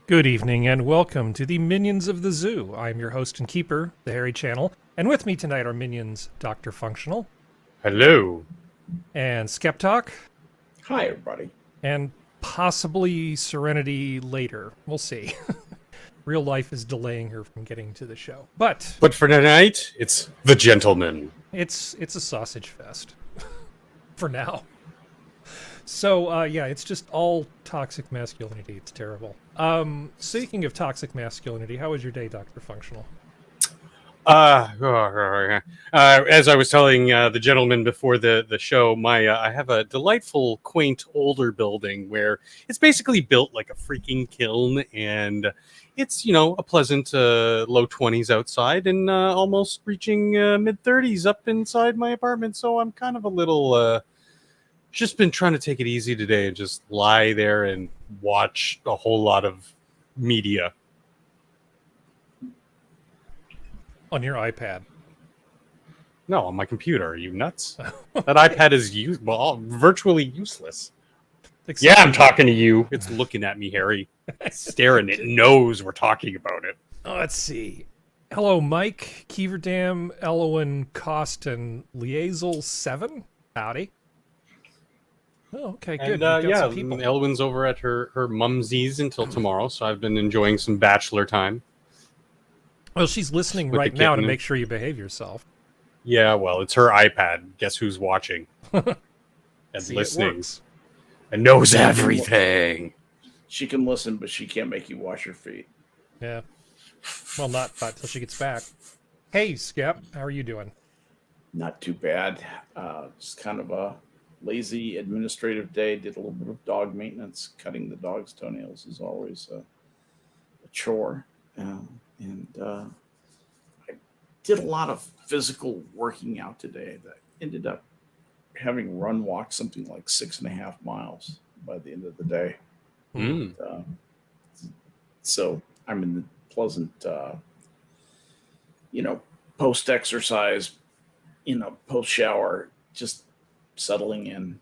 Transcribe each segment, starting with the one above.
Good evening and welcome to the Minions of the Zoo. I'm your host and keeper, the Harry Channel, and with me tonight are Minions DrFunctional. Hello. And SkepTock. Hi, everybody. And possibly Serenity later. We'll see. Real life is delaying her from getting to the show. But for tonight, it's the gentleman. It's a sausage fest. For now. So, yeah, it's just all toxic masculinity. It's terrible. Speaking of toxic masculinity, how was your day, DrFunctional? As I was telling the gentleman before the show, I have a delightful, quaint, older building where it's basically built like a freaking kiln, and it's, a pleasant low 20s outside and almost reaching mid 30s up inside my apartment. So I'm kind of a little... just been trying to take it easy today and just lie there and watch a whole lot of media. On your iPad? No, on my computer. Are you nuts? That iPad is virtually useless. Yeah, I'm talking to you. It's looking at me, Harry. It's staring. It knows we're talking about it. Let's see. Hello, Mike, Keeverdam, Elowen, Costin, Liazel 7. Howdy. Oh, okay, good. And Elwyn's over at her MotZ's until tomorrow, so I've been enjoying some bachelor time. Well, she's listening right now to make sure you behave yourself. Yeah, well, it's her iPad. Guess who's watching? And listening. And knows everything. She can listen, but she can't make you wash your feet. Yeah. Well, not until she gets back. Hey, Skep, how are you doing? Not too bad. Just kind of a lazy administrative day. Did a little bit of dog maintenance. Cutting the dog's toenails is always a chore. I did a lot of physical working out today that ended up having run walk something like 6.5 miles by the end of the day. Mm. So I'm in the pleasant, post exercise, post shower, just settling in.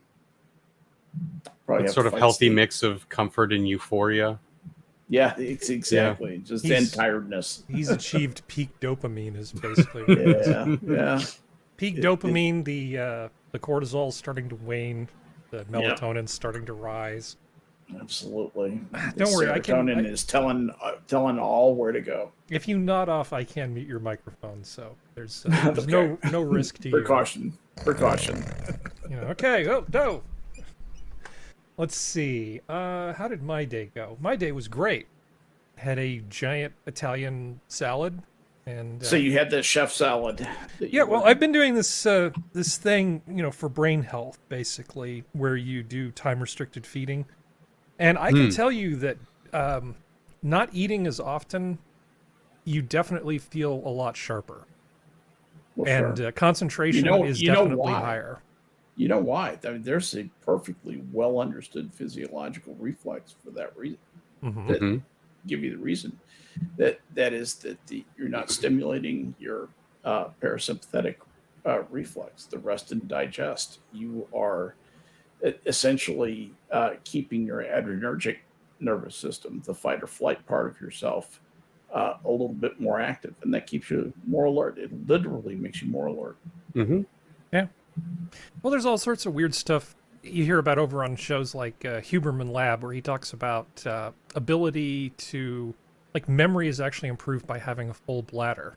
Probably sort of healthy mix of comfort and euphoria. Yeah, it's exactly. Yeah. Just and tiredness. He's achieved peak dopamine is basically yeah. Peak dopamine, the cortisol's starting to wane, the melatonin's starting to rise. Absolutely. Don't worry, serotonin is telling all where to go. If you nod off, I can mute your microphone, so there's okay. no risk to Precaution. Okay, go. Let's see. How did my day go? My day was great. Had a giant Italian salad, and so you had the chef salad. Yeah, well, I've been doing this this thing, for brain health, basically, where you do time restricted feeding, and I can tell you that not eating as often, you definitely feel a lot sharper, and concentration is definitely higher. You know why? I mean, there's a perfectly well understood physiological reflex for that reason. Mm-hmm. That give you the reason that is that you're not stimulating your parasympathetic reflex, the rest and digest. You are essentially keeping your adrenergic nervous system, the fight or flight part of yourself, a little bit more active, and that keeps you more alert. It literally makes you more alert. Mm-hmm. Yeah. Well, there's all sorts of weird stuff you hear about over on shows like Huberman Lab, where he talks about ability to, memory is actually improved by having a full bladder.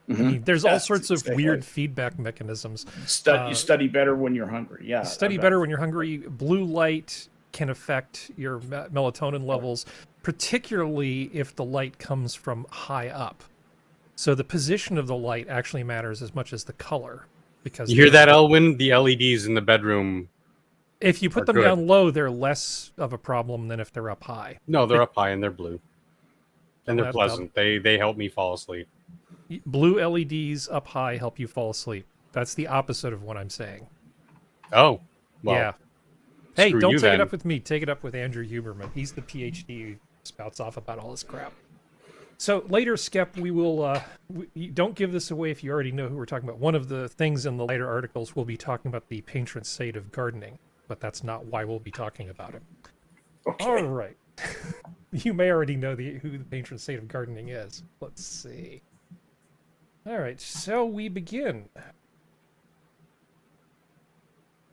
Mm-hmm. I mean, there's all sorts of weird feedback mechanisms. You study better when you're hungry. Yeah. Study better when you're hungry. Blue light can affect your melatonin levels, particularly if the light comes from high up. So the position of the light actually matters as much as the color. Because you hear that, Elwyn? The LEDs in the bedroom. If you put them down low, they're less of a problem than if they're up high. No, they're up high and they're blue. And they're pleasant. They help me fall asleep. Blue LEDs up high help you fall asleep. That's the opposite of what I'm saying. Oh, well. Yeah. Hey, don't take it up with me. Take it up with Andrew Huberman. He's the PhD who spouts off about all this crap. So later, Skep, we will, don't give this away if you already know who we're talking about. One of the things in the later articles, we'll be talking about the patron saint of gardening, but that's not why we'll be talking about it. Okay. All right. You may already know who the patron saint of gardening is. Let's see. All right, so we begin.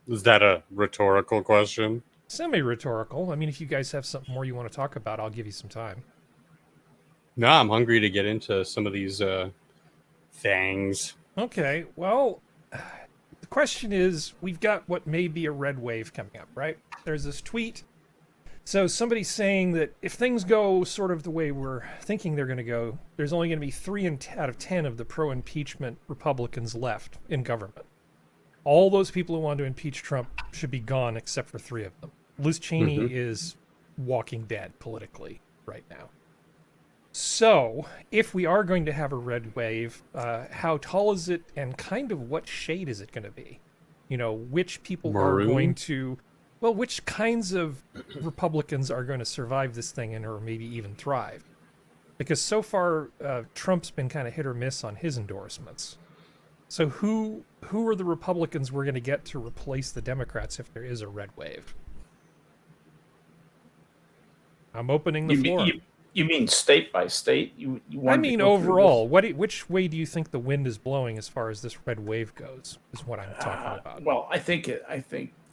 Is that a rhetorical question? Semi-rhetorical. I mean, if you guys have something more you want to talk about, I'll give you some time. No, I'm hungry to get into some of these things. Okay, well, the question is, we've got what may be a red wave coming up, right? There's this tweet. So somebody's saying that if things go sort of the way we're thinking they're going to go, there's only going to be 3 out of 10 of the pro-impeachment Republicans left in government. All those people who want to impeach Trump should be gone except for 3 of them. Liz Cheney is walking dead politically right now. So, if we are going to have a red wave, how tall is it and kind of what shade is it going to be? You know, which people are going to... Well, which kinds of Republicans are going to survive this thing and or maybe even thrive? Because so far, Trump's been kind of hit or miss on his endorsements. So who are the Republicans we're going to get to replace the Democrats if there is a red wave? I'm opening the floor. You mean state by state? You I mean overall. Which way do you think the wind is blowing as far as this red wave goes? Is what I'm talking about. Well, I think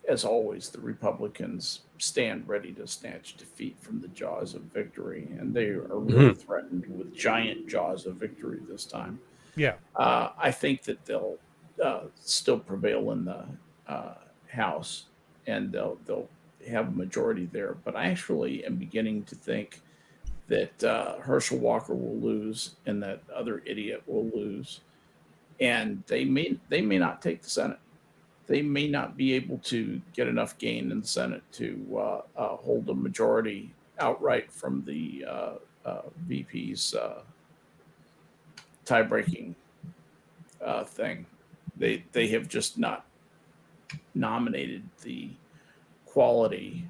as always, the Republicans stand ready to snatch defeat from the jaws of victory, and they are really threatened with giant jaws of victory this time. Yeah. I think that they'll still prevail in the House, and they'll have a majority there. But I actually am beginning to think that Herschel Walker will lose, and that other idiot will lose, and they may not take the Senate. They may not be able to get enough gain in the Senate to hold a majority outright from the VP's tie-breaking thing. They have just not nominated the quality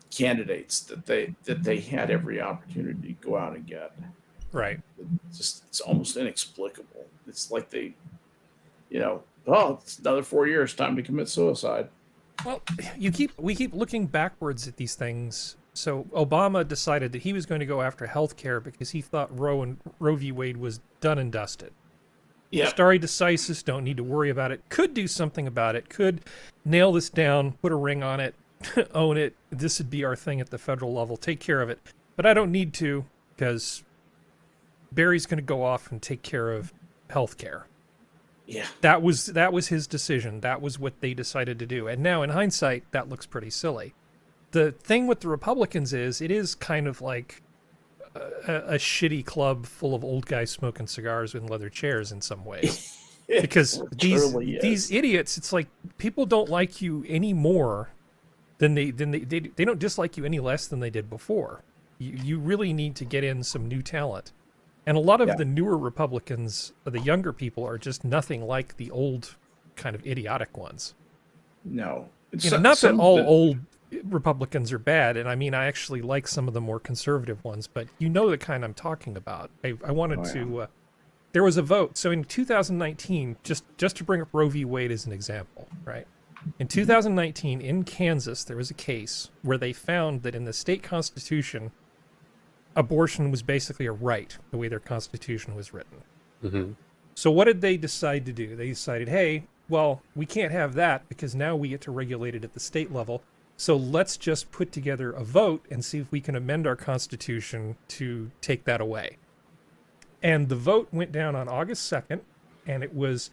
candidates that they had every opportunity to go out and get. Right. It's almost inexplicable. It's like they, it's another 4 years, time to commit suicide. Well, we keep looking backwards at these things. So Obama decided that he was going to go after healthcare because he thought Roe v. Wade was done and dusted. Yeah. Stare decisis, don't need to worry about it. Could do something about it. Could nail this down, put a ring on it, own it. This would be our thing at the federal level. Take care of it. But I don't need to because Barry's going to go off and take care of healthcare. Yeah. That was his decision. That was what they decided to do. And now in hindsight, that looks pretty silly. The thing with the Republicans is it is kind of like a shitty club full of old guys smoking cigars in leather chairs in some ways. Because these idiots, it's like people don't like you any more than they don't dislike you any less than they did before. You really need to get in some new talent. And a lot of the newer Republicans, the younger people, are just nothing like the old kind of idiotic ones. No. Not that all old Republicans are bad, and I mean, I actually like some of the more conservative ones, but you know the kind I'm talking about. I wanted to... there was a vote. So in 2019, just to bring up Roe v. Wade as an example, right? In 2019, in Kansas, there was a case where they found that in the state constitution, abortion was basically a right, the way their constitution was written. Mm-hmm. So what did they decide to do? They decided, hey, well, we can't have that because now we get to regulate it at the state level. So let's just put together a vote and see if we can amend our constitution to take that away. And the vote went down on August 2nd, and it was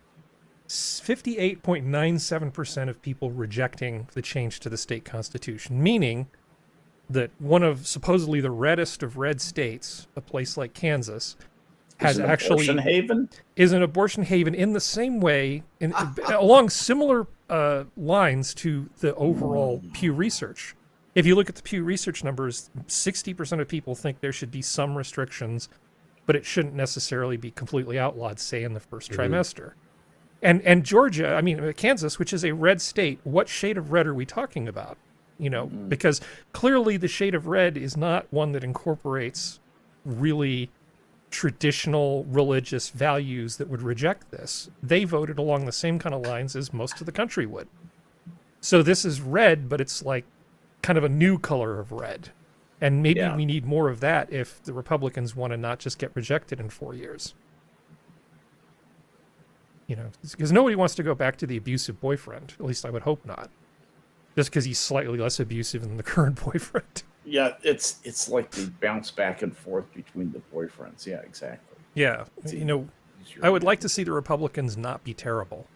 58.97% of people rejecting the change to the state constitution, meaning that one of supposedly the reddest of red states, a place like Kansas, is an abortion haven in the same way, along similar lines to the overall Pew Research. If you look at the Pew Research numbers, 60% of people think there should be some restrictions, but it shouldn't necessarily be completely outlawed, say, in the first trimester. And Georgia, Kansas, which is a red state, what shade of red are we talking about? Because clearly the shade of red is not one that incorporates really traditional religious values that would reject this. They voted along the same kind of lines as most of the country would. So this is red, but it's like kind of a new color of red. And maybe Yeah. we need more of that if the Republicans want to not just get rejected in 4 years. You know, because nobody wants to go back to the abusive boyfriend. At least I would hope not. Just because he's slightly less abusive than the current boyfriend. Yeah, it's like they bounce back and forth between the boyfriends. Yeah, exactly. Yeah, you know, I would like to see the Republicans not be terrible.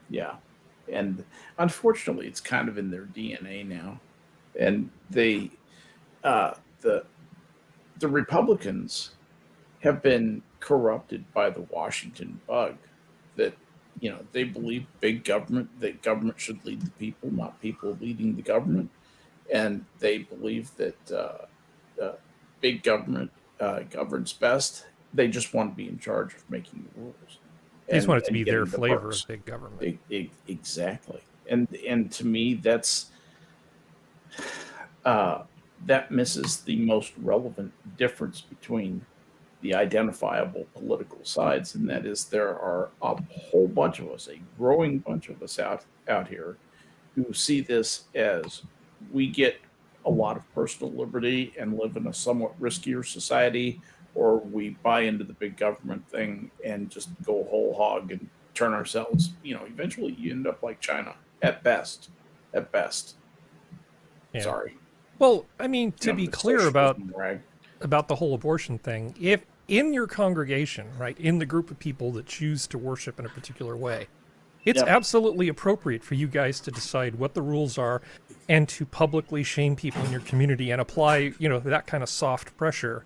Yeah, and unfortunately, it's kind of in their DNA now, and they, the Republicans have been corrupted by the Washington bug. That, you know, they believe big government, that government should lead the people, not people leading the government, and they believe that big government governs best. They just want to be in charge of making the rules. They just want it to be their getting the flavor perks. of big government. Exactly, and to me, that's that misses the most relevant difference between the identifiable political sides, and that is there are a whole bunch of us, a growing bunch of us out here, who see this as we get a lot of personal liberty and live in a somewhat riskier society, or we buy into the big government thing and just go whole hog and turn ourselves, you know, eventually you end up like China at best. Yeah. Sorry. Well, I mean, to be clear about rag. the whole abortion thing, if in your congregation, right, in the group of people that choose to worship in a particular way, it's Yep. absolutely appropriate for you guys to decide what the rules are and to publicly shame people in your community and apply, you know, that kind of soft pressure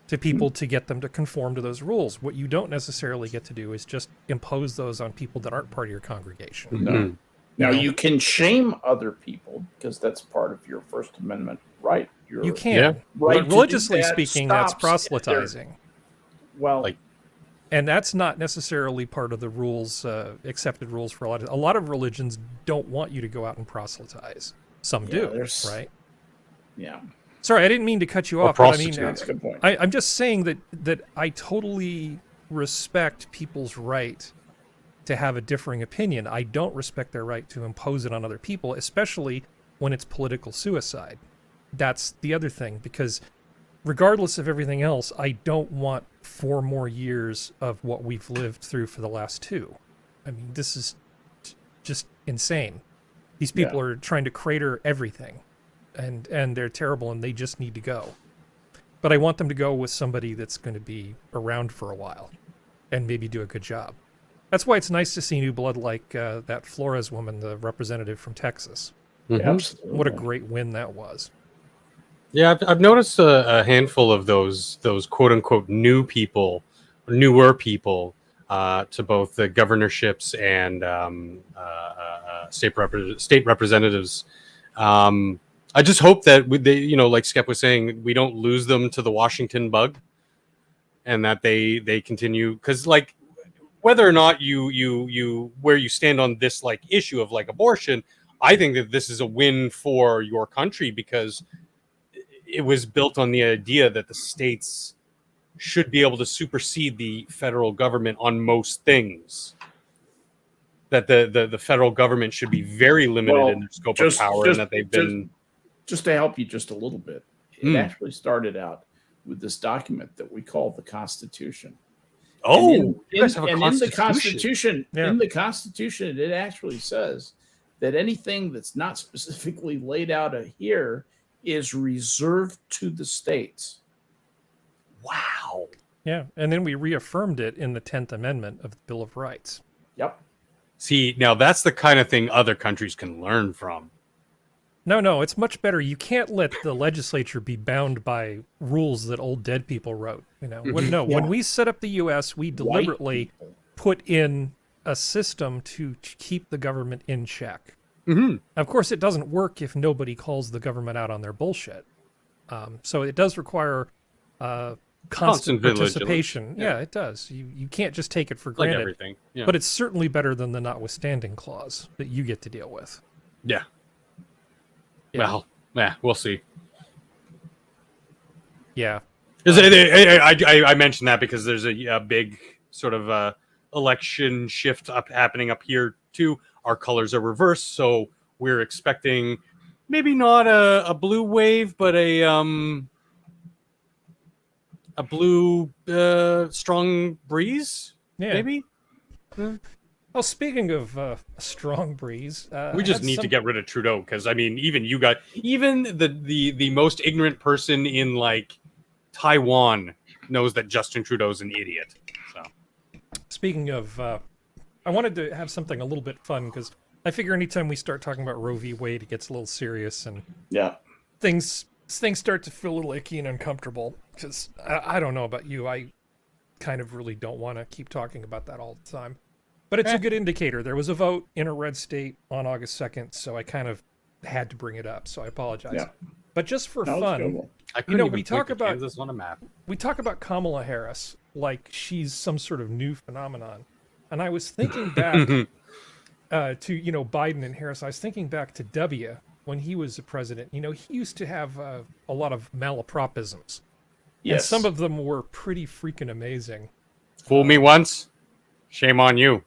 to people to get them to conform to those rules. What you don't necessarily get to do is just impose those on people that aren't part of your congregation. No. Now, you can shame other people because that's part of your First Amendment right. You can. Yeah. Right But to do religiously that speaking, that's stops if they're- proselytizing. Well, Like- And that's not necessarily part of the rules, accepted rules for a lot of religions don't want you to go out and proselytize. Some do, there's- right? yeah, Sorry, I didn't mean to cut you Or off. But I mean, prostitute. that's a good point. I'm just saying that I totally respect people's right to have a differing opinion. I don't respect their right to impose it on other people, especially when it's political suicide. That's the other thing, because regardless of everything else, I don't want 4 more years of what we've lived through for the last 2. I mean, this is just insane. These people are trying to crater everything, and they're terrible, and they just need to go. But I want them to go with somebody that's going to be around for a while and maybe do a good job. That's why it's nice to see new blood like that Flores woman, the representative from Texas. Absolutely. What a great win that was. Yeah, I've noticed a handful of those quote unquote new people, newer people, to both the governorships and state representatives. I just hope that they, you know, like Skep was saying, we don't lose them to the Washington bug, and that they continue, because like whether or not you where you stand on this like issue of like abortion, I think that this is a win for your country because it was built on the idea that the states should be able to supersede the federal government on most things. That the federal government should be very limited in their scope of power, and that they've been. Just to help you just a little bit, it actually started out with this document that we call the Constitution. Oh, And you guys have a in the constitution. in the Constitution, it actually says that anything that's not specifically laid out here is reserved to the states. Wow. Yeah, and then we reaffirmed it in the 10th Amendment of the Bill of Rights. Yep. See, now that's the kind of thing other countries can learn from. No, it's much better. You can't let the legislature be bound by rules that old dead people wrote. You know, when we set up the U.S., we deliberately put in a system to keep the government in check. Of course, it doesn't work if nobody calls the government out on their bullshit. So it does require constant participation. Yeah, it does. You can't just take it for Like granted. everything. Yeah. But it's certainly better than the notwithstanding clause that you get to deal with. Yeah. Yeah. Well, yeah, we'll see. Yeah. I mentioned that because there's a big sort of election shift happening up here too. Our colors are reversed, so we're expecting maybe not a blue wave, but a blue strong breeze, Yeah. maybe. Well, speaking of a strong breeze, We just need to get rid of Trudeau because I mean, even the most ignorant person in like Taiwan knows that Justin Trudeau's an idiot. So Speaking of, I wanted to have something a little bit fun because I figure anytime we start talking about Roe v. Wade, it gets a little serious and Yeah. things start to feel a little icky and uncomfortable. Because I don't know about you, I kind of really don't want to keep talking about that all the time. But it's a good indicator. There was a vote in a red state on August 2nd, so I kind of had to bring it up. So I apologize. Yeah. But just for No, it's fun, good. I couldn't even we point talk to about Kansas on a map. we talk about Kamala Harris like she's some sort of new phenomenon. And I was thinking back to, Biden and Harris. I was thinking back to W when he was the president. He used to have a lot of malapropisms. Yes. And some of them were pretty freaking amazing. Fool me once, shame on you.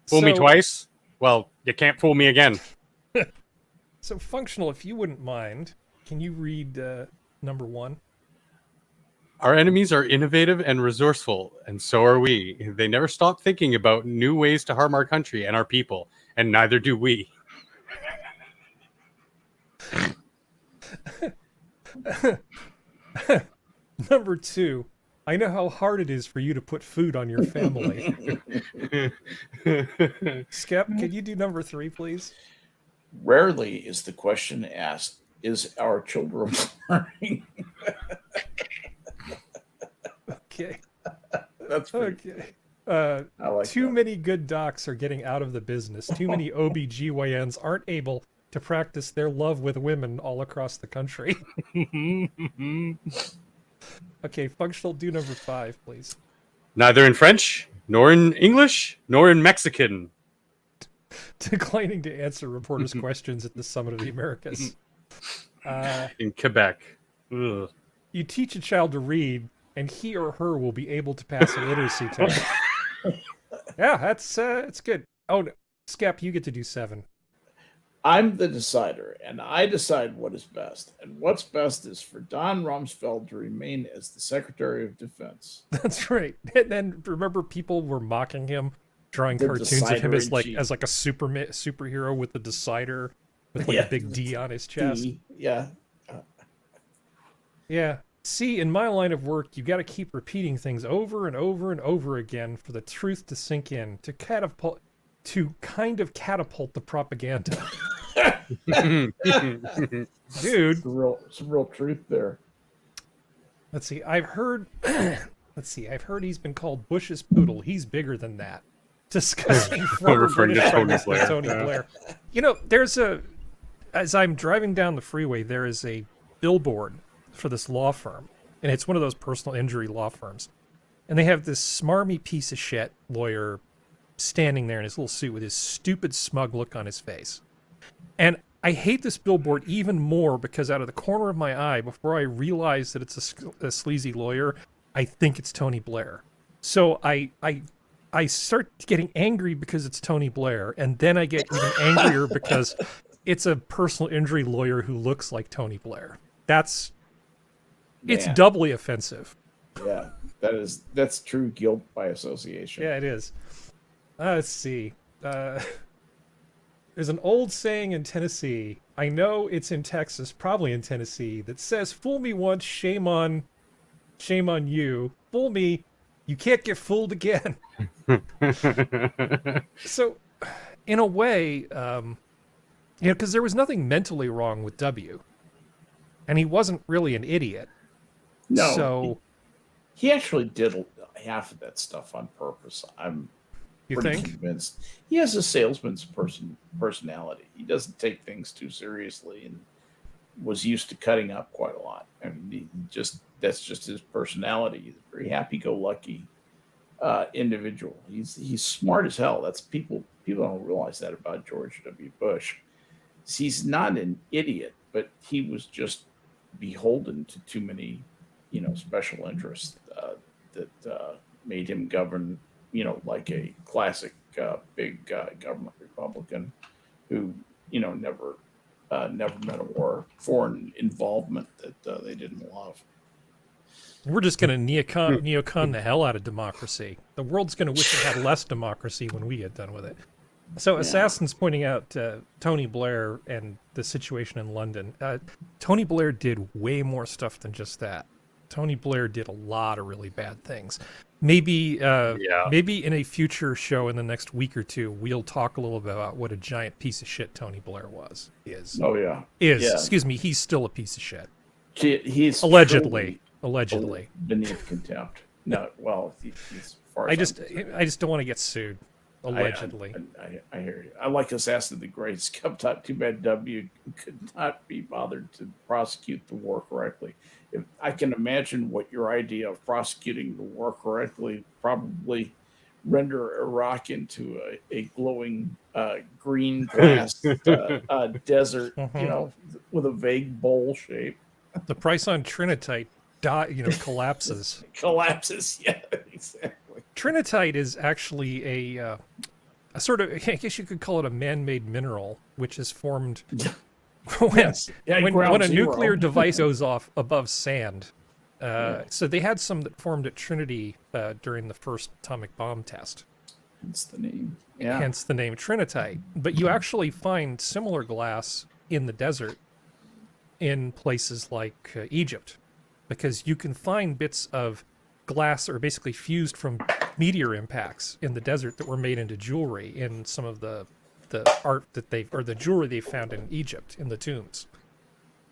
Fool me So- twice, well, you can't fool me again. So, Functional, if you wouldn't mind, can you read number 1? Our enemies are innovative and resourceful, and so are we. They never stop thinking about new ways to harm our country and our people, and neither do we. Number 2, I know how hard it is for you to put food on your family. Skep, could you do number 3, please? Rarely is the question asked, is our children learning? Okay. That's pretty, Okay. I like Too that. many good docs are getting out of the business. Too many OBGYNs aren't able to practice their love with women all across the country. Okay, Functional, do number 5, please. Neither in French, nor in English, nor in Mexican. Declining to answer reporters' questions at the Summit of the Americas. In Quebec. Ugh. You teach a child to read, and he or her will be able to pass a literacy test. Yeah, that's good. Oh, no. Skep, you get to do 7. I'm the decider, and I decide what is best. And what's best is for Don Rumsfeld to remain as the Secretary of Defense. That's right. And then remember, people were mocking him, drawing The cartoons of him as Decider-in-Chief. like a superhero with the decider with like a big D on his chest. Yeah. Yeah. See, in my line of work, you got to keep repeating things over and over and over again for the truth to sink in, to kind of catapult the propaganda. Dude, Some real truth there. let's see. I've heard he's been called Bush's poodle. He's bigger than that. Discussing former Referring to British Prime Tony Minister Blair. Tony Yeah. Blair. As I'm driving down the freeway, there is a billboard for this law firm, and it's one of those personal injury law firms. And they have this smarmy piece of shit lawyer standing there in his little suit with his stupid smug look on his face. And I hate this billboard even more because out of the corner of my eye, before I realize that it's a sleazy lawyer, I think it's Tony Blair. So I start getting angry because it's Tony Blair, and then I get even angrier because it's a personal injury lawyer who looks like Tony Blair. It's Man. doubly offensive. Yeah. That's true guilt by association. Yeah, it is. Let's see. There's an old saying in Tennessee. I know it's in Texas, probably in Tennessee, that says, "Fool me once, shame on you. Fool me, you can't get fooled again." So, in a way, because there was nothing mentally wrong with W, and he wasn't really an idiot. No. So, He actually did half of that stuff on purpose. I'm you pretty think? convinced. He has a salesman's personality. He doesn't take things too seriously and was used to cutting up quite a lot. I mean, that's just his personality. He's a very happy-go-lucky individual. He's smart as hell. That's people don't realize that about George W. Bush. He's not an idiot, but he was just beholden to too many, special interests that made him govern, like a classic big government Republican who, never never meant a war, foreign involvement that they didn't love. We're just going to neocon the hell out of democracy. The world's going to wish it had less democracy when we get done with it. So Yeah. Assassin's pointing out Tony Blair and the situation in London. Tony Blair did way more stuff than just that. Tony Blair did a lot of really bad things. Maybe maybe in a future show in the next week or two, we'll talk a little bit about what a giant piece of shit Tony Blair is. Oh yeah, Excuse me, he's still a piece of shit. He's Allegedly. beneath contempt. No, well, as far as I just don't want to get sued. Allegedly. I hear you. I like Assassin the Great. SkepTock, too bad W could not be bothered to prosecute the war correctly. If I can imagine what your idea of prosecuting the war correctly probably render Iraq into a glowing green glass desert, with a vague bowl shape. The price on Trinitite collapses. Collapses, yeah, exactly. Trinitite is actually a sort of, I guess you could call it a man-made mineral, which is formed when a nuclear device goes off above sand. So they had some that formed at Trinity during the first atomic bomb test. Hence the name. Yeah. Hence the name Trinitite. But you actually find similar glass in the desert in places like Egypt, because you can find bits of glass that are basically fused from meteor impacts in the desert that were made into jewelry in some of the art that the jewelry they found in Egypt in the tombs.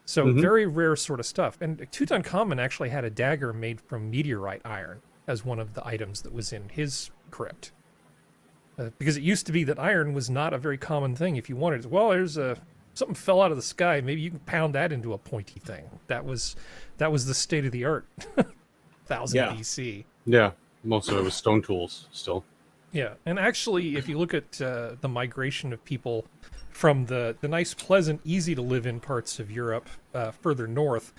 So very rare sort of stuff. And Tutankhamun actually had a dagger made from meteorite iron as one of the items that was in his crypt. Because it used to be that iron was not a very common thing. If you wanted it, well, there's something fell out of the sky, maybe you can pound that into a pointy thing. That was the state of the art. 1000 BC. Yeah, most of it was stone tools still. Yeah, and actually, if you look at the migration of people from the nice, pleasant, easy-to-live-in parts of Europe further north,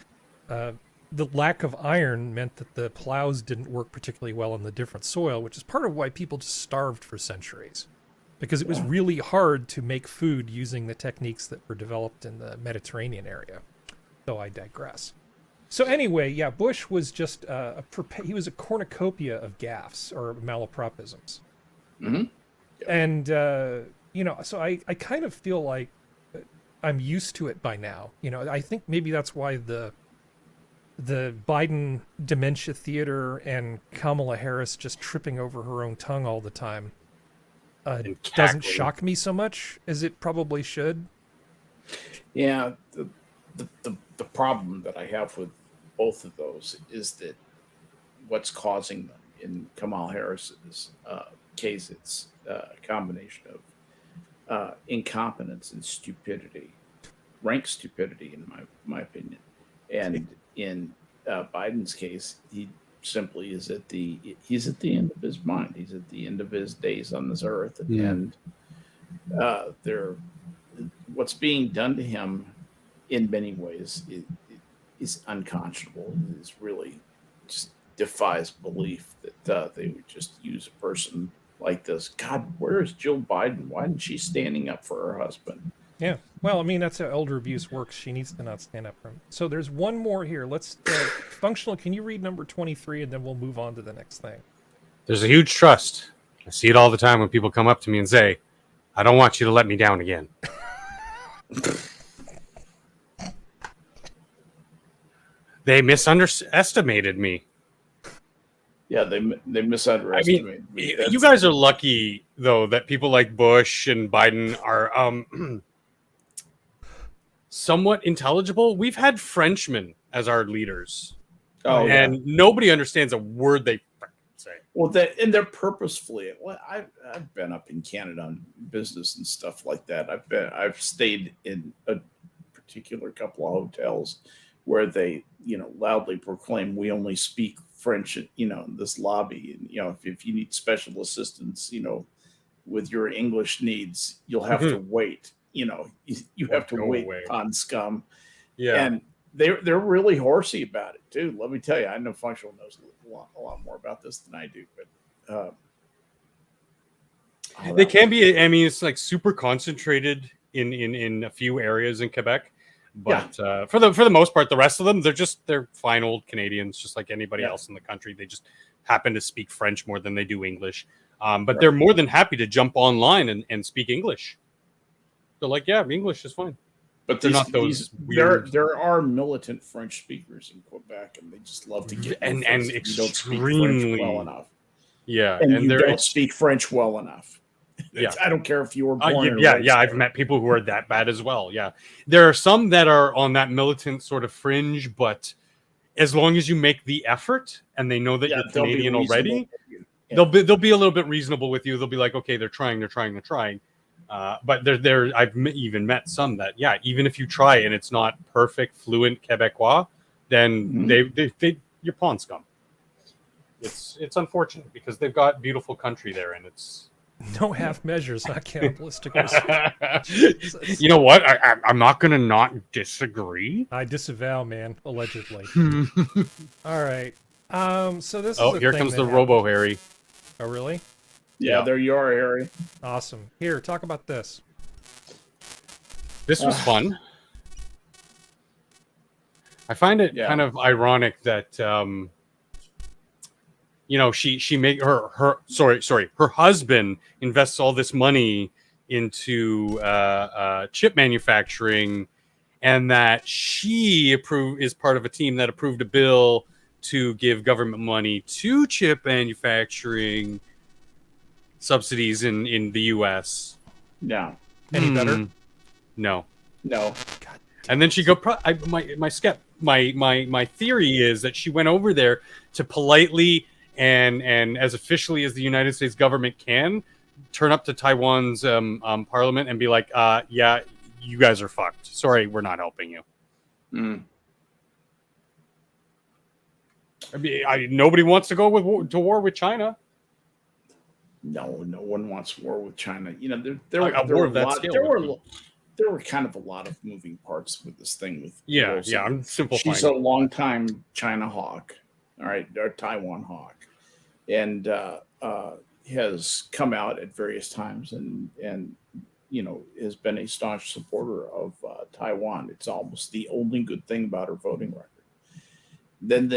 the lack of iron meant that the plows didn't work particularly well in the different soil, which is part of why people just starved for centuries. Because it was really hard to make food using the techniques that were developed in the Mediterranean area. Though I digress. So anyway, yeah, Bush was just he was a cornucopia of gaffes or malapropisms. Mm-hmm. Yep. And, so I kind of feel like I'm used to it by now. I think maybe that's why the Biden dementia theater and Kamala Harris just tripping over her own tongue all the time doesn't shock me so much as it probably should. Yeah, the problem that I have with both of those is that what's causing them in Kamala Harris's case, it's a combination of incompetence and stupidity, rank stupidity in my opinion. And in Biden's case, he simply is he's at the end of his mind. He's at the end of his days on this earth, and what's being done to him in many ways is unconscionable. It is really just defies belief that they would just use a person like this. God, where is Jill Biden? Why isn't she standing up for her husband? Yeah, well, I mean, that's how elder abuse works. She needs to not stand up for him. So there's one more here. Let's functional. Can you read number 23, and then we'll move on to the next thing. There's a huge trust. I see it all the time when people come up to me and say, "I don't want you to let me down again." They misunderestimated me. Yeah, they misunderestimated me. You guys are lucky, though, that people like Bush and Biden are somewhat intelligible. We've had Frenchmen as our leaders. And nobody understands a word they say. Well, they're purposefully. Well, I've been up in Canada on business and stuff like that. I've stayed in a particular couple of hotels where they, loudly proclaim we only speak French, in this lobby. And, if you need special assistance, with your English needs, you'll have to wait. You have to wait on scum. Yeah. And they're really horsey about it too. Let me tell you, I know Functional knows a lot more about this than I do, but they can be. I mean, it's like super concentrated in a few areas in Quebec. But for the most part, the rest of them, they're fine old Canadians, just like anybody else in the country. They just happen to speak French more than they do English. But they're more than happy to jump online and speak English. They're like, yeah, English is fine. But they're not those weird. There are militant French speakers in Quebec, and they just love to get and extremely extremely you don't speak French well enough. Yeah, and you don't speak French well enough. Yeah, I don't care if you were born. I've met people who are that bad as well. Yeah, there are some that are on that militant sort of fringe, but as long as you make the effort and they know that you're Canadian already, they'll be a little bit reasonable with you. They'll be like, okay, they're trying. But I've even met some that, even if you try and it's not perfect, fluent Quebecois, then they you're pawn scum. It's unfortunate because they've got beautiful country there, and it's no half measures, not cannibalistic. You know what? I'm not gonna not disagree. I disavow, man. Allegedly. All right. So this. Oh, is here comes the Robo Harry. Oh, really? Yeah, there you are, Harry. Awesome. Here, talk about this. This was fun. I find it kind of ironic that she make her husband invests all this money into chip manufacturing, and that she is part of a team that approved a bill to give government money to chip manufacturing subsidies in the U.S. No. Any better? No. God. And then she my theory is that she went over there to politely and as officially as the United States government can turn up to Taiwan's parliament and be like, yeah, you guys are fucked. Sorry, we're not helping you. I mean, nobody wants to go to war with China. No one wants war with China. There were kind of a lot of moving parts with this thing. I'm simplifying. She's a longtime China hawk, all right, or Taiwan hawk, and has come out at various times and has been a staunch supporter of Taiwan. It's almost the only good thing about her voting record. Then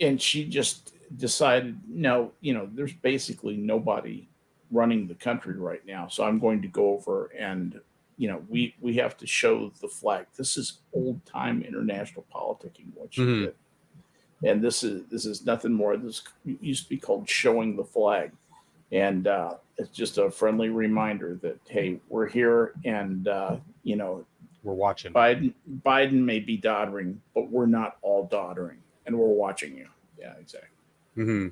and she just decided, no, there's basically nobody running the country right now, so I'm going to go over and we have to show the flag. This is old time international politicking, what she did, and this is nothing more. This used to be called showing the flag, and it's just a friendly reminder that, hey, we're here, and we're watching. Biden may be doddering, but we're not all doddering, and we're watching you. Yeah, exactly. Yeah,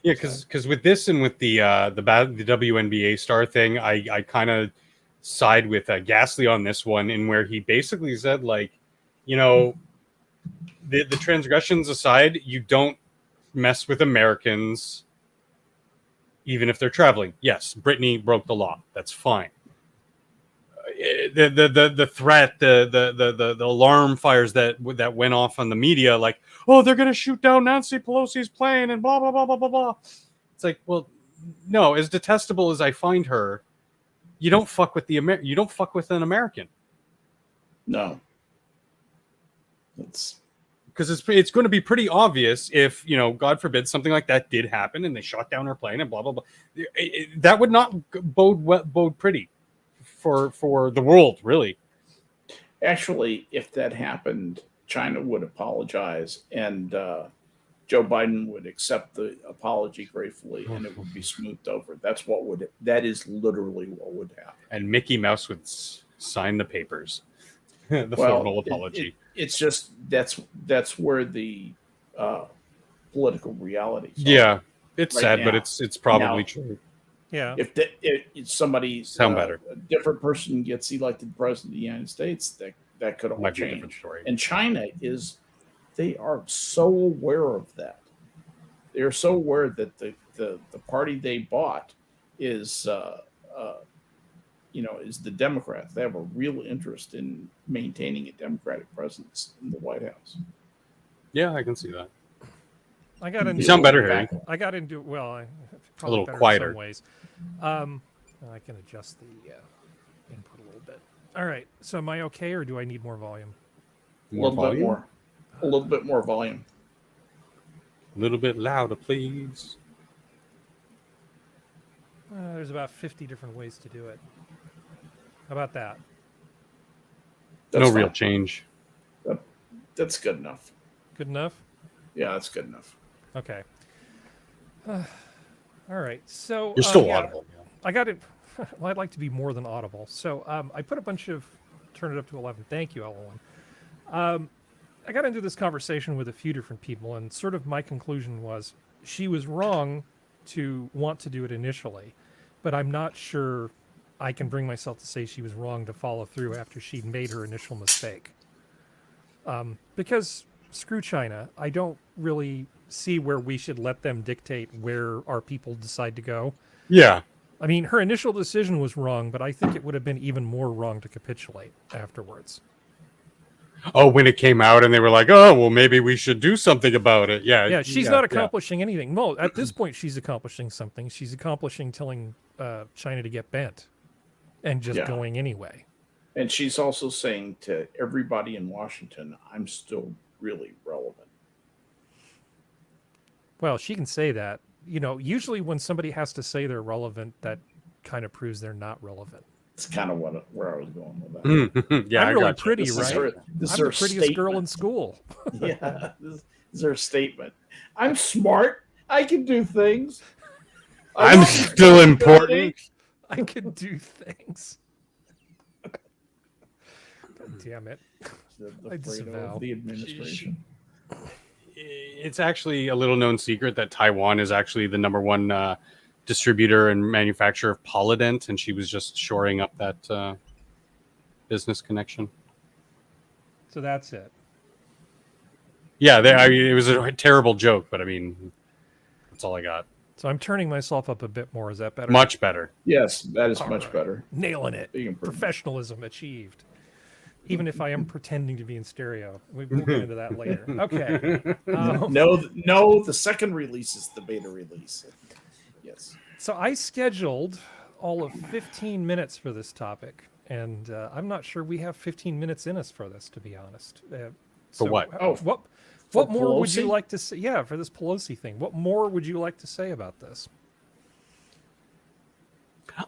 because with this and with the WNBA star thing, I kind of side with Gasly on this one, in where he basically said, like, the transgressions aside, you don't mess with Americans, even if they're traveling. Yes, Brittany broke the law. That's fine. The threat, the alarm fires that went off on the media, like, oh, they're gonna shoot down Nancy Pelosi's plane and blah blah blah blah blah blah. It's like, well, no. As detestable as I find her, you don't fuck with you don't fuck with an American. No, that's because it's going to be pretty obvious if God forbid something like that did happen and they shot down her plane and blah blah blah. That would not bode pretty for the world, really. Actually, if that happened, China would apologize, and Joe Biden would accept the apology gratefully, and it would be smoothed over. That is literally what would happen. And Mickey Mouse would sign the papers, formal apology. It's just that's where the political realities are. Yeah, it's right sad, now. But it's probably true. Yeah. If somebody, a different person gets elected president of the United States, that could all change. And China they are so aware of that. They are so aware that the party they bought is the Democrats. They have a real interest in maintaining a Democratic presence in the White House. Yeah, I can see that. You sound better, Harry. I got into a little quieter. In some ways. I can adjust the input a little bit. All right. So am I okay, or do I need more volume? A little bit more. A little bit more volume. A little bit louder, please. There's about 50 different ways to do it. How about that? That's Real fine. change. That's good enough. Good enough? Yeah, that's good enough. Okay. All right. So You're still yeah, audible. I got it. Well, I'd like to be more than audible. So I put a bunch of turn it up to 11. Thank you, Ellen. I got into this conversation with a few different people, and sort of my conclusion was she was wrong to want to do it initially, but I'm not sure I can bring myself to say she was wrong to follow through after she'd made her initial mistake. Because screw China, I don't really see where we should let them dictate where our people decide to go. Yeah. I mean, her initial decision was wrong, but I think it would have been even more wrong to capitulate afterwards. Oh, when it came out and they were like, oh, well, maybe we should do something about it. Yeah. Yeah, she's not accomplishing anything. No, at this point, she's accomplishing something. She's accomplishing telling China to get bent and just going anyway. And she's also saying to everybody in Washington, I'm still really relevant. Well, she can say that. You know, usually when somebody has to say they're relevant, that kind of proves they're not relevent. It's kind of where I was going with that. Yeah, I'm really pretty, This right? This I'm is her the prettiest girl statement. in school. Yeah, this is her statement. I'm smart. I can do things. I'm still important. I can do things. God damn it. I disavow. The administration. It's actually a little known secret that Taiwan is actually the #1 distributor and manufacturer of Polydent, and she was just shoring up that business connection. So that's it. Yeah, I mean, it was a terrible joke, but I mean, that's all I got. So I'm turning myself up a bit more. Is that better? Much better. Yes, that is much better. Nailing it. Big improvement. Professionalism achieved. Even if I am pretending to be in stereo. We'll get into that later. Okay. No, the second release is the beta release. Yes. So I scheduled all of 15 minutes for this topic, and I'm not sure we have 15 minutes in us for this, to be honest. For what? What more would you Pelosi? like to say? Yeah, for this Pelosi thing. What more would you like to say about this?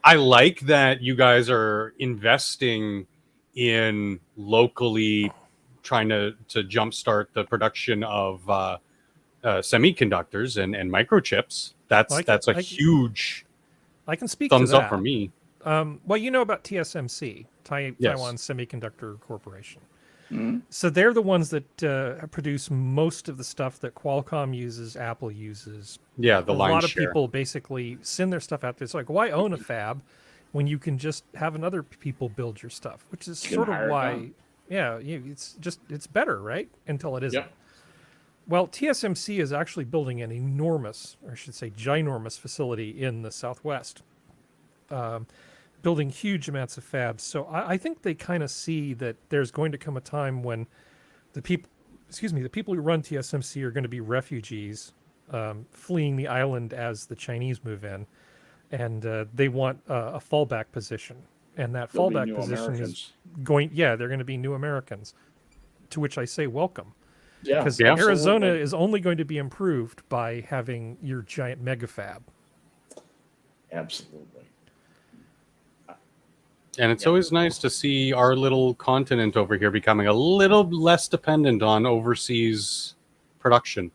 I like that you guys are investing in locally trying to jumpstart the production of semiconductors and microchips. That's a huge I can speak thumbs to that. up for me. Well, you know about TSMC, Yes. Taiwan Semiconductor Corporation. Mhm. So they're the ones that produce most of the stuff that Qualcomm uses, Apple uses. Yeah, the A line lot of share. people basically send their stuff out there. It's like, why own a fab when you can just have another people build your stuff? Which is You can sort of hire why, them. it's better, right? Until it isn't. Yep. Well, TSMC is actually building an enormous, or I should say ginormous facility in the Southwest, building huge amounts of fabs. So I think they kind of see that there's going to come a time when the people who run TSMC are going to be refugees fleeing the island as the Chinese move in, and they want a fallback position. And that There'll be fallback new position Americans. they're going to be new Americans, to which I say welcome. Yeah, Because Yeah. Arizona absolutely. is only going to be improved by having your giant mega fab. Absolutely. And it's always nice to see our little continent over here becoming a little less dependent on overseas production.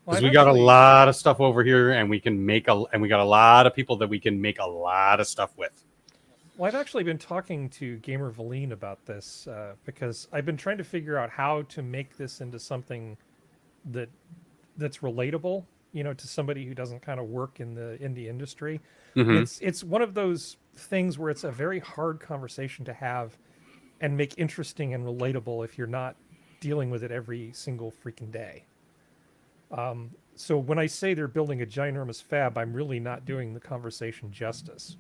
Because we got a lot of stuff over here, and we got a lot of people that we can make a lot of stuff with. Well, I've actually been talking to Gamer Valine about this because I've been trying to figure out how to make this into something that's relatable, to somebody who doesn't kind of work in the indie industry. Mhm. It's one of those things where it's a very hard conversation to have and make interesting and relatable if you're not dealing with it every single freaking day. So when I say they're building a ginormous fab, I'm really not doing the conversation justice.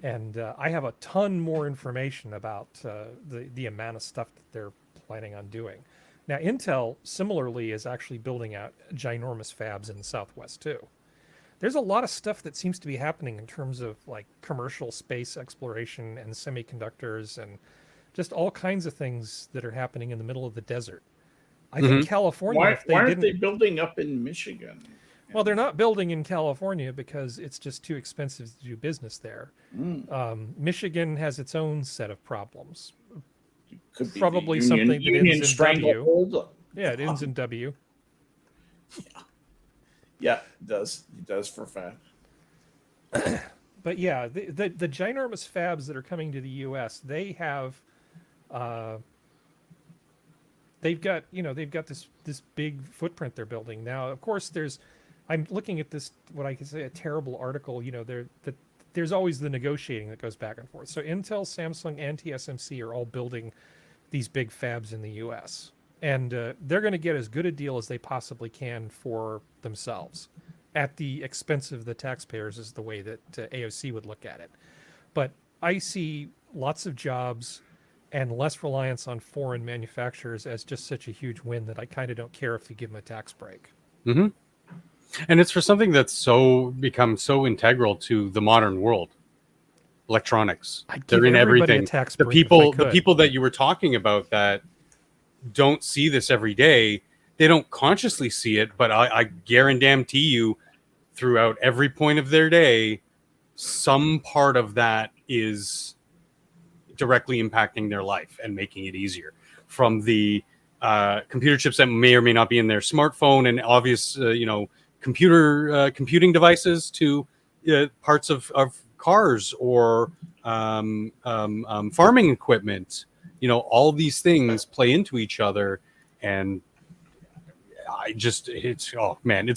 And I have a ton more information about the amount of stuff that they're planning on doing. Now, Intel similarly is actually building out ginormous fabs in the Southwest too. there's a lot of stuff that seems to be happening in terms of like commercial space exploration and semiconductors and just all kinds of things that are happening in the middle of the desert. I think California, Why, if they why aren't didn't, they building up in Michigan? well, they're not building in California because it's just too expensive to do business there. Michigan has its own set of problems. Could be Probably the something that union ends in W. stranglehold. Yeah, it ends in W. Yeah, it does. It does for a fact. But yeah, the ginormous fabs that are coming to the U.S., they have, they've got this big footprint they're building now. Of course, I'm looking at this, what I can say, a terrible article. There's always the negotiating that goes back and forth. So Intel, Samsung, and TSMC are all building these big fabs in the U.S. And they're going to get as good a deal as they possibly can for themselves, at the expense of the taxpayers, is the way that AOC would look at it. But I see lots of jobs and less reliance on foreign manufacturers as just such a huge win that I kind of don't care if you give them a tax break. Mm-hmm. And it's for something that's become so integral to the modern world. Electronics. They're in everything. The people that you were talking about that don't see this every day, they don't consciously see it, but I guarantee you, throughout every point of their day, some part of that is directly impacting their life and making it easier. From the computer chips that may or may not be in their smartphone and obvious, computing devices, to parts of cars or farming equipment. All these things play into each other, and it's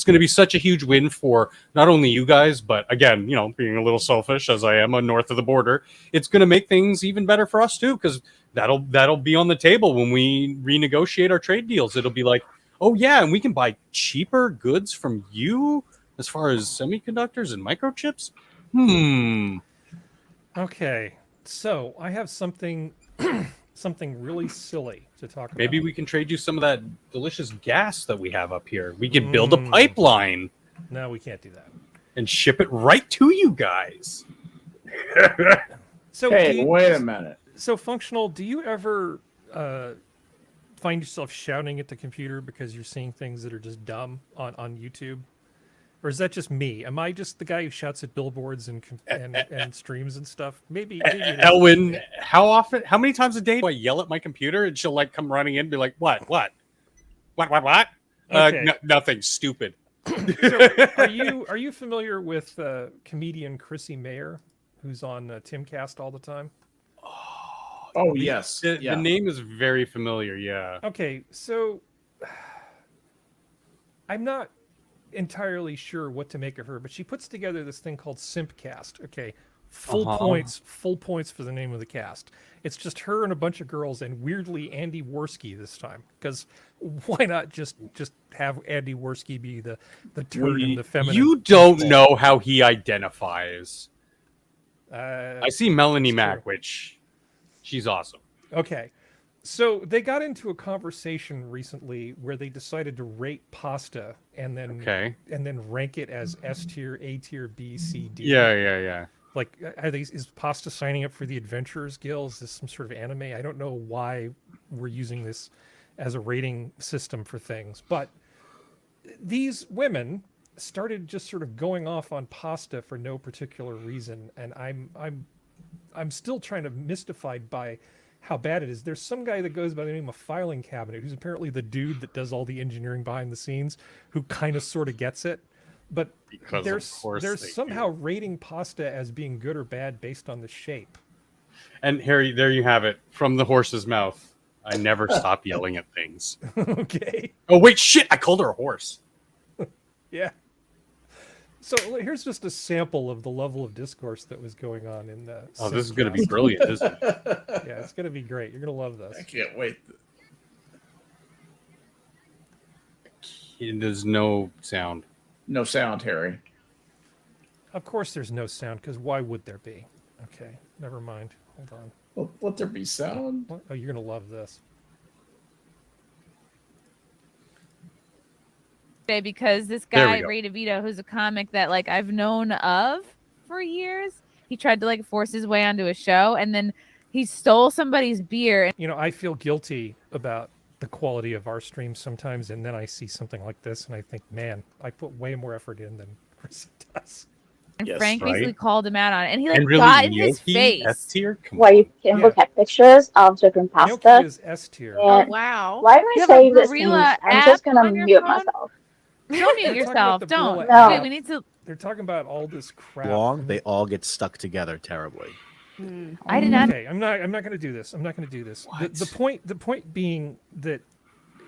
going to be such a huge win for not only you guys, but again, being a little selfish as I am north of the border, it's going to make things even better for us too, because that'll be on the table when we renegotiate our trade deals. It'll be like, oh yeah, and we can buy cheaper goods from you as far as semiconductors and microchips. Okay, so I have something really silly to talk about. Maybe we can trade you some of that delicious gas that we have up here. We could build a pipeline. No, we can't do that. And ship it right to you guys. So hey, wait a minute. So, Functional, do you ever find yourself shouting at the computer because you're seeing things that are just dumb on YouTube? Or is that just me? Am I just the guy who shouts at billboards and streams and stuff? Maybe Elwin, how many times a day do I yell at my computer and she'll come running in and be like, what? Okay. Nothing, stupid. So are you familiar with comedian Chrissy Mayer, who's on Timcast all the time? Oh, yes. The name is very familiar, yeah. Okay, so I'm not entirely sure what to make of her, but she puts together this thing called Simpcast. Okay, full points for the name of the cast. It's just her and a bunch of girls, and weirdly Andy Worski this time, because why not just have Andy Worski be the turd and the feminine? You don't know how he identifies. I see Melanie Mack, which she's awesome. Okay. So they got into a conversation recently where they decided to rate pasta and then rank it as S tier, A tier, B, C, D. Yeah. Like, is pasta signing up for the Adventurers Guild? Is this some sort of anime? I don't know why we're using this as a rating system for things, but these women started just sort of going off on pasta for no particular reason, and I'm still trying to mystified by how bad it is. There's some guy that goes by the name of Filing Cabinet, who's apparently the dude that does all the engineering behind the scenes, who kind of sort of gets it. But they're somehow rating pasta as being good or bad based on the shape. And Harry, there you have it, from the horse's mouth. I never stop yelling at things. Okay. Oh wait, shit! I called her a horse. Yeah. So here's just a sample of the level of discourse that was going on in the. Oh, this is going to be brilliant, isn't it? Yeah, it's going to be great. You're going to love this. I can't wait. There's no sound. No sound, Harry. Of course there's no sound, because why would there be? Okay, never mind. Hold on. Well, let there be sound. Oh, you're going to love this. because this There we guy go. Ray DeVito, who's a comic that like I've known of for years, he tried to like force his way onto a show, and then he stole somebody's beer. You know, I feel guilty about the quality of our streams sometimes, and then I see something like this, and I think, man, I put way more effort in than Chris does. And Yes, Frank right. basically called him out on it, and he like And really, got in his gnocchi, S face. tier? Come Where on. you can Yeah. look at pictures of different Gnocchi pasta. is S tier. Oh And wow! why am You I have a saying this thing? Gorilla I'm just app gonna on your mute phone? myself. Don't They're mute talking yourself. about the Don't. Gorilla No. Wait, we need to. They're talking about all this crap. Long, they all get stuck together terribly. I did not. Okay, I'm not going to do this. I'm not going to do this. What? The point being that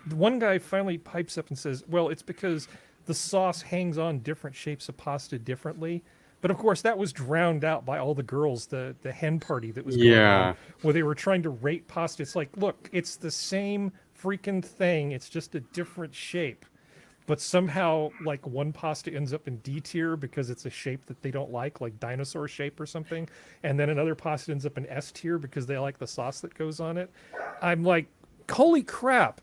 the one guy finally pipes up and says, "Well, it's because the sauce hangs on different shapes of pasta differently." But of course, that was drowned out by all the girls, the hen party that was going Yeah. on, where they were trying to rate pasta. It's like, look, it's the same freaking thing. It's just a different shape. But somehow, like, one pasta ends up in D tier because it's a shape that they don't like dinosaur shape or something. And then another pasta ends up in S tier because they like the sauce that goes on it. I'm like, holy crap.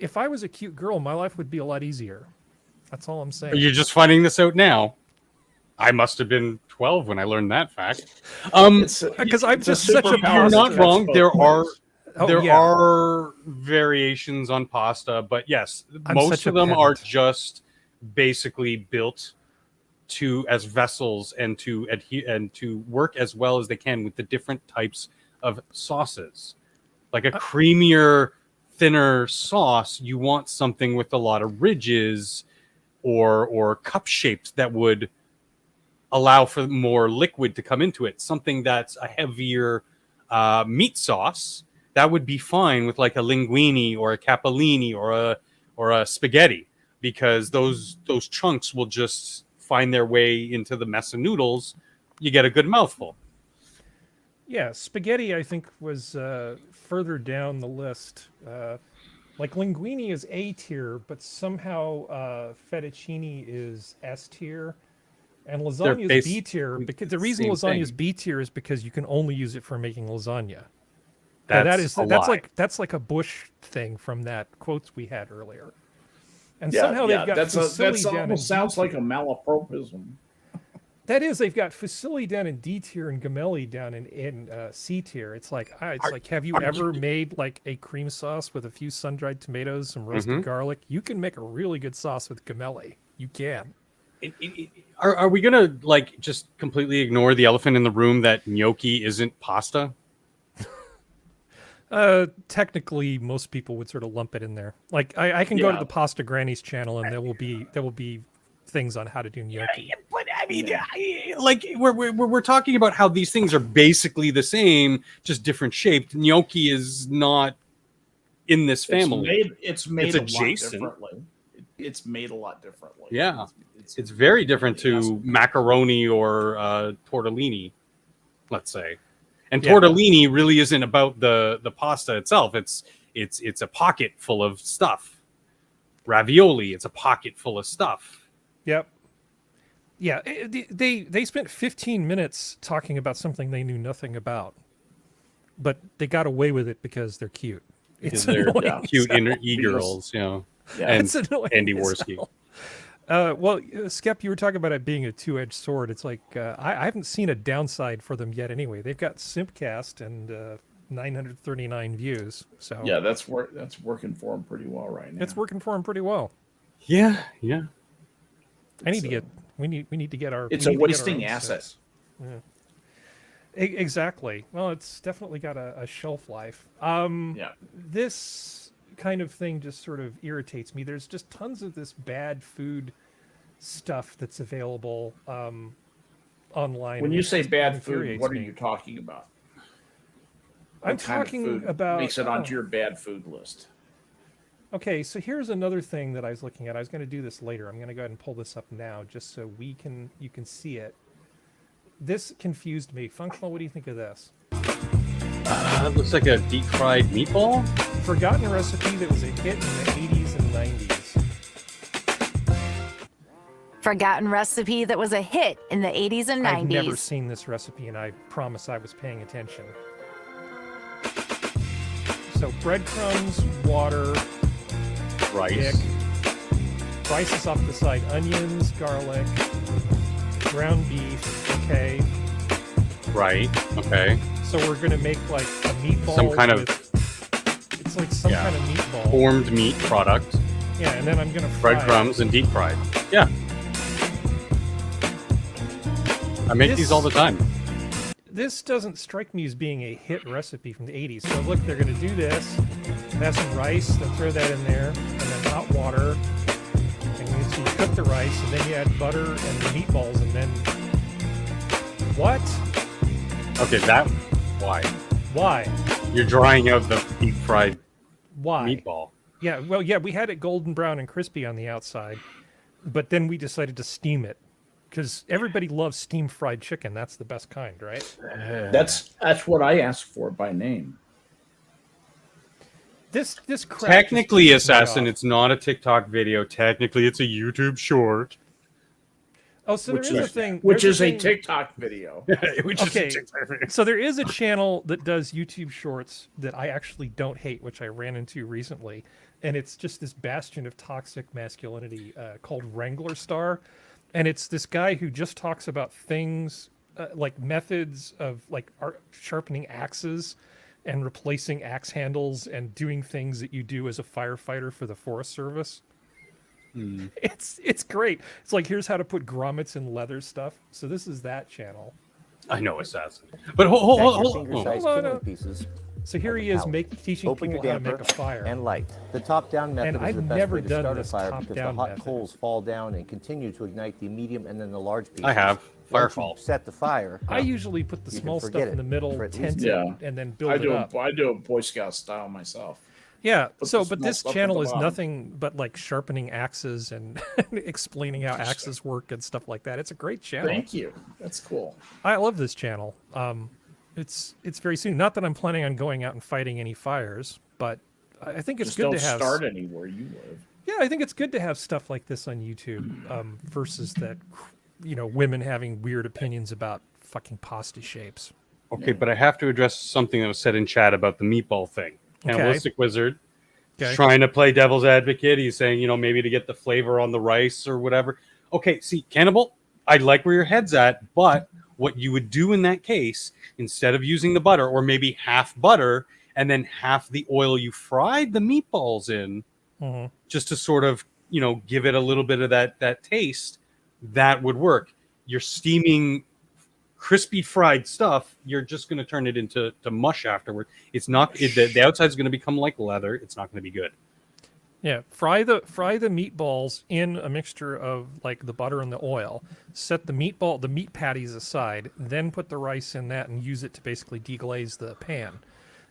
If I was a cute girl, my life would be a lot easier. That's all I'm saying. You're just finding this out now. I must have been 12 when I learned that fact. Because I'm it's just such a superpower You're pasta not that wrong. affects There both are ways. Oh, there yeah. are variations on pasta, but yes, I'm most such of a them are pedant. just basically built to as vessels and to adhere and to work as well as they can with the different types of sauces. Like a creamier, thinner sauce, you want something with a lot of ridges or cup shaped that would allow for more liquid to come into it. Something that's a heavier meat sauce, that would be fine with like a linguine or a capellini or a spaghetti, because those chunks will just find their way into the mess of noodles. You get a good mouthful. Yeah, spaghetti, I think, was further down the list. Like linguine is A tier, but somehow fettuccine is S tier, and lasagna is B tier. Because the reason same lasagna is thing. B tier is because you can only use it for making lasagna. That's That's like a Bush thing from that quotes we had earlier. And Yeah, somehow yeah, they've got that's fusilli down in almost D sounds like tier. a malapropism. That is, they've got fusilli down in D tier and gemelli down in C tier. It's like, have you ever made like a cream sauce with a few sun-dried tomatoes, some roasted garlic? You can make a really good sauce with gemelli. You can. Are we gonna like just completely ignore the elephant in the room that gnocchi isn't pasta? Technically, most people would sort of lump it in there. Like, I can go to Yeah. the Pasta Granny's channel, and there will be things on how to do gnocchi. But I mean, like we're talking about how these things are basically the same, just different shaped. Gnocchi is not in this family. It's made It's a adjacent. lot differently. It's made a lot differently. Yeah. It's very different to macaroni or tortellini, let's say. And Yeah. tortellini really isn't about the pasta itself. It's a pocket full of stuff. Ravioli, it's a pocket full of stuff. Yep. Yeah, they spent 15 minutes talking about something they knew nothing about, but they got away with it because they're cute. It's They're annoying. cute as hell. e-girls, you know. Yeah. And It's annoying Andy as Worski. hell. Well, Skep, you were talking about it being a two-edged sword. It's like I haven't seen a downside for them yet. Anyway, they've got Simpcast and 939 views. So Yeah, that's working for them pretty well right now. it's working for them pretty well. Yeah. I need to get we need to get our. It's we a need to get our wasting own asset. sets. Yeah. Exactly. Well, it's definitely got a shelf life. Yeah. This kind of thing just sort of irritates me. There's just tons of this bad food stuff that's available online. When and you it say just bad food, infuriates what are me. you talking about? I'm What kind of talking food about makes it onto your bad food list. Okay, so here's another thing that I was looking at. I was going to do this later. I'm going to go ahead and pull this up now, just so you can see it. This confused me. Functional, what do you think of this? That looks like a deep fried meatball. Forgotten recipe that was a hit in the 80s and 90s. Forgotten recipe that was a hit in the 80s and 90s. I've never seen this recipe, and I promise I was paying attention. So breadcrumbs, water, Rice. egg, Rice off the side, onions, garlic, ground beef, okay. Right. Okay. So we're gonna make like a meatball. Some kind of it's like some kind of meatball. formed meat product. Yeah, and then I'm gonna fry Breadcrumbs and deep fried. Yeah. I make these all the time. This doesn't strike me as being a hit recipe from the 80s. So look, they're gonna do this. Have some rice, then throw that in there, and then hot water. And so you cook the rice, and then you add butter and the meatballs, and then what? Okay, that why? Why? You're drying out the deep fried Why? meatball. Yeah, well, yeah, we had it golden brown and crispy on the outside, but then we decided to steam it because everybody loves steam fried chicken. That's the best kind, right? That's what I asked for by name. This crap Technically, just pisses me Assassin, off. it's not a TikTok video. Technically, it's a YouTube short. Oh, so there is a thing. Which there's is a thing- TikTok video. Which Okay. is a TikTok video. So there is a channel that does YouTube shorts that I actually don't hate, which I ran into recently, and it's just this bastion of toxic masculinity called Wrangler Star, and it's this guy who just talks about things like methods of like sharpening axes and replacing axe handles and doing things that you do as a firefighter for the Forest Service. It's great. It's like, here's how to put grommets in leather stuff. So this is that channel. I know Assassin. But hold on. Hold on. Pieces. So here he is teaching Open your people how to damper make a fire. and light. The top-down method is I've the best never way to done start a this fire because the top-down hot method. coals fall down and continue to ignite the medium and then the large pieces. I have. Once you Firefall. set the fire. I usually put the You can small stuff forget in the it middle, for at tent least- it, Yeah. and then build I it do up. I do a Boy Scout style myself. Yeah. Put So, the but small this stuff at channel the is bottom. nothing but like sharpening axes and explaining how axes work and stuff like that. It's a great channel. Thank you. That's cool. I love this channel. It's very soon. Not that I'm planning on going out and fighting any fires, but I think it's Just good don't to have. start anywhere you live. Yeah, I think it's good to have stuff like this on YouTube versus that, women having weird opinions about fucking pasta shapes. Okay, but I have to address something that was said in chat about the meatball thing. Okay. Cannibalistic Wizard Okay. trying to play devil's advocate. He's saying, maybe to get the flavor on the rice or whatever. Okay, see, Cannibal, I like where your head's at, but what you would do in that case, instead of using the butter, or maybe half butter and then half the oil you fried the meatballs in, Mhm. just to sort of, give it a little bit of that taste, that would work. You're steaming crispy fried stuff, you're just going to turn it into mush afterward. It's not the outside's going to become like leather. It's not going to be good. Yeah, fry the meatballs in a mixture of like the butter and the oil. Set the meat patties aside, then put the rice in that and use it to basically deglaze the pan.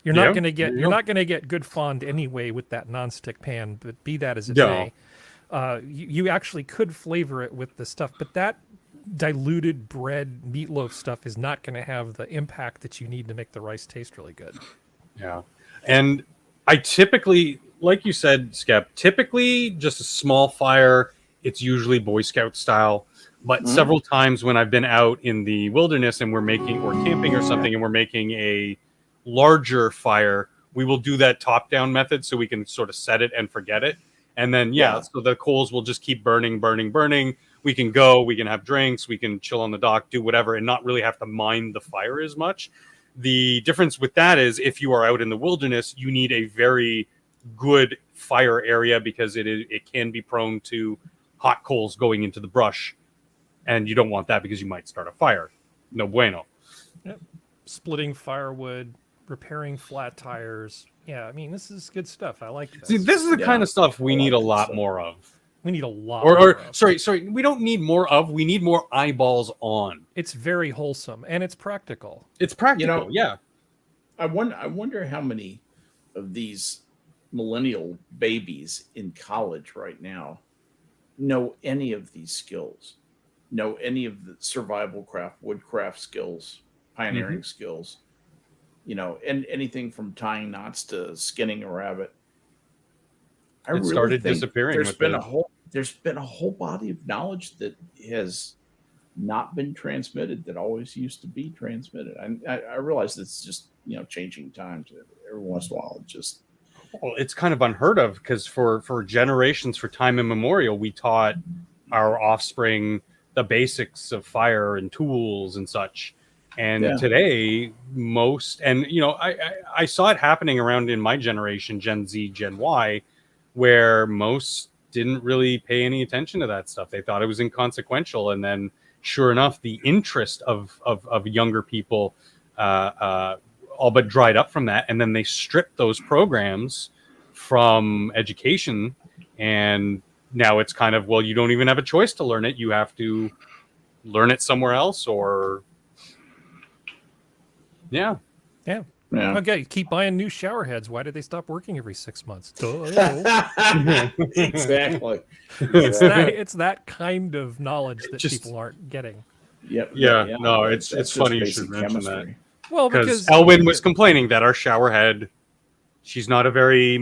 You're not Yeah, going to get there you you're go. not going to get good fond anyway with that nonstick pan, but be that as it No. may. You actually could flavor it with the stuff, but that diluted bread meatloaf stuff is not going to have the impact that you need to make the rice taste really good. Yeah. And I typically, like you said, Skep, typically just a small fire. It's usually Boy Scout style. But several times when I've been out in the wilderness and we're making, or camping or something, and we're making a larger fire, we will do that top-down method so we can sort of set it and forget it. And then, so the coals will just keep burning. We can go, we can have drinks, we can chill on the dock, do whatever, and not really have to mind the fire as much. The difference with that is if you are out in the wilderness, you need a very good fire area because it can be prone to hot coals going into the brush. And you don't want that because you might start a fire. No bueno. Yep. Splitting firewood, repairing flat tires. Yeah, I mean, this is good stuff. I like this. See, this is the kind of stuff we need a like lot that. more of. We need a lot Or more of. sorry, we don't need more of, we need more eyeballs on. It's very wholesome and it's practical. It's practical, yeah. I wonder how many of these millennial babies in college right now know any of these skills, know any of the survival craft, woodcraft skills, pioneering skills, and anything from tying knots to skinning a rabbit. I It started think disappearing There's with been the- there's been a whole body of knowledge that has not been transmitted that always used to be transmitted. I realize it's just changing times. Every once in a while, it just Well, it's kind of unheard of because for generations, for time immemorial, we taught our offspring the basics of fire and tools and such. And today, I saw it happening around in my generation, Gen Z, Gen Y, where most didn't really pay any attention to that stuff. They thought it was inconsequential. And then sure enough, the interest of younger people all but dried up from that. And then they stripped those programs from education. And now it's kind of, well, you don't even have a choice to learn it. You have to learn it somewhere else or... Yeah. Okay, keep buying new shower heads. Why did they stop working every 6 months? Exactly. It's that kind of knowledge that people aren't getting. Yep. No, it's funny you should mention that. Well, because Elwyn was complaining that our shower head, she's not a very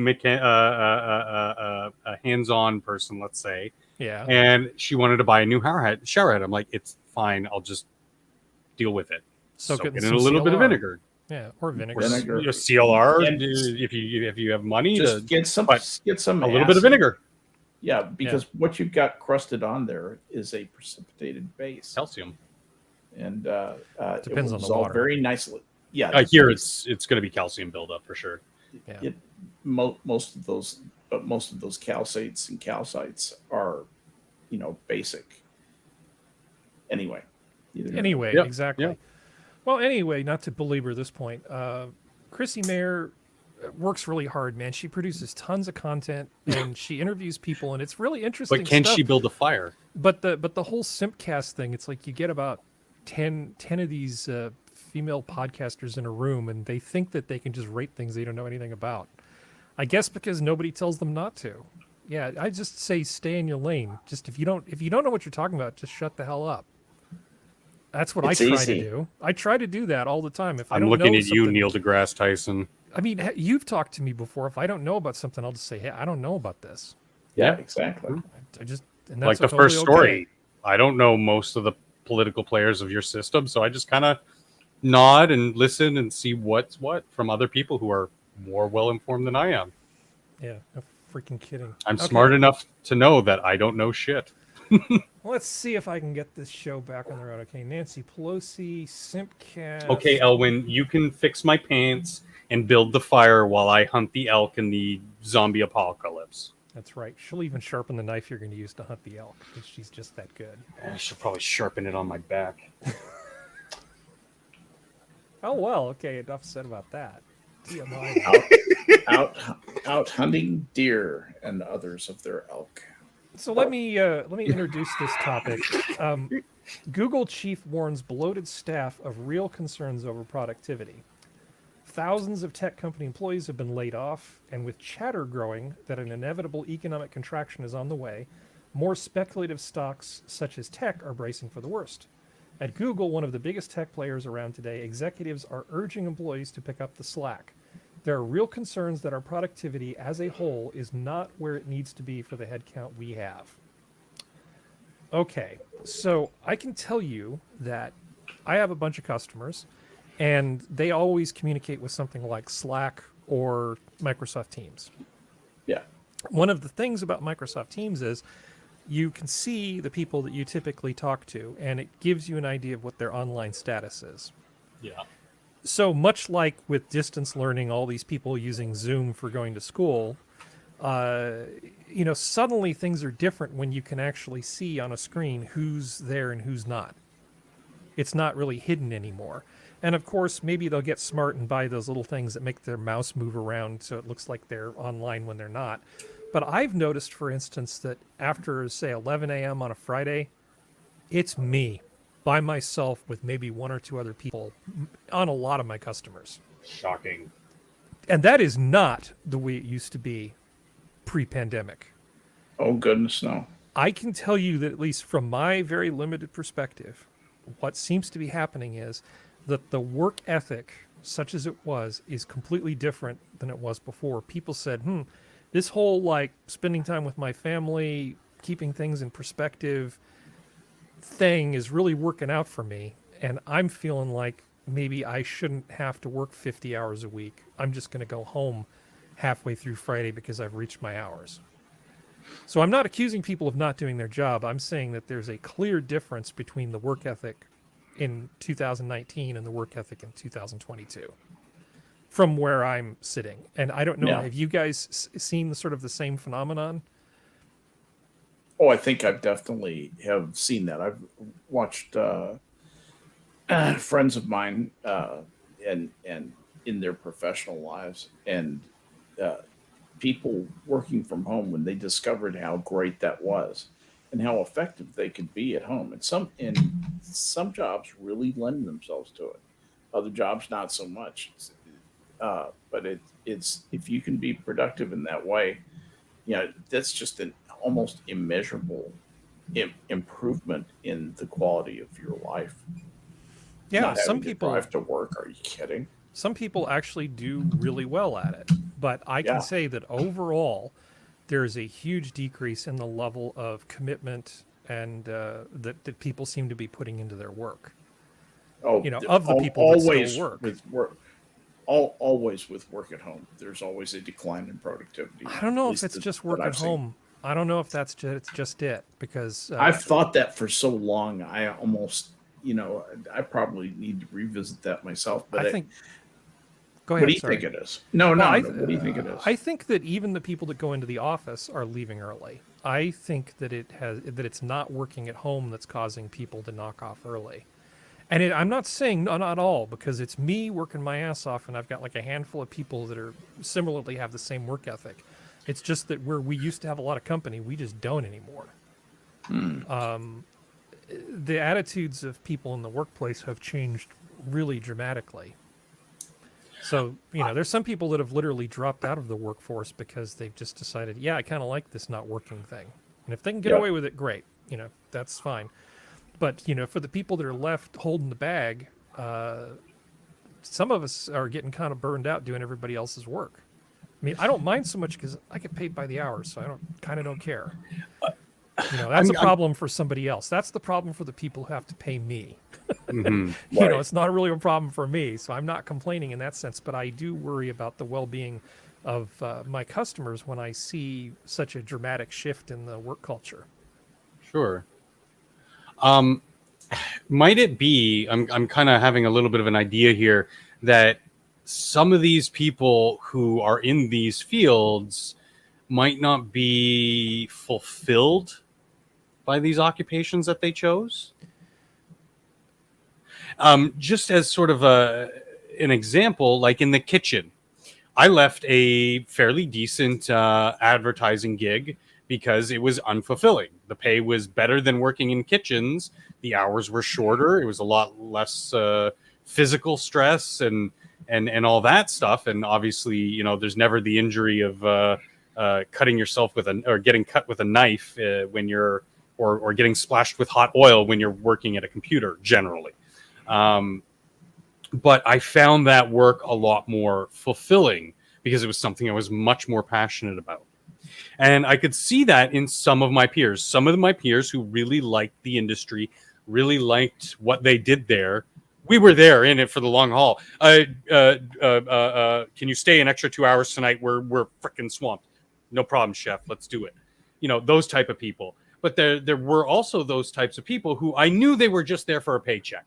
hands-on person, let's say. Yeah. And she wanted to buy a new shower head. I'm like, it's fine. I'll just deal with it. Soak it in a little bit of vinegar. Yeah, or vinegar. CLR, if you have money, just get some a little bit of vinegar. Yeah, because what you've got crusted on there is a precipitated base, calcium, depends and on the dissolve water very nicely. Yeah, here it's going to be calcium buildup for sure. Yeah, most of those calcates and calcites are, basic. Anyway, exactly. Yeah. Well, anyway, not to belabor this point, Chrissy Mayer works really hard, man. She produces tons of content and she interviews people, and it's really interesting. But can she build a fire? But the whole Simpcast thing, it's like you get about 10 of these female podcasters in a room, and they think that they can just rate things they don't know anything about. I guess because nobody tells them not to. Yeah, I just say stay in your lane. Just if you don't know what you're talking about, just shut the hell up. That's what I try to do. I try to do that all the time. If I'm looking at you, Neil deGrasse Tyson. I mean, you've talked to me before. If I don't know about something, I'll just say, hey, I don't know about this. Yeah, exactly. And that's like the first story. I don't know most of the political players of your system, so I just kind of nod and listen and see what's what from other people who are more well-informed than I am. Yeah, no freaking kidding. I'm smart enough to know that I don't know shit. Let's see if I can get this show back on the road. Okay, Nancy Pelosi, Simpcast. Okay, Elwyn, you can fix my pants and build the fire while I hunt the elk in the zombie apocalypse. That's right. She'll even sharpen the knife you're going to use to hunt the elk, because she's just that good. She'll probably sharpen it on my back. Oh, well, okay, enough said about that. TMI. out hunting deer and others of their elk. So let me introduce this topic. Google chief warns bloated staff of real concerns over productivity. Thousands of tech company employees have been laid off, and with chatter growing that an inevitable economic contraction is on the way, more speculative stocks such as tech are bracing for the worst. At Google, one of the biggest tech players around today, executives are urging employees to pick up the slack. There are real concerns that our productivity as a whole is not where it needs to be for the headcount we have. Okay, so I can tell you that I have a bunch of customers, and they always communicate with something like Slack or Microsoft Teams. Yeah. One of the things about Microsoft Teams is you can see the people that you typically talk to, and it gives you an idea of what their online status is. Yeah. So much like with distance learning, all these people using Zoom for going to school, suddenly things are different when you can actually see on a screen who's there and who's not. It's not really hidden anymore. And of course, maybe they'll get smart and buy those little things that make their mouse move around so it looks like they're online when they're not. But I've noticed, for instance, that after, say, 11 a.m. on a Friday, it's me by myself with maybe one or two other people on a lot of my customers. Shocking. And that is not the way it used to be pre-pandemic. Oh, goodness, no. I can tell you that, at least from my very limited perspective, what seems to be happening is that the work ethic, such as it was, is completely different than it was before. People said, this whole, spending time with my family, keeping things in perspective thing is really working out for me, and I'm feeling like maybe I shouldn't have to work 50 hours a week. I'm just going to go home halfway through Friday because I've reached my hours. So I'm not accusing people of not doing their job. I'm saying that there's a clear difference between the work ethic in 2019 and the work ethic in 2022 from where I'm sitting. And I don't know, Yeah. have you guys seen the sort of the same phenomenon? Oh, I think I've definitely have seen that. I've watched friends of mine and in their professional lives, and people working from home when they discovered how great that was and how effective they could be at home. And some jobs really lend themselves to it. Other jobs not so much. But it's if you can be productive in that way, that's just an almost immeasurable improvement in the quality of your life. Yeah, Not some having to people drive to work. Are you kidding? some people actually do really well at it. But I Yeah. can say that overall, there's a huge decrease in the level of commitment and that people seem to be putting into their work. Oh, Of the people that always still work. with work. Always with work at home, there's always a decline in productivity. I don't know at if least it's that- just that work I've at seen. home. I don't know if that's just it because I've thought that for so long. I almost, I probably need to revisit that myself. But I think. Go what ahead. do you Sorry. think it is? No. What do you think it is? I think that even the people that go into the office are leaving early. I think that it's not working at home that's causing people to knock off early. And I'm not saying not all, because it's me working my ass off, and I've got like a handful of people that are similarly have the same work ethic. It's just that where we used to have a lot of company, we just don't anymore. The attitudes of people in the workplace have changed really dramatically. So, there's some people that have literally dropped out of the workforce because they've just decided, yeah, I kind of like this not working thing. And if they can get Yeah. away with it, great. That's fine. But, for the people that are left holding the bag, some of us are getting kind of burned out doing everybody else's work. I mean, I don't mind so much because I get paid by the hour, so I don't care. That's a problem for somebody else. That's the problem for the people who have to pay me. Mhm. Right. It's not really a problem for me, so I'm not complaining in that sense. But I do worry about the well-being of my customers when I see such a dramatic shift in the work culture. Sure. Might it be? I'm kind of having a little bit of an idea here that some of these people who are in these fields might not be fulfilled by these occupations that they chose. Just as sort of an example, like in the kitchen, I left a fairly decent advertising gig because it was unfulfilling. The pay was better than working in kitchens. The hours were shorter. It was a lot less physical stress and all that stuff. And obviously, there's never the injury of cutting yourself or getting cut with a knife when you're or getting splashed with hot oil when you're working at a computer generally. But I found that work a lot more fulfilling because it was something I was much more passionate about. And I could see that in some of my peers. Some of my peers who really liked the industry, really liked what they did there. We were there in it for the long haul. Can you stay an extra 2 hours tonight? We're freaking swamped. No problem, chef. Let's do it. Those type of people. But there were also those types of people who I knew they were just there for a paycheck.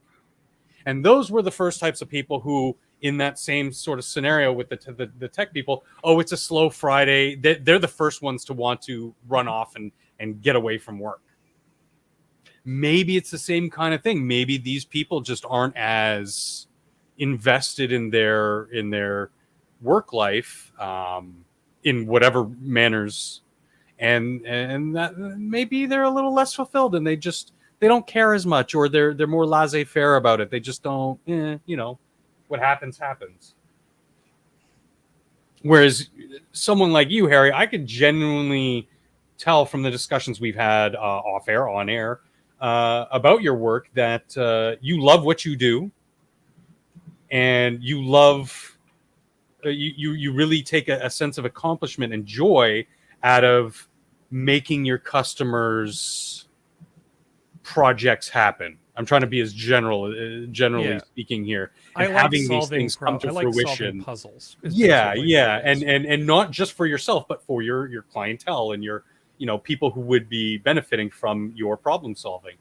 And those were the first types of people who, in that same sort of scenario with the tech people, oh, it's a slow Friday. They're the first ones to want to run off and get away from work. Maybe it's the same kind of thing. Maybe these people just aren't as invested in their work life in whatever manners, and that maybe they're a little less fulfilled and they don't care as much, or they're more laissez-faire about it. They just don't, what happens. Whereas someone like you, Harry, I could genuinely tell from the discussions we've had off air, on air, about your work that you love what you do, and you love, you really take a sense of accomplishment and joy out of making your customers' projects happen. I'm trying to be as generally Yeah. speaking here. I And like having these solving things come to I like solving fruition. puzzles. is Yeah, basically yeah, what it is. and not just for yourself, but for your clientele and your people who would be benefiting from your problem solving.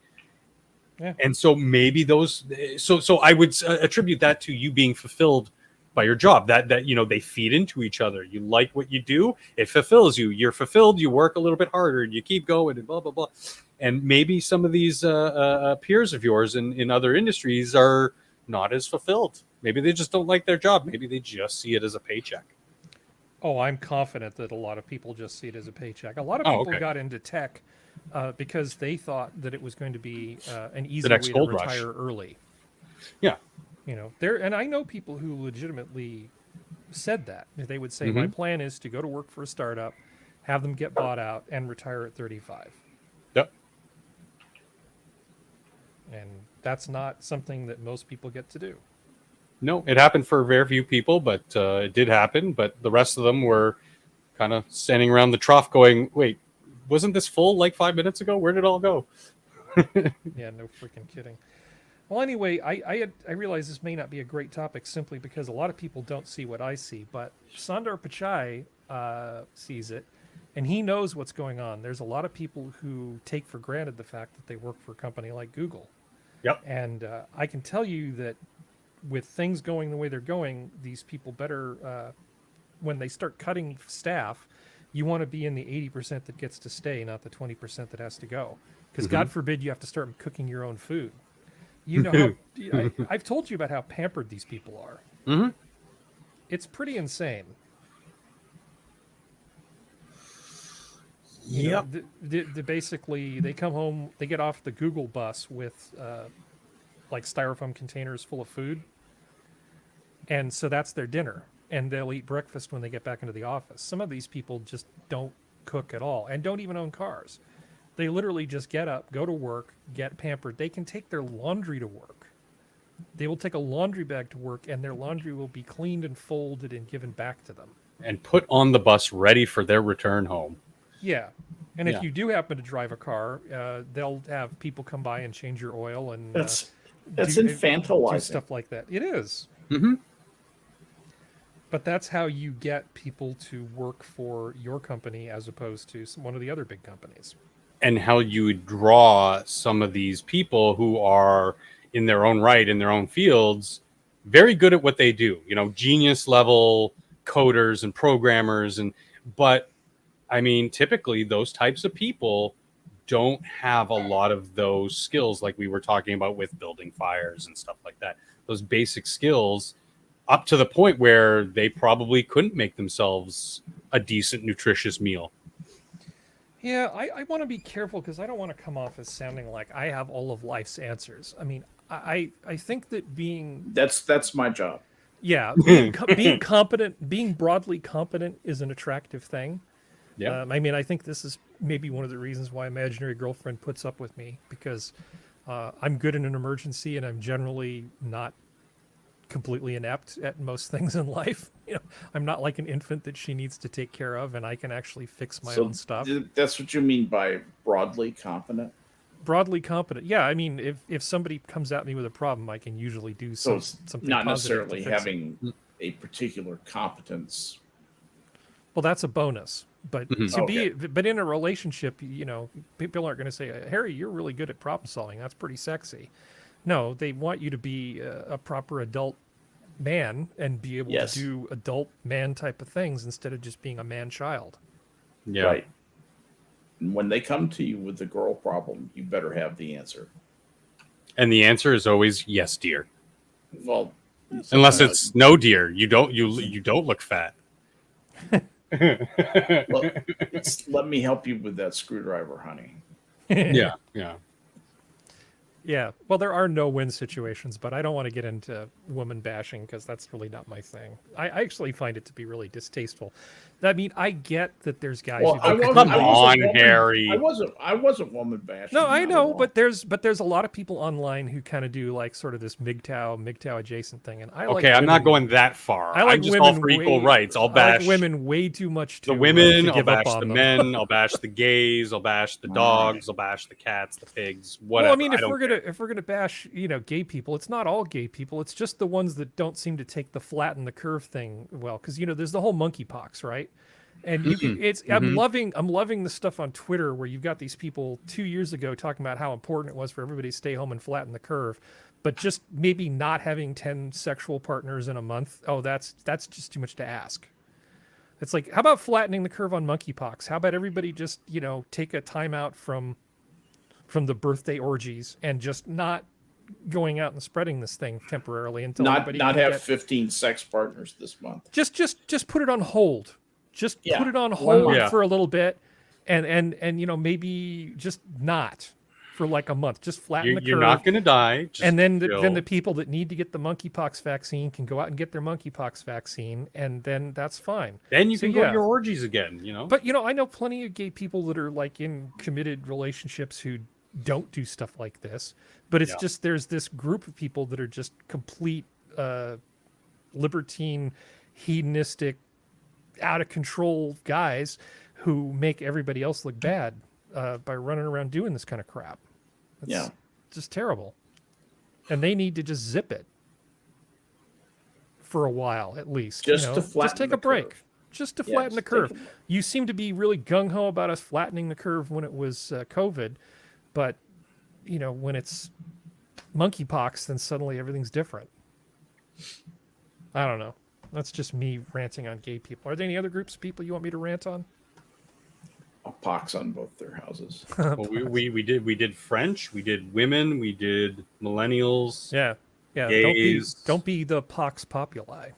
Yeah. And so maybe those, so I would attribute that to you being fulfilled by your job. That they feed into each other. You like what you do, it fulfills you. You're fulfilled. You work a little bit harder, and you keep going, and blah blah blah. And maybe some of these peers of yours in other industries are not as fulfilled. Maybe they just don't like their job. Maybe they just see it as a paycheck. Oh, I'm confident that a lot of people just see it as a paycheck. A lot of people got into tech because they thought that it was going to be an easy way to retire early. Yeah. And I know people who legitimately said that. They would say, my plan is to go to work for a startup, have them get bought out, and retire at 35. Yep. And that's not something that most people get to do. No, it happened for very few people, but it did happen. But the rest of them were kind of standing around the trough going, wait, wasn't this full like 5 minutes ago? Where did it all go? Yeah, no freaking kidding. Well, anyway, I realize this may not be a great topic simply because a lot of people don't see what I see, but Sundar Pichai sees it, and he knows what's going on. There's a lot of people who take for granted the fact that they work for a company like Google. Yep. And I can tell you that with things going the way they're going, these people better, when they start cutting staff, you want to be in the 80% that gets to stay, not the 20% that has to go. Because God forbid you have to start cooking your own food. You know, how, I've told you about how pampered these people are. Mm-hmm. It's pretty insane. Yep. Basically, they come home, they get off the Google bus with like styrofoam containers full of food. And so that's their dinner. And they'll eat breakfast when they get back into the office. Some of these people just don't cook at all and don't even own cars. They literally just get up, go to work, get pampered. They can take their laundry to work. They will take a laundry bag to work, and their laundry will be cleaned and folded and given back to them. And put on the bus ready for their return home. Yeah. And if you do happen to drive a car, they'll have people come by and change your oil. And that's infantilizing. Do stuff like that. It is. Mm-hmm. But that's how you get people to work for your company as opposed to one of the other big companies. And how you draw some of these people who are in their own right, in their own fields, very good at what they do, genius level coders and programmers. But I mean, typically those types of people don't have a lot of those skills like we were talking about with building fires and stuff like that. Those basic skills up to the point where they probably couldn't make themselves a decent, nutritious meal. Yeah, I want to be careful because I don't want to come off as sounding like I have all of life's answers. I mean, I think that being... That's my job. Yeah, being competent, being broadly competent is an attractive thing. Yeah. I mean, I think this is maybe one of the reasons why Imaginary Girlfriend puts up with me, because I'm good in an emergency and I'm generally not completely inept at most things in life. I'm not like an infant that she needs to take care of, and I can actually fix my own stuff. That's what you mean by broadly competent? Broadly competent. Yeah, I mean, if somebody comes at me with a problem, I can usually do something. Not necessarily having a particular competence. Well, that's a bonus. But but in a relationship, people aren't going to say, Harry, you're really good at problem solving. That's pretty sexy. No, they want you to be a proper adult man and be able to do adult man type of things instead of just being a man child. Yeah. Right. And when they come to you with the girl problem, you better have the answer. And the answer is always yes, dear. Well, unless it's no, dear. You don't look fat. Well, let me help you with that screwdriver, honey. Yeah. Yeah, well, there are no-win situations, but I don't want to get into woman bashing because that's really not my thing. I actually find it to be really distasteful. I mean, I get that there's guys. Well, Harry. I wasn't woman bashing. No, I know, but there's a lot of people online who kind of do like sort of this MGTOW adjacent thing, and I like. Okay, I'm not going that far. I'm just all for equal rights. I'll bash women way too much. The women. I'll bash the men. I'll bash the gays. I'll bash the dogs. I'll bash the cats, the pigs. Whatever. Well, I mean, gonna bash, gay people, it's not all gay people. It's just the ones that don't seem to take the flatten the curve thing well. Because there's the whole monkeypox, right? And I'm loving the stuff on Twitter where you've got these people 2 years ago talking about how important it was for everybody to stay home and flatten the curve, but just maybe not having 10 sexual partners in a month. Oh, that's just too much to ask. It's like, how about flattening the curve on monkeypox? How about everybody just, take a timeout from the birthday orgies and just not going out and spreading this thing temporarily until not everybody not can have get... 15 sex partners this month. Just put it on hold. Just Yeah. put it on 1 hold month. for a little bit, and maybe just not for like a month. Just flatten the curve. You're not going to die. Just And then chill. the people that need to get the monkeypox vaccine can go out and get their monkeypox vaccine, and then that's fine. Then you So, can go yeah. to your orgies again. But I know plenty of gay people that are like in committed relationships who don't do stuff like this. But it's just there's this group of people that are just complete libertine, hedonistic, out of control guys who make everybody else look bad by running around doing this kind of crap. It's just terrible. And they need to just zip it for a while at least. Just to flatten just take the a break. curve. Just to Yeah, flatten the just take a curve. break. You seem to be really gung-ho about us flattening the curve when it was COVID, but when it's monkeypox, then suddenly everything's different. I don't know. That's just me ranting on gay people. Are there any other groups of people you want me to rant on? A pox on both their houses. Well, we did French, we did women, we did millennials. Yeah. Gays. Don't be the pox populi.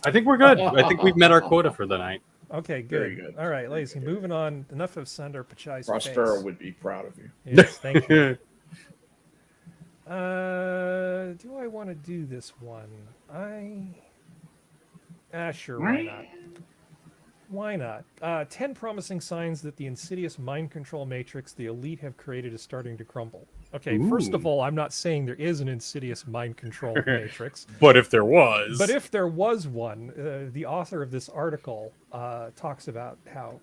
I think we're good. I think we've met our quota for the night. Okay, good. Very good. All right, Lazy. Moving on. Enough of Sundar Pichai's Prospero face. would be proud of you. Yes, thank you. Do I want to do this one? Sure, why not? Why not? 10 promising signs that the insidious mind control matrix the elite have created is starting to crumble. Okay, first of all, I'm not saying there is an insidious mind control matrix. But if there was. But if there was one, the author of this article talks about how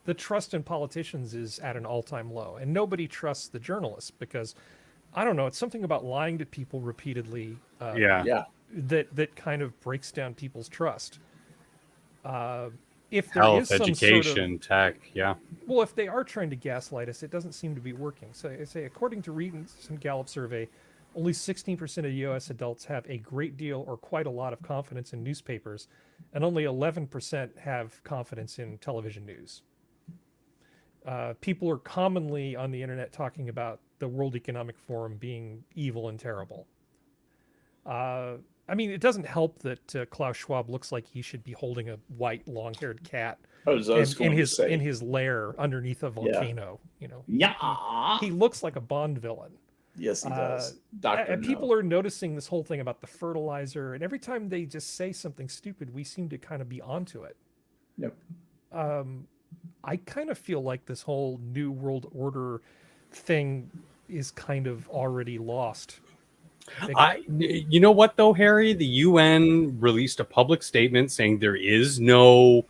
the trust in politicians is at an all-time low, and nobody trusts the journalists because, I don't know, it's something about lying to people repeatedly that kind of breaks down people's trust. If there Health, is some education, tech, well, if they are trying to gaslight us, it doesn't seem to be working. So I say, according to recent Gallup survey, only 16% of U.S. adults have a great deal or quite a lot of confidence in newspapers, and only 11% have confidence in television news. People are commonly on the internet talking about the World Economic Forum being evil and terrible. I mean, it doesn't help that Klaus Schwab looks like he should be holding a white, long-haired cat in his lair underneath a volcano. He looks like a Bond villain. Yes, he does. And people are noticing this whole thing about the fertilizer, and every time they just say something stupid, we seem to kind of be onto it. Yep. I kind of feel like this whole New World Order thing is kind of already lost. You know what, though, Harry? The UN released a public statement saying there is no,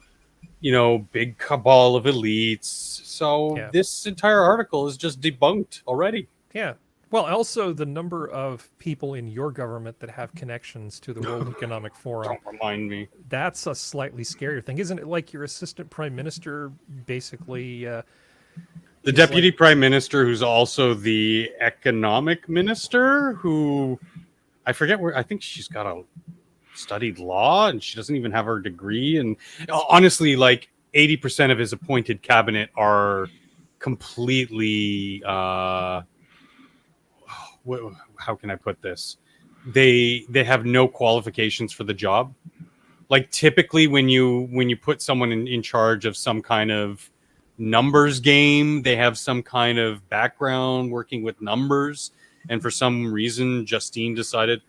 big cabal of elites. So this entire article is just debunked already. Yeah. Well, also the number of people in your government that have connections to the World Economic Forum. Don't remind me. That's a slightly scarier thing. Isn't it like your assistant prime minister basically... the deputy prime minister, who's also the economic minister, who I forget where, I think she's got studied law and she doesn't even have her degree. And honestly, like 80% of his appointed cabinet are completely, how can I put this? They have no qualifications for the job. Like typically when you put someone in charge of some kind of numbers game, they have some kind of background working with numbers, and for some reason Justine decided,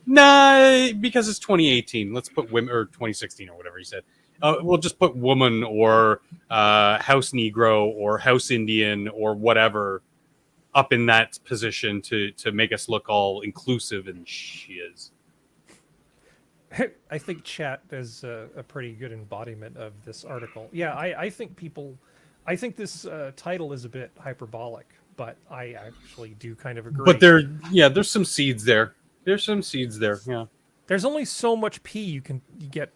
because it's 2018, let's put women, or 2016 or whatever he said, we'll just put woman or house Negro or house Indian or whatever up in that position to make us look all inclusive, and she is. I think chat is a pretty good embodiment of this article. Yeah, I think this title is a bit hyperbolic. but I actually do kind of agree. But there's some seeds there. There's some seeds there. Yeah. There's only so much pee you get,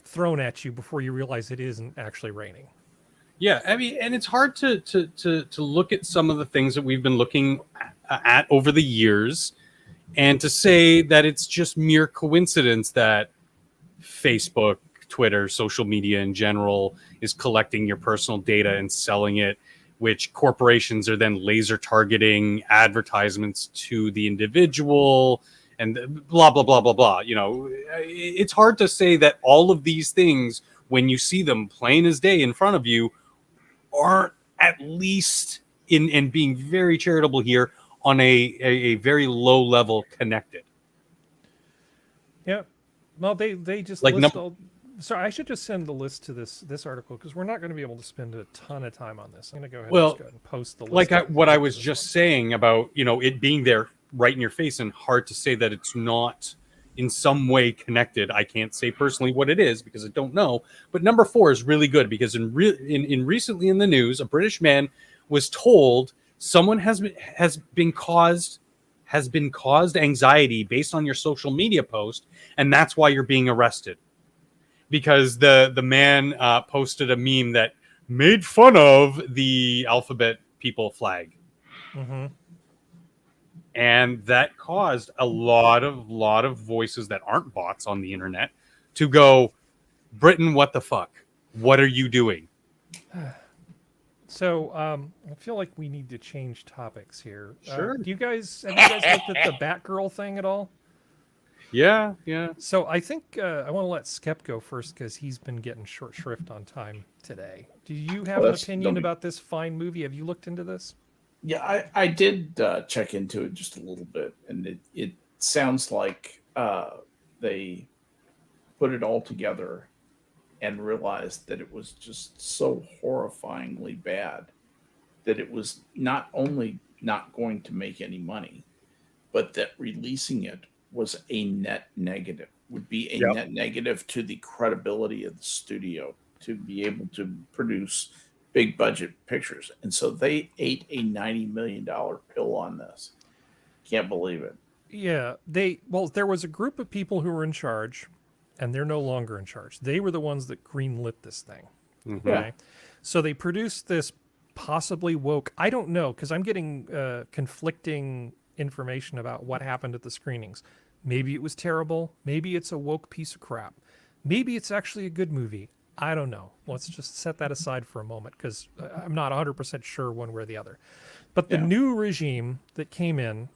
thrown at you before you realize it isn't actually raining. Yeah, I mean, and it's hard to look at some of the things that we've been looking at over the years, and to say that it's just mere coincidence that Facebook, Twitter, social media in general is collecting your personal data and selling it, which corporations are then laser targeting advertisements to the individual, and blah blah blah blah blah. It's hard to say that all of these things, when you see them plain as day in front of you, aren't at least in being very charitable here on a very low level connected. Yeah. Well, they just Like list all. Sorry, I should just send the list to this article because we're not going to be able to spend a ton of time on this. I'm going to go ahead and post the list. Like what I was just saying about it being there right in your face, and hard to say that it's not in some way connected. I can't say personally what it is because I don't know. But number 4 is really good because in recently in the news, a British man was told someone has been caused anxiety based on your social media post, and that's why you're being arrested. Because the man posted a meme that made fun of the alphabet people flag. Mm-hmm. And that caused a lot of voices that aren't bots on the internet to go, Britain, what the fuck? What are you doing? So I feel like we need to change topics here. Sure. Have you guys looked at the Batgirl thing at all? Yeah. So I think I want to let Skep go first because he's been getting short shrift on time today. Do you have an opinion about this fine movie? Have you looked into this? Yeah, I did check into it just a little bit, and it sounds like they put it all together and realized that it was just so horrifyingly bad that it was not only not going to make any money, but that releasing it was a net negative, would be a net negative to the credibility of the studio to be able to produce big budget pictures. And so they ate a $90 million pill on this. Can't believe it. Yeah, there was a group of people who were in charge, and they're no longer in charge. They were the ones that greenlit this thing. Mm-hmm. Okay, so they produced this possibly woke. I don't know because I'm getting conflicting information about what happened at the screenings. Maybe it was terrible. Maybe it's a woke piece of crap. Maybe it's actually a good movie. I don't know. Let's just set that aside for a moment because I'm not 100% sure one way or the other. But the new regime that came in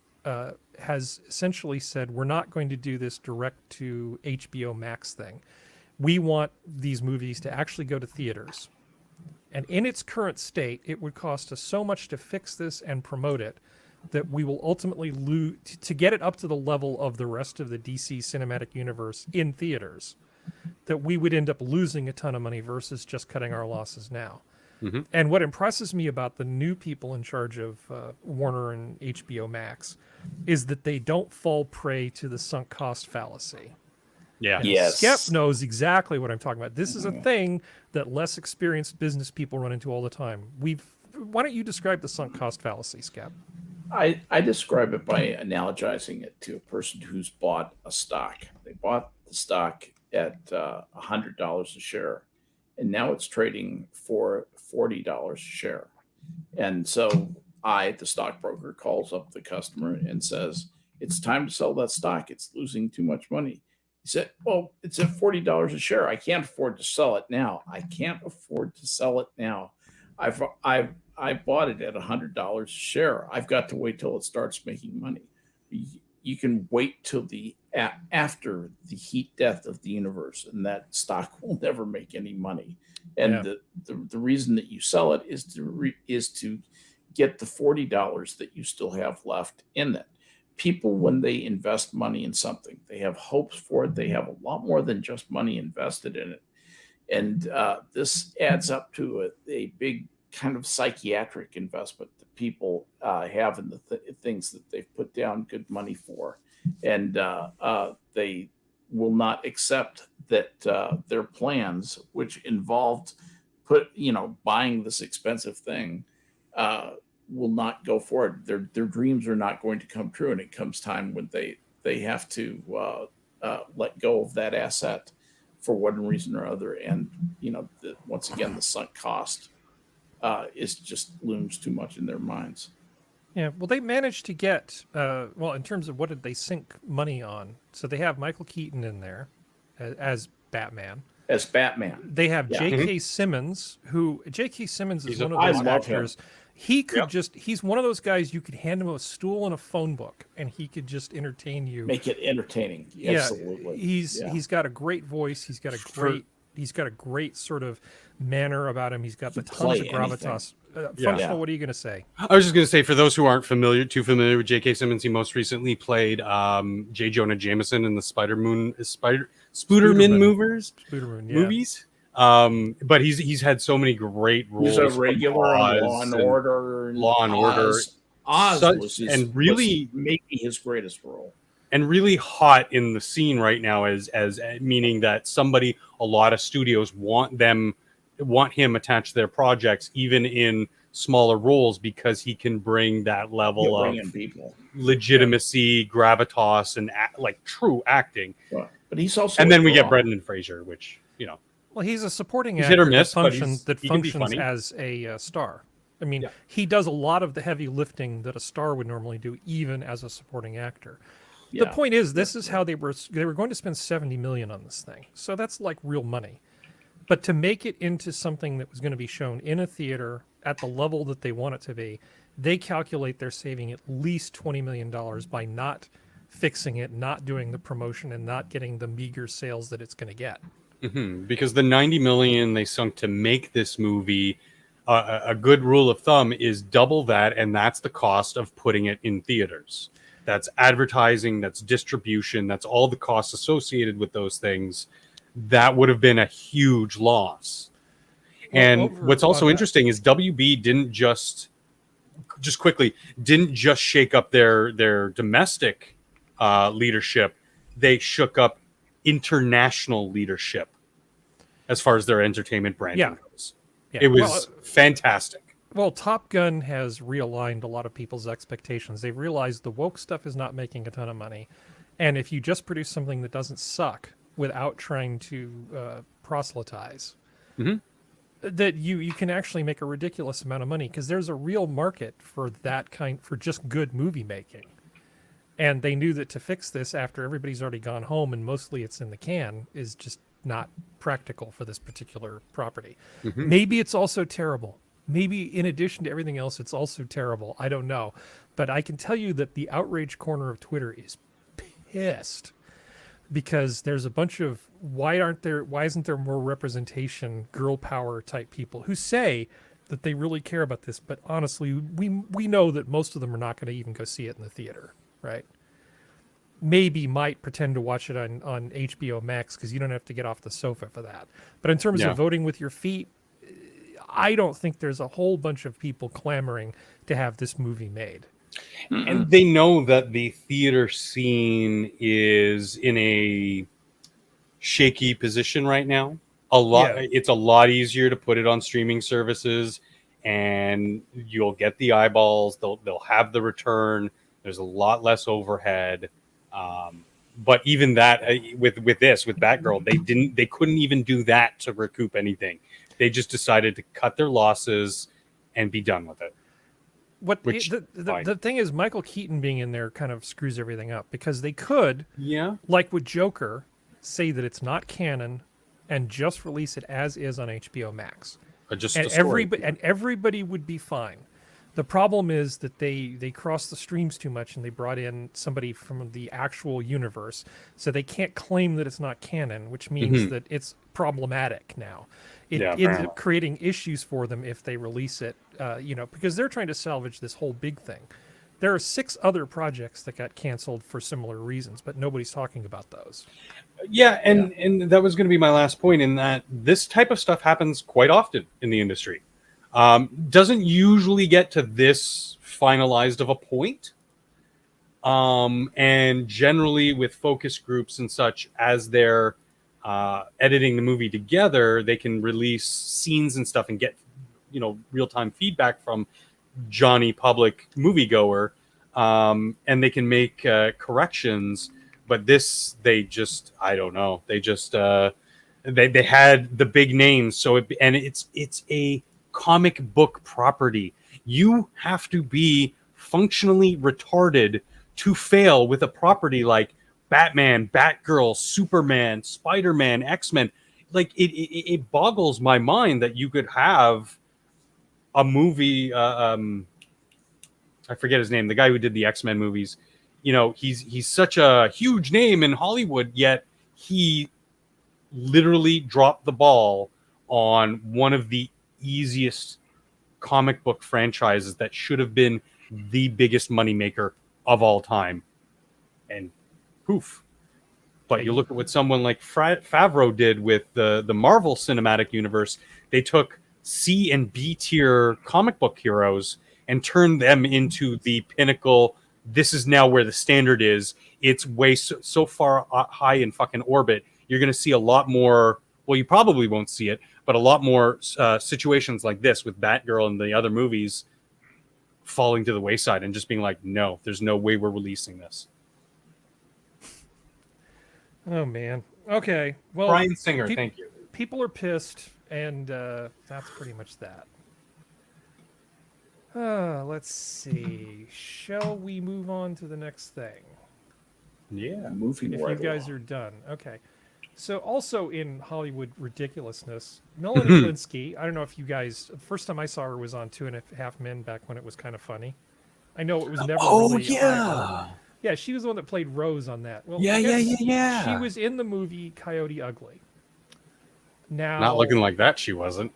has essentially said, we're not going to do this direct to HBO Max thing. We want these movies to actually go to theaters. And in its current state, it would cost us so much to fix this and promote it that we will ultimately lose to get it up to the level of the rest of the DC cinematic universe in theaters, that we would end up losing a ton of money versus just cutting our losses now. Mm-hmm. And what impresses me about the new people in charge of Warner and HBO Max is that they don't fall prey to the sunk cost fallacy. Yeah. And Yes. Skep knows exactly what I'm talking about. This is a thing that less experienced business people run into all the time. Why don't you describe the sunk cost fallacy, Skep? I describe it by analogizing it to a person who's bought a stock. They bought the stock at $100 a share, and now it's trading for $40 a share. And so the stockbroker, calls up the customer and says, it's time to sell that stock. It's losing too much money. He said, well, it's at $40 a share. I can't afford to sell it now. I can't afford to sell it now. I bought it at $100 a share. I've got to wait till it starts making money. You can wait till after the heat death of the universe, and that stock will never make any money. And the reason that you sell it is to get the $40 that you still have left in it. People, when they invest money in something, they have hopes for it. They have a lot more than just money invested in it. And this adds up to a big kind of psychiatric investment that people have in the things that they've put down good money for. And they will not accept that their plans, which involved buying this expensive thing, will not go forward. Their dreams are not going to come true, and it comes time when they have to let go of that asset for one reason or other. And once again, the sunk cost is just looms too much in their minds. Yeah, well, they managed to get, in terms of what did they sink money on? So they have Michael Keaton in there as Batman. As Batman. They have Yeah. J.K. Simmons, who J.K. Simmons is He's one of I those love him. actors. He could Yep. he's one of those guys you could hand him a stool and a phone book, and he could just entertain you. Make it entertaining. Yeah, Absolutely. he's got a great voice. He's got a great sort of manner about him. He's got the tons of play gravitas. Yeah. Functional, what are you going to say? I was just going to say, for those who aren't too familiar with J.K. Simmons, he most recently played J. Jonah Jameson in the Spooderman Spooderman. movies. But he's had so many great roles. He's a regular on Oz Law and Order. Law and Order. Oz Such- was and really- maybe his greatest role. and really hot in the scene right now, as meaning that a lot of studios want him attached to their projects, even in smaller roles, because he can bring that level Bring of in people. legitimacy, gravitas, and like true acting. But he's also And then we get draw. Brendan Fraser, which Well, he's a supporting He's actor hit or miss, that but functions, he can be funny. as a star. I mean, Yeah. he does a lot of the heavy lifting that a star would normally do, even as a supporting actor. Yeah. The point is, this is how they were going to spend $70 million on this thing, so that's like real money. But to make it into something that was going to be shown in a theater at the level that they want it to be, they calculate they're saving at least $20 million by not fixing it, not doing the promotion, and not getting the meager sales that it's going to get. because the $90 million they sunk to make this movie, a good rule of thumb is double that, and that's the cost of putting it in theaters. That's advertising, that's distribution, that's all the costs associated with those things. That would have been a huge loss. Well, And what's also interesting is WB didn't just shake up their domestic leadership. They shook up international leadership as far as their entertainment branding goes. Yeah. It was fantastic. Well, Top Gun has realigned a lot of people's expectations. They've realized the woke stuff is not making a ton of money. And if you just produce something that doesn't suck without trying to proselytize, that you can actually make a ridiculous amount of money, because there's a real market for for just good movie making. And they knew that to fix this after everybody's already gone home and mostly it's in the can is just not practical for this particular property. Maybe it's also terrible. Maybe in addition to everything else, it's also terrible. I don't know. But I can tell you that the outrage corner of Twitter is pissed, because there's a bunch of why isn't there more representation, girl power type people who say that they really care about this, but honestly, we know that most of them are not going to even go see it in the theater, right? Maybe might pretend to watch it on HBO Max, because you don't have to get off the sofa for that. But in terms of voting with your feet, I don't think there's a whole bunch of people clamoring to have this movie made. And they know that the theater scene is in a shaky position right now. It's a lot easier to put it on streaming services, and you'll get the eyeballs. They'll have the return. There's a lot less overhead. But even that, with Batgirl, they couldn't even do that to recoup anything. They just decided to cut their losses and be done with it. The thing is, Michael Keaton being in there kind of screws everything up, because they could, like with Joker, say that it's not canon and just release it as is on HBO Max, and everybody would be fine. The problem is that they crossed the streams too much, and they brought in somebody from the actual universe, so they can't claim that it's not canon, which means that it's problematic now. It ends up creating issues for them if they release it, because they're trying to salvage this whole big thing. There are 6 other projects that got canceled for similar reasons, but nobody's talking about those. And that was going to be my last point, in that this type of stuff happens quite often in the industry. Doesn't usually get to this finalized of a point. And generally with focus groups and such, as they're editing the movie together, they can release scenes and stuff and get real-time feedback from Johnny Public moviegoer, and they can make corrections. But this, they just, I don't know. They just they had the big names, so it's a comic book property. You have to be functionally retarded to fail with a property like Batman, Batgirl, Superman, Spider-Man, X-Men. Like it boggles my mind that you could have a movie. I forget his name. The guy who did the X-Men movies. You know, he's such a huge name in Hollywood, yet he literally dropped the ball on one of the easiest comic book franchises that should have been the biggest moneymaker of all time. And poof. But you look at what someone like Favreau did with the Marvel Cinematic Universe. They took C and B tier comic book heroes and turned them into the pinnacle. This is now where the standard is. It's way so far high in fucking orbit. You're going to see a lot more. Well, you probably won't see it, but a lot more situations like this with Batgirl and the other movies falling to the wayside and just being like, no, there's no way we're releasing this. Oh man. Okay. Well, Bryan Singer, thank you. People are pissed, and that's pretty much that. Let's see. Shall we move on to the next thing? Yeah. Moving If right you guys along. are done. Okay. So also in Hollywood ridiculousness, Melanie Linsky, I don't know if you guys, the first time I saw her was on 2.5 Men back when it was kind of funny. I know it was never really. Yeah, she was the one that played Rose on that. Well, I guess she was in the movie Coyote Ugly. Now, Not looking like that, she wasn't.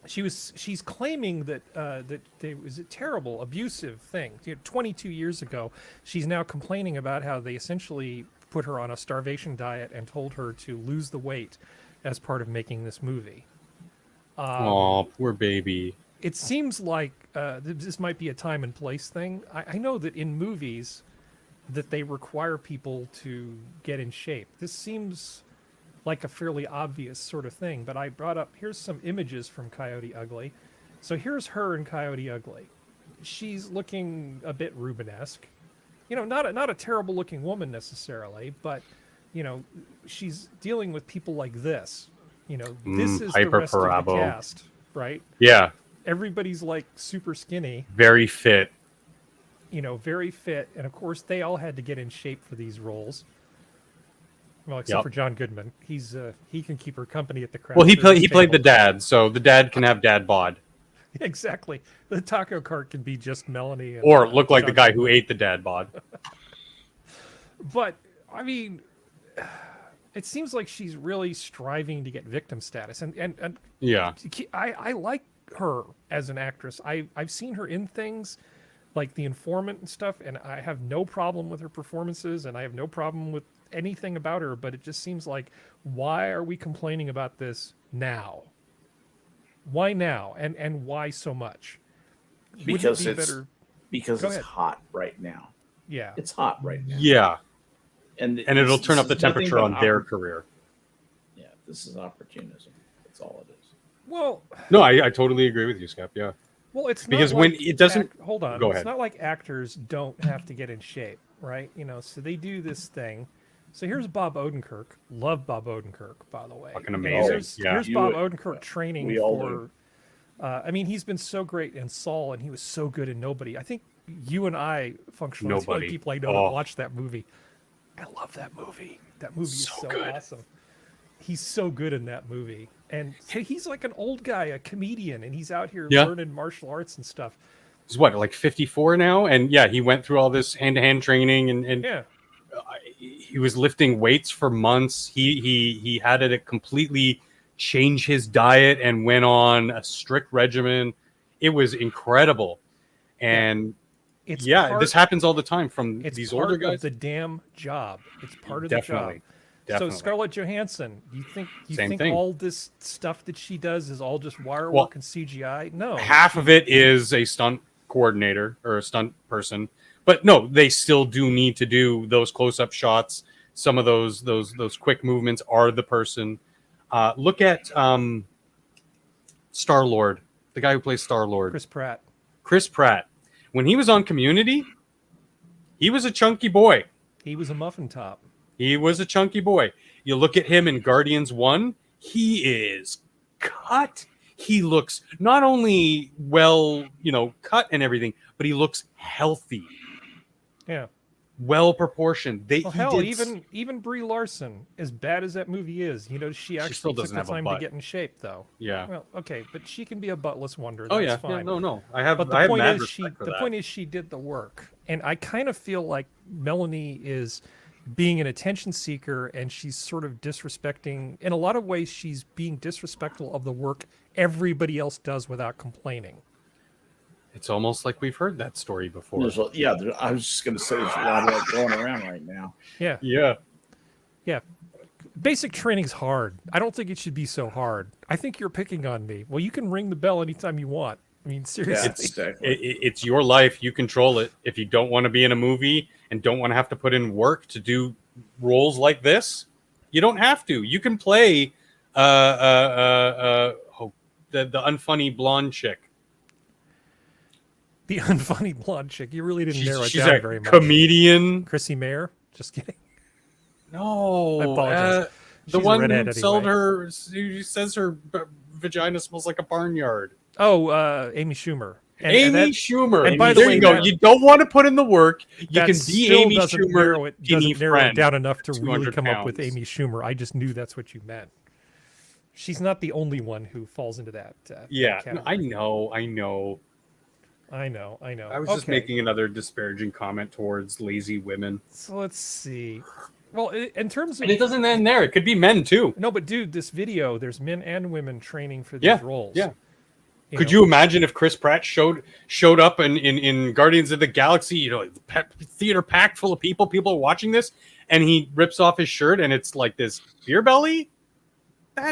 She's claiming that that it was a terrible, abusive thing. 22 years ago, she's now complaining about how they essentially put her on a starvation diet and told her to lose the weight as part of making this movie. Oh, poor baby. It seems like this might be a time and place thing. I know that in movies that they require people to get in shape. This seems like a fairly obvious sort of thing, but I brought up, here's some images from Coyote Ugly. So here's her in Coyote Ugly. She's looking a bit Rubenesque. You know, not a terrible looking woman necessarily, but you know, she's dealing with people like this. You know, this is the Piper rest of the Perabo. cast, right? Yeah, Everybody's like super skinny, very fit. you know, very fit, and of course they all had to get in shape for these roles. Well, except for John Goodman, he can keep her company at the craft. Well, he played the table. dad, so the dad can have dad bod, Exactly. The taco cart can be just Melanie, and, or look like John the guy Goodman. who ate the dad bod. But I mean, it seems like she's really striving to get victim status, and Yeah, I like her as an actress. I've seen her in things like The Informant and stuff, and I have no problem with her performances, and I have no problem with anything about her. But it just seems like, why are we complaining about this now? Why now, and why so much? Wouldn't it Because be it's better? because Go it's ahead. hot right now. Yeah. It's hot right now. yeah, And and it'll this turn up the is nothing temperature but on their career. Yeah, this is opportunism. That's all it is. Well, No, I totally agree with you, Skep. Yeah, well, it's because not when like it doesn't, hold on. Go It's ahead. not like actors don't have to get in shape, right? You know, so they do this thing. So here's Bob Odenkirk. Love Bob Odenkirk, by the way. Fucking You know, amazing. Here's, Yeah. here's You Bob would- Odenkirk training we all for. do. I mean, he's been so great in Saul, and he was so good in Nobody. I think you and I, Functional, the only Nobody. people I know Oh. that watch that movie. I love that movie. That movie is So so good. awesome. He's so good in that movie, and he's like an old guy, a comedian, and he's out here Yeah. learning martial arts and stuff. he's what, like 54 now, and yeah, he went through all this hand-to-hand training, and Yeah. he was lifting weights for months. He had to completely change his diet and went on a strict regimen. It was incredible, and It's yeah, part- this happens all the time from It's these part older of guys. the damn job. It's part of Definitely. the job. Definitely. So Scarlett Johansson, you Same think thing. all this stuff that she does is all just wire Well, work and CGI? No. Half of it is a stunt coordinator or a stunt person, but no, they still do need to do those close-up shots. Some of those quick movements are the person. Look at Star-Lord, the guy who plays Star-Lord. Chris Pratt. Chris Pratt, when he was on Community, he was a chunky boy. He was a muffin top. He was a chunky boy. You look at him in Guardians 1, he is cut. He looks not only well, cut and everything, but he looks healthy. Yeah. Well proportioned. Even Brie Larson, as bad as that movie is, she actually still took doesn't the have a time butt. to get in shape, though. Yeah. Well, okay, but she can be a buttless wonder. Oh That's yeah. fine. Yeah, no. I have. But I the have point mad is, respect for that. point is, she did the work, and I kind of feel like Melanie is being an attention seeker, and she's sort of disrespecting. In a lot of ways, she's being disrespectful of the work everybody else does without complaining. It's almost like we've heard that story before. I was just going to say there's a lot of that going around right now. Yeah. Yeah. Basic training's hard. I don't think it should be so hard. I think you're picking on me. Well, you can ring the bell anytime you want. I mean, seriously. Exactly. It's your life. You control it. If you don't want to be in a movie and don't want to have to put in work to do roles like this, you don't have to. You can play the unfunny blonde chick. The unfunny blonde chick. You really didn't narrow it She's down a very much. comedian. Chrissy Mayer. Just kidding. No, I apologize. the She's a one redhead who anyway. sold her. Who says her vagina smells like a barnyard. Oh, Amy Schumer. Amy Schumer. And by the there way, you go. that- You don't want to put in the work. You that can be still Amy doesn't Schumer. narrow it friend, down enough to really 200 come up with pounds. Amy Schumer. I just knew that's what you meant. She's not the only one who falls into that. Yeah, category. I know. I know. I was just making another disparaging comment towards lazy women. So let's see. Well, in terms of And it doesn't end there. It could be men too. no, but dude, this video, there's men and women training for these roles. Yeah. Could you imagine if Chris Pratt showed up in Guardians of the Galaxy, theater packed full of people are watching this, and he rips off his shirt and it's like this beer belly?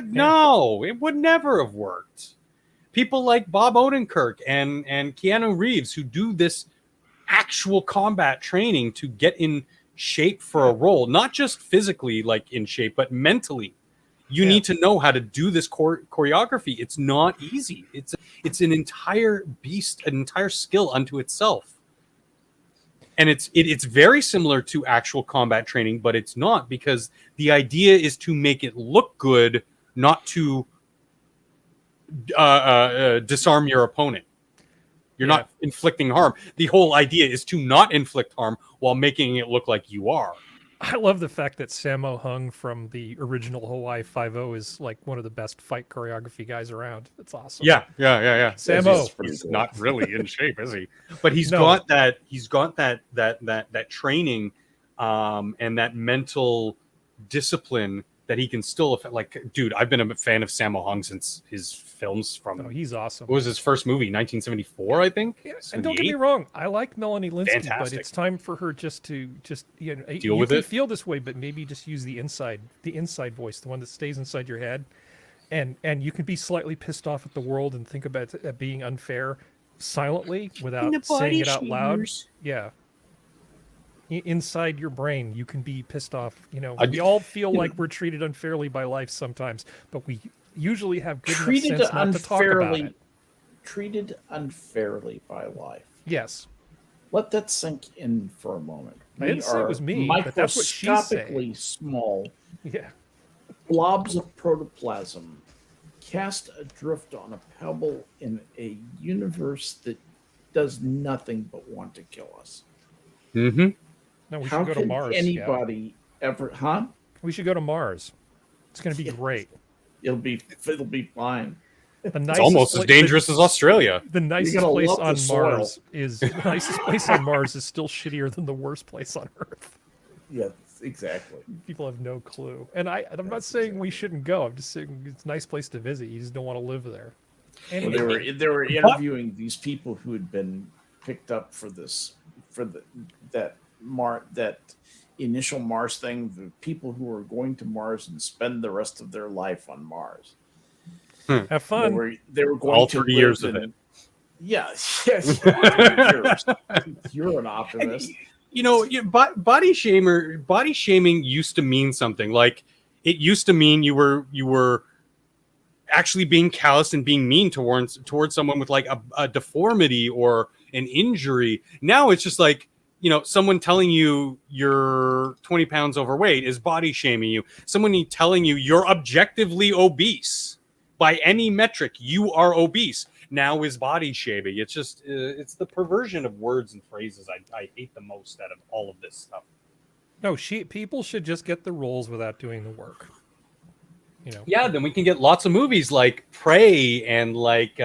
No, it would never have worked. People like Bob Odenkirk and Keanu Reeves who do this actual combat training to get in shape for a role, not just physically like in shape, but mentally. You need to know how to do this choreography. It's not easy. It's an entire beast, an entire skill unto itself. And it's very similar to actual combat training, but it's not, because the idea is to make it look good, not to disarm your opponent. You're not inflicting harm. The whole idea is to not inflict harm while making it look like you are. I love the fact that Sammo Hung from the original Hawaii Five-0 is like one of the best fight choreography guys around. That's awesome. Yeah. Sammo. He's not really in shape, is he? But he's got that training and that mental discipline that he can still, like, dude, I've been a fan of Sammo Hung since his films from. Oh, he's awesome. What was his first movie? 1974, I think. Yeah, and don't get me wrong, I like Melanie Linsky, Fantastic. but it's time for her just to Deal with you it. can feel this way, but maybe just use the inside voice, the one that stays inside your head, and you can be slightly pissed off at the world and think about it being unfair silently without saying it out loud. Yeah. Inside your brain, you can be pissed off. We all feel like we're treated unfairly by life sometimes, but we usually have good enough sense not to talk about it. Treated unfairly by life. Yes. Let that sink in for a moment. I didn't say it was me, but that's what she's microscopically saying. small Yeah. blobs of protoplasm cast adrift on a pebble in a universe that does nothing but want to kill us. Mm-hmm. No, we How should go to can Mars. anybody ever? Huh? We should go to Mars. It's going to be great. It'll be fine. The It's almost as dangerous as Australia. The nicest gotta place love the on soil. Mars is the nicest place on Mars is still shittier than the worst place on Earth. Yeah, exactly. People have no clue. And I'm not saying we shouldn't go. I'm just saying it's a nice place to visit. You just don't want to live there. Well, they were interviewing these people who had been picked up for that initial Mars thing. The people who were going to Mars and spend the rest of their life on Mars. Have fun. They were going All to 30 live years of in- it. Yes. You're an optimist. Body shaming used to mean something. Like, it used to mean you were actually being callous and being mean towards someone with like a deformity or an injury. Now it's just like, you know, someone telling you you're 20 pounds overweight is body shaming you. Someone telling you you're objectively obese by any metric, you are obese, now is body shaming. It's just, it's the perversion of words and phrases I hate the most out of all of this stuff. No, people should just get the roles without doing the work. You know. Yeah, then we can get lots of movies like Prey and like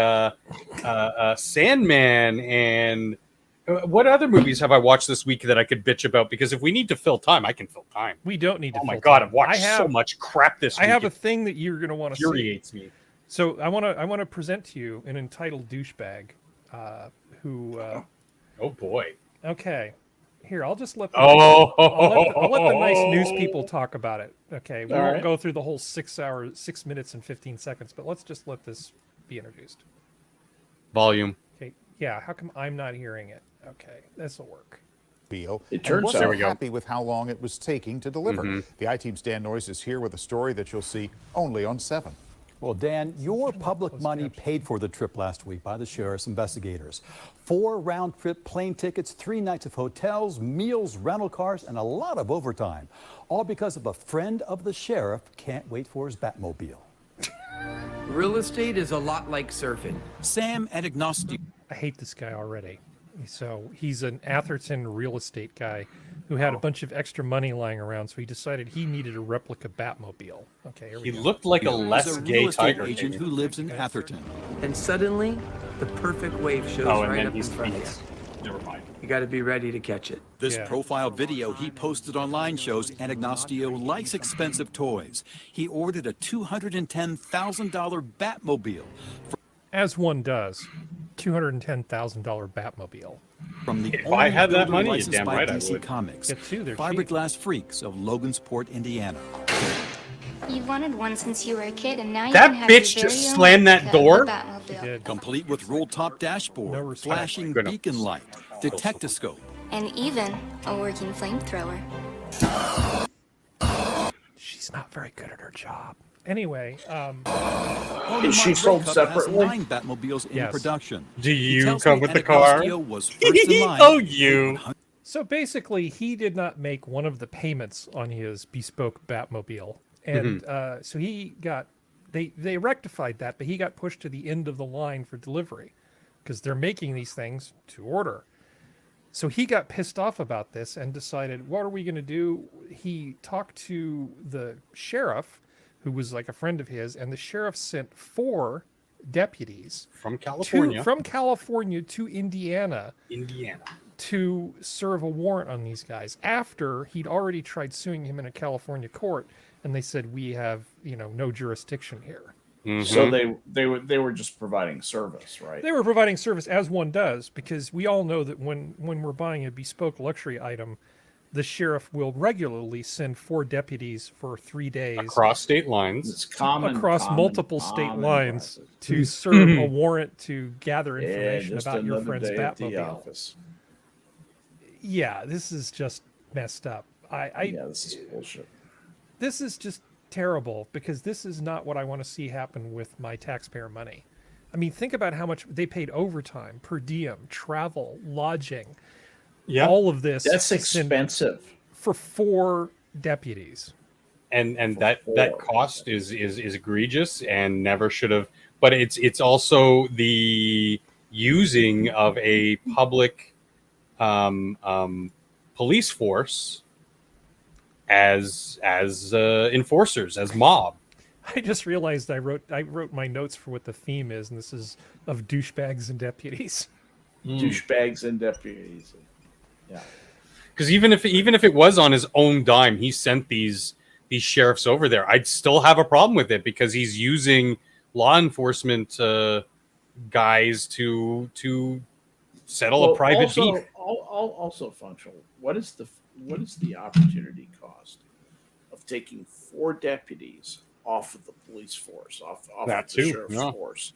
Sandman and what other movies have I watched this week that I could bitch about? Because if we need to fill time, I can fill time. We don't need to. Oh my fill God, time. I've watched so much crap this week. I have a thing that you're going to want to see. Infuriates me. So I want to present to you an entitled douchebag, who. Oh boy. Okay. Here, I'll just let I'll let the nice news people talk about it. Okay, we won't go through the whole 6 minutes and 15 seconds, but let's just let this be introduced. Volume. Okay, yeah. How come I'm not hearing it? Okay, this will work. It turns out happy with how long it was taking to deliver. The I-Team's Dan Noyes is here with a story that you'll see only on 7. Well, Dan, your public money paid for the trip last week by the sheriff's investigators. 4 round-trip plane tickets, 3 nights of hotels, meals, rental cars, and a lot of overtime. All because of a friend of the sheriff can't wait for his Batmobile. Real estate is a lot like surfing. Sam Anagnosti. I hate this guy already. So he's an Atherton real estate guy who had a bunch of extra money lying around, so he decided he needed a replica Batmobile. Okay, here we go. He looked like a less gay tiger agent who lives in Atherton. And suddenly, the perfect wave shows right up in front of you. Never mind. You got to be ready to catch it. This profile video he posted online shows Anagnostio likes expensive toys. He ordered a $210,000 Batmobile. As one does. $210,000 Batmobile. From the if I had that money, you're licensed damn by right I DC would. Comics, Get 2, they're cheap. Fiberglass Freaks of Logansport, Indiana. You wanted one since you were a kid, and now you That can have bitch your very just own slammed that replica of door? the Batmobile. Did. Complete with roll-top dashboard, No respect. flashing Goodness. beacon light, detectoscope. And even a working flamethrower. She's not very good at her job. Anyway, Is she sold separately? 9 Batmobiles in Yes. production. Do He you tells come me with the car? Anacostio was first in line. Oh, you. so basically, he did not make one of the payments on his bespoke Batmobile, and so he got they rectified that, but he got pushed to the end of the line for delivery because they're making these things to order. So he got pissed off about this and decided, what are we going to do? He talked to the sheriff, who was like a friend of his, and the sheriff sent 4 deputies From California. from California to Indiana Indiana. to serve a warrant on these guys after he'd already tried suing him in a California court, and they said, we have, no jurisdiction here. So they were just providing service, right? They were providing service, as one does, because we all know that when we're buying a bespoke luxury item, the sheriff will regularly send 4 deputies for 3 days Across state lines. It's common across common, multiple state common lines practice. to serve a warrant to gather information just about your another friend's day at the Batmobile. office. Yeah, this is just messed up. Yeah, this is bullshit. This is just terrible, because this is not what I want to see happen with my taxpayer money. I mean, think about how much they paid overtime, per diem, travel, lodging, all of this. That's expensive for 4 deputies. And that cost is egregious and never should have. But it's also the using of a public police force as enforcers, as mob. I just realized I wrote my notes for what the theme is, and this is of douchebags and deputies. Douchebags and deputies. Yeah. Because even if it was on his own dime, he sent these sheriffs over there, I'd still have a problem with it, because he's using law enforcement guys to settle a private beef. Also functional. What is the opportunity cost of taking 4 deputies off of the police force, off of the sheriff's force,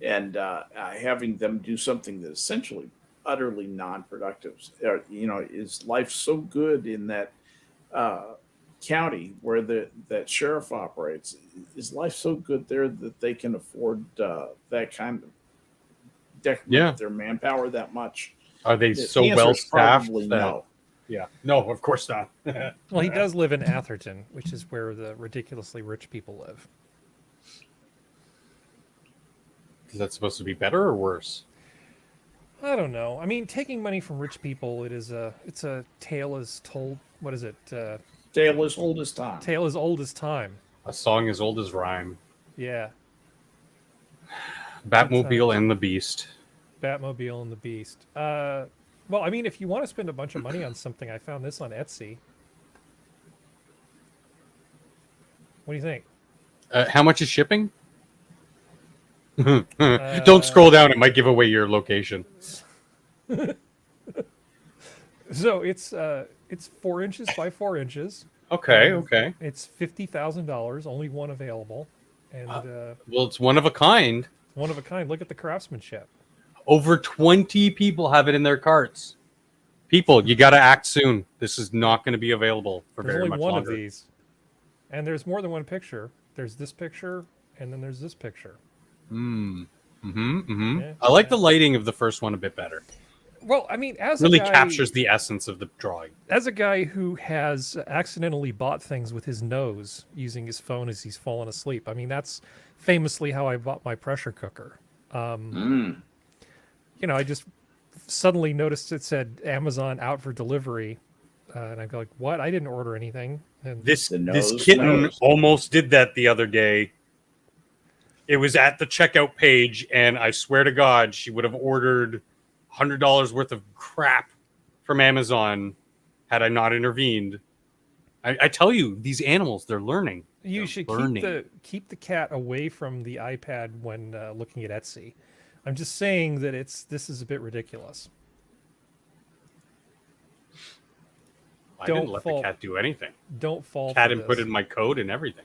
and having them do something that essentially utterly non-productive? Is life so good in that county where that sheriff operates, is life so good there that they can afford that kind of decrement their manpower that much? Are they The so answer well is staffed? probably that, no. Yeah. No, of course not. Well, he does live in Atherton, which is where the ridiculously rich people live. Is that supposed to be better or worse? I don't know. I mean, taking money from rich people, it's a tale as told. What is it? Tale as old as time. Tale as old as time. A song as old as rhyme. Yeah. Batmobile and the Beast. Batmobile and the Beast. Well, I mean, if you want to spend a bunch of money on something, I found this on Etsy. What do you think? How much is shipping? Don't scroll down; it might give away your location. So it's 4 inches by 4 inches. Okay, okay. It's $50,000. Only one available, and well, it's one of a kind. One of a kind. Look at the craftsmanship. Over 20 people have it in their carts. People, you got to act soon. This is not going to be available for There's very only much one longer. of these, and there's more than one picture. There's this picture, and then there's this picture. Yeah, I like the yeah. lighting of the first one a bit better. Well, I mean, as Really a guy, captures the essence of the drawing. as a guy who has accidentally bought things with his nose using his phone as he's fallen asleep. I mean, that's famously how I bought my pressure cooker. You know, I just suddenly noticed it said Amazon out for delivery, and I go like, "What? I didn't order anything." And This kitten almost did that the other day. It was at the checkout page, and I swear to God, she would have ordered $100 worth of crap from Amazon had I not intervened. I tell you, these animals, they're learning. You They're should learning. keep the cat away from the iPad when looking at Etsy. I'm just saying that this is a bit ridiculous. I didn't let the cat do anything. Don't fall. Cat for this. inputted my code and everything.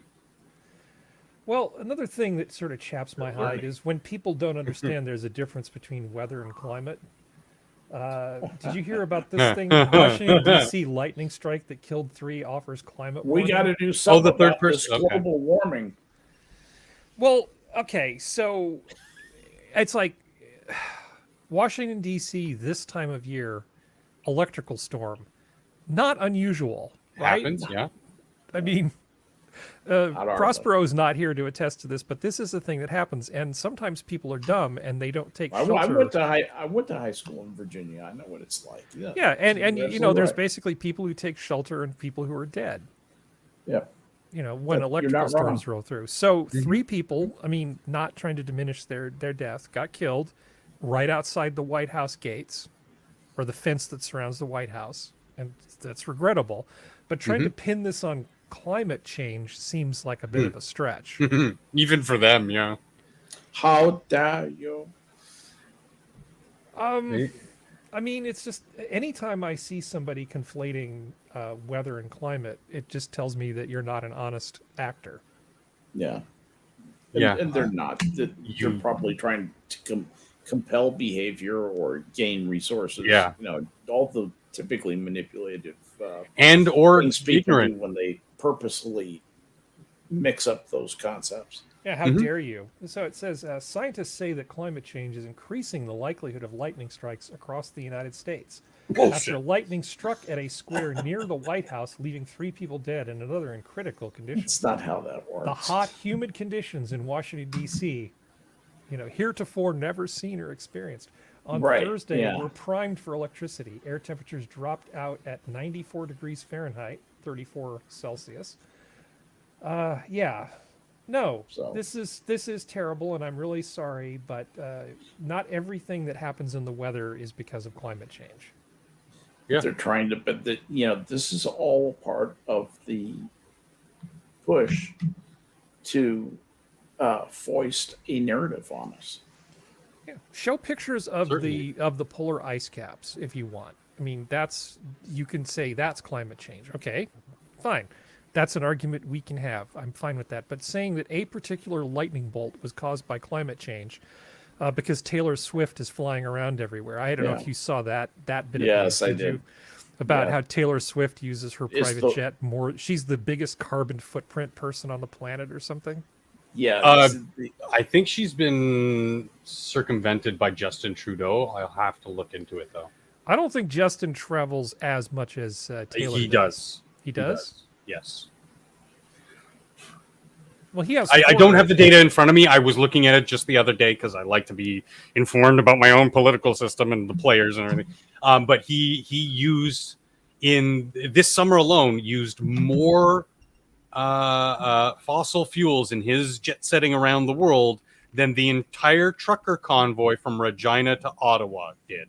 Well, another thing that sort of chaps my hide is when people don't understand there's a difference between weather and climate. Did you hear about this thing? Washington, D.C. lightning strike that killed 3 offers climate warning? We got to do something the third about this person. Okay. global warming. Well, okay, so it's like Washington, D.C. this time of year, electrical storm. Not unusual, right? Happens, yeah. I mean, Prospero's not here to attest to this, but this is a thing that happens, and sometimes people are dumb and they don't take shelter. I went to high school in Virginia. I know what it's like. Yeah, and you know, there's right. basically people who take shelter and people who are dead. Yeah. You know, when You're electrical not storms wrong. roll through. So 3 people, I mean, not trying to diminish their death, got killed right outside the White House gates, or the fence that surrounds the White House, and that's regrettable. But trying to pin this on climate change seems like a bit of a stretch. Even for them, yeah. How dare you? I mean, it's just anytime I see somebody conflating weather and climate, it just tells me that you're not an honest actor. Yeah. Yeah. And they're not. They're probably trying to compel behavior or gain resources. Yeah. You know, all the typically manipulative And or things people ignorant. do when they purposely mix up those concepts. Yeah, how dare you? So it says scientists say that climate change is increasing the likelihood of lightning strikes across the United States. Bullshit. After lightning struck at a square near the White House, leaving 3 people dead and another in critical condition. It's not how that works. The hot, humid conditions in Washington, D.C., you know, heretofore never seen or experienced. On Right, Thursday, yeah. we're primed for electricity. Air temperatures dropped out at 94 degrees Fahrenheit, 34 Celsius. Yeah. No, So- this is terrible, and I'm really sorry, but not everything that happens in the weather is because of climate change. Yeah. They're trying to, but this is all part of the push to foist a narrative on us. Yeah. Show pictures of Certainly. the polar ice caps if you want. I mean, you can say that's climate change. Okay, fine. That's an argument we can have. I'm fine with that. But saying that a particular lightning bolt was caused by climate change because Taylor Swift is flying around everywhere. I don't know if you saw that bit. Yes, of I news. did. about Yeah. how Taylor Swift uses her Is private the- jet more. She's the biggest carbon footprint person on the planet or something. Yeah, this is the- I think she's been circumvented by Justin Trudeau. I'll have to look into it though. I don't think Justin travels as much as Taylor He does. He does? Yes. Well, he has. I don't have the data in front of me. I was looking at it just the other day because I like to be informed about my own political system and the players and everything. But he used in this summer alone used more fossil fuels in his jet setting around the world than the entire trucker convoy from Regina to Ottawa did.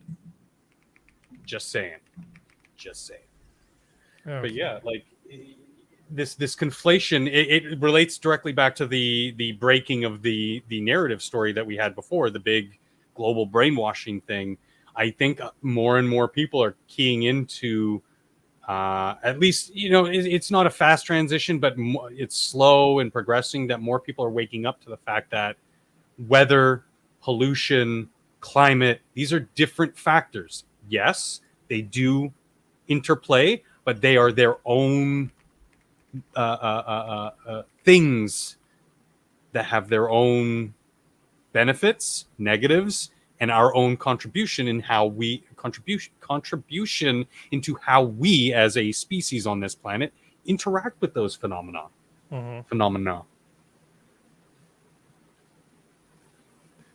Just saying. Okay. But yeah, like this conflation, it relates directly back to the breaking of the narrative story that we had before, the big global brainwashing thing. I think more and more people are keying into at least, it's not a fast transition, but it's slow and progressing, that more people are waking up to the fact that weather, pollution, climate, these are different factors. Yes, they do interplay, but they are their own things that have their own benefits, negatives, and our own contribution into how we as a species on this planet interact with those phenomena.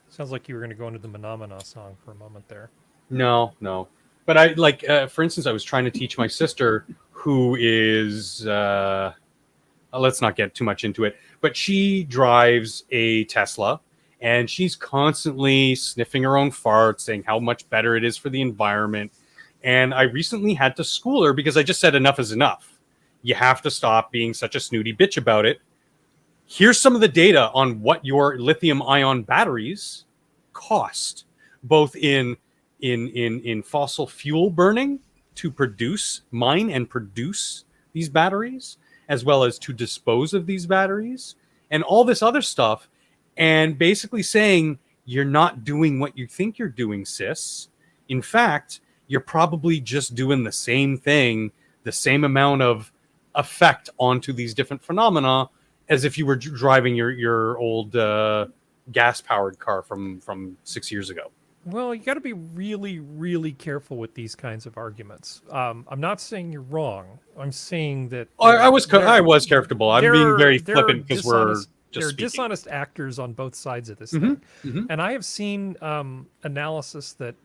Sounds like you were going to go into the Phenomena song for a moment there. No. But I like, for instance, I was trying to teach my sister, who is, let's not get too much into it, but she drives a Tesla, and she's constantly sniffing her own farts, saying how much better it is for the environment. And I recently had to school her because I just said enough is enough. You have to stop being such a snooty bitch about it. Here's some of the data on what your lithium-ion batteries cost, both in fossil fuel burning to mine and produce these batteries, as well as to dispose of these batteries, and all this other stuff, and basically saying you're not doing what you think you're doing, sis. In fact, you're probably just doing the same thing, the same amount of effect onto these different phenomena as if you were driving your old gas-powered car from 6 years ago. Well, you got to be really, really careful with these kinds of arguments. I'm not saying you're wrong. I'm saying that I was careful. I'm being very flippant because we're just there are speaking. dishonest actors on both sides of this thing, and I have seen analysis that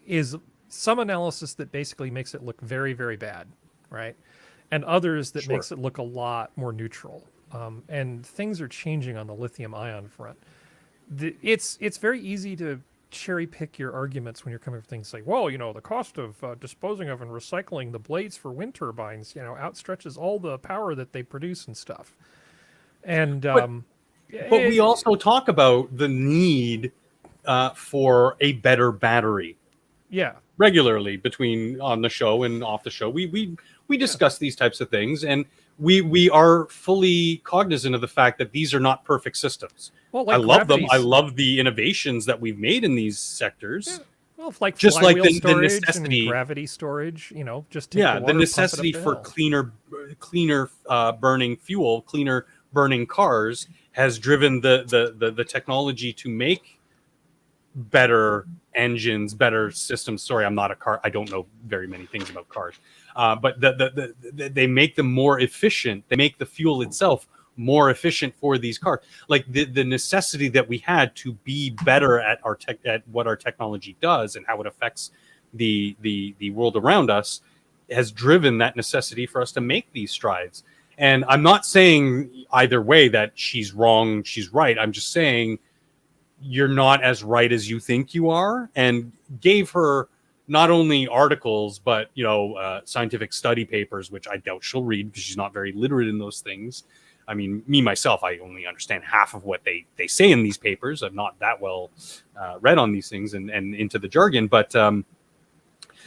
is some analysis that basically makes it look very, very bad, right? And others that makes it look a lot more neutral. And things are changing on the lithium-ion front. It's very easy to cherry pick your arguments when you're coming from things like, well, the cost of disposing of and recycling the blades for wind turbines, outstretches all the power that they produce and stuff. And but we also talk about the need for a better battery. Yeah. Regularly on the show and off the show, we discuss these types of things, and we are fully cognizant of the fact that these are not perfect systems. Well, like I love them. I love the innovations that we've made in these sectors. Yeah. Well, like just like the storage necessity, and gravity storage, just take the the water, necessity pump it for up the hill. cleaner burning fuel, cleaner burning cars has driven the technology to make better engines, better systems. Sorry, I'm not a car. I don't know very many things about cars, but they make them more efficient. They make the fuel itself more efficient for these cars. Like the necessity that we had to be better at at what our technology does and how it affects the world around us has driven that necessity for us to make these strides. And I'm not saying either way that she's wrong, she's right. I'm just saying you're not as right as you think you are, and gave her not only articles, but scientific study papers, which I doubt she'll read because she's not very literate in those things. I mean, me, myself, I only understand half of what they say in these papers. I'm not that well read on these things and into the jargon, but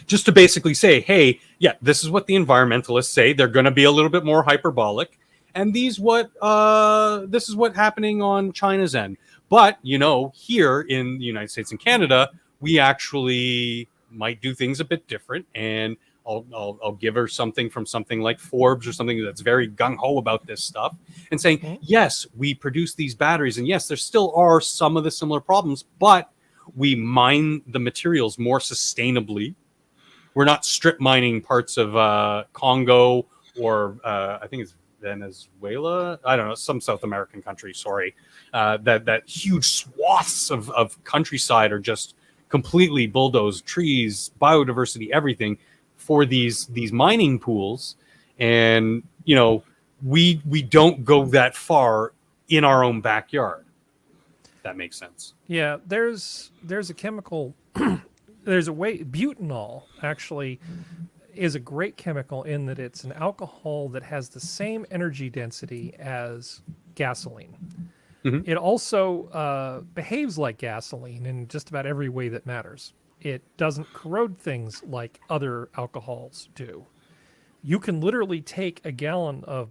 just to basically say, hey, yeah, this is what the environmentalists say. They're going to be a little bit more hyperbolic. And this is what's happening on China's end. But, here in the United States and Canada, we actually might do things a bit different. And I'll give her something from something like Forbes or something that's very gung-ho about this stuff and saying, yes, we produce these batteries, and yes, there still are some of the similar problems, but we mine the materials more sustainably. We're not strip mining parts of Congo or I think it's Venezuela. I don't know, some South American country. Sorry, that huge swaths of countryside are just completely bulldozed, trees, biodiversity, everything for these mining pools. And we don't go that far in our own backyard. That makes sense. Yeah, there's a chemical. There's a way. Butanol actually is a great chemical in that it's an alcohol that has the same energy density as gasoline. It also behaves like gasoline in just about every way that matters. It doesn't corrode things like other alcohols do. You can literally take a gallon of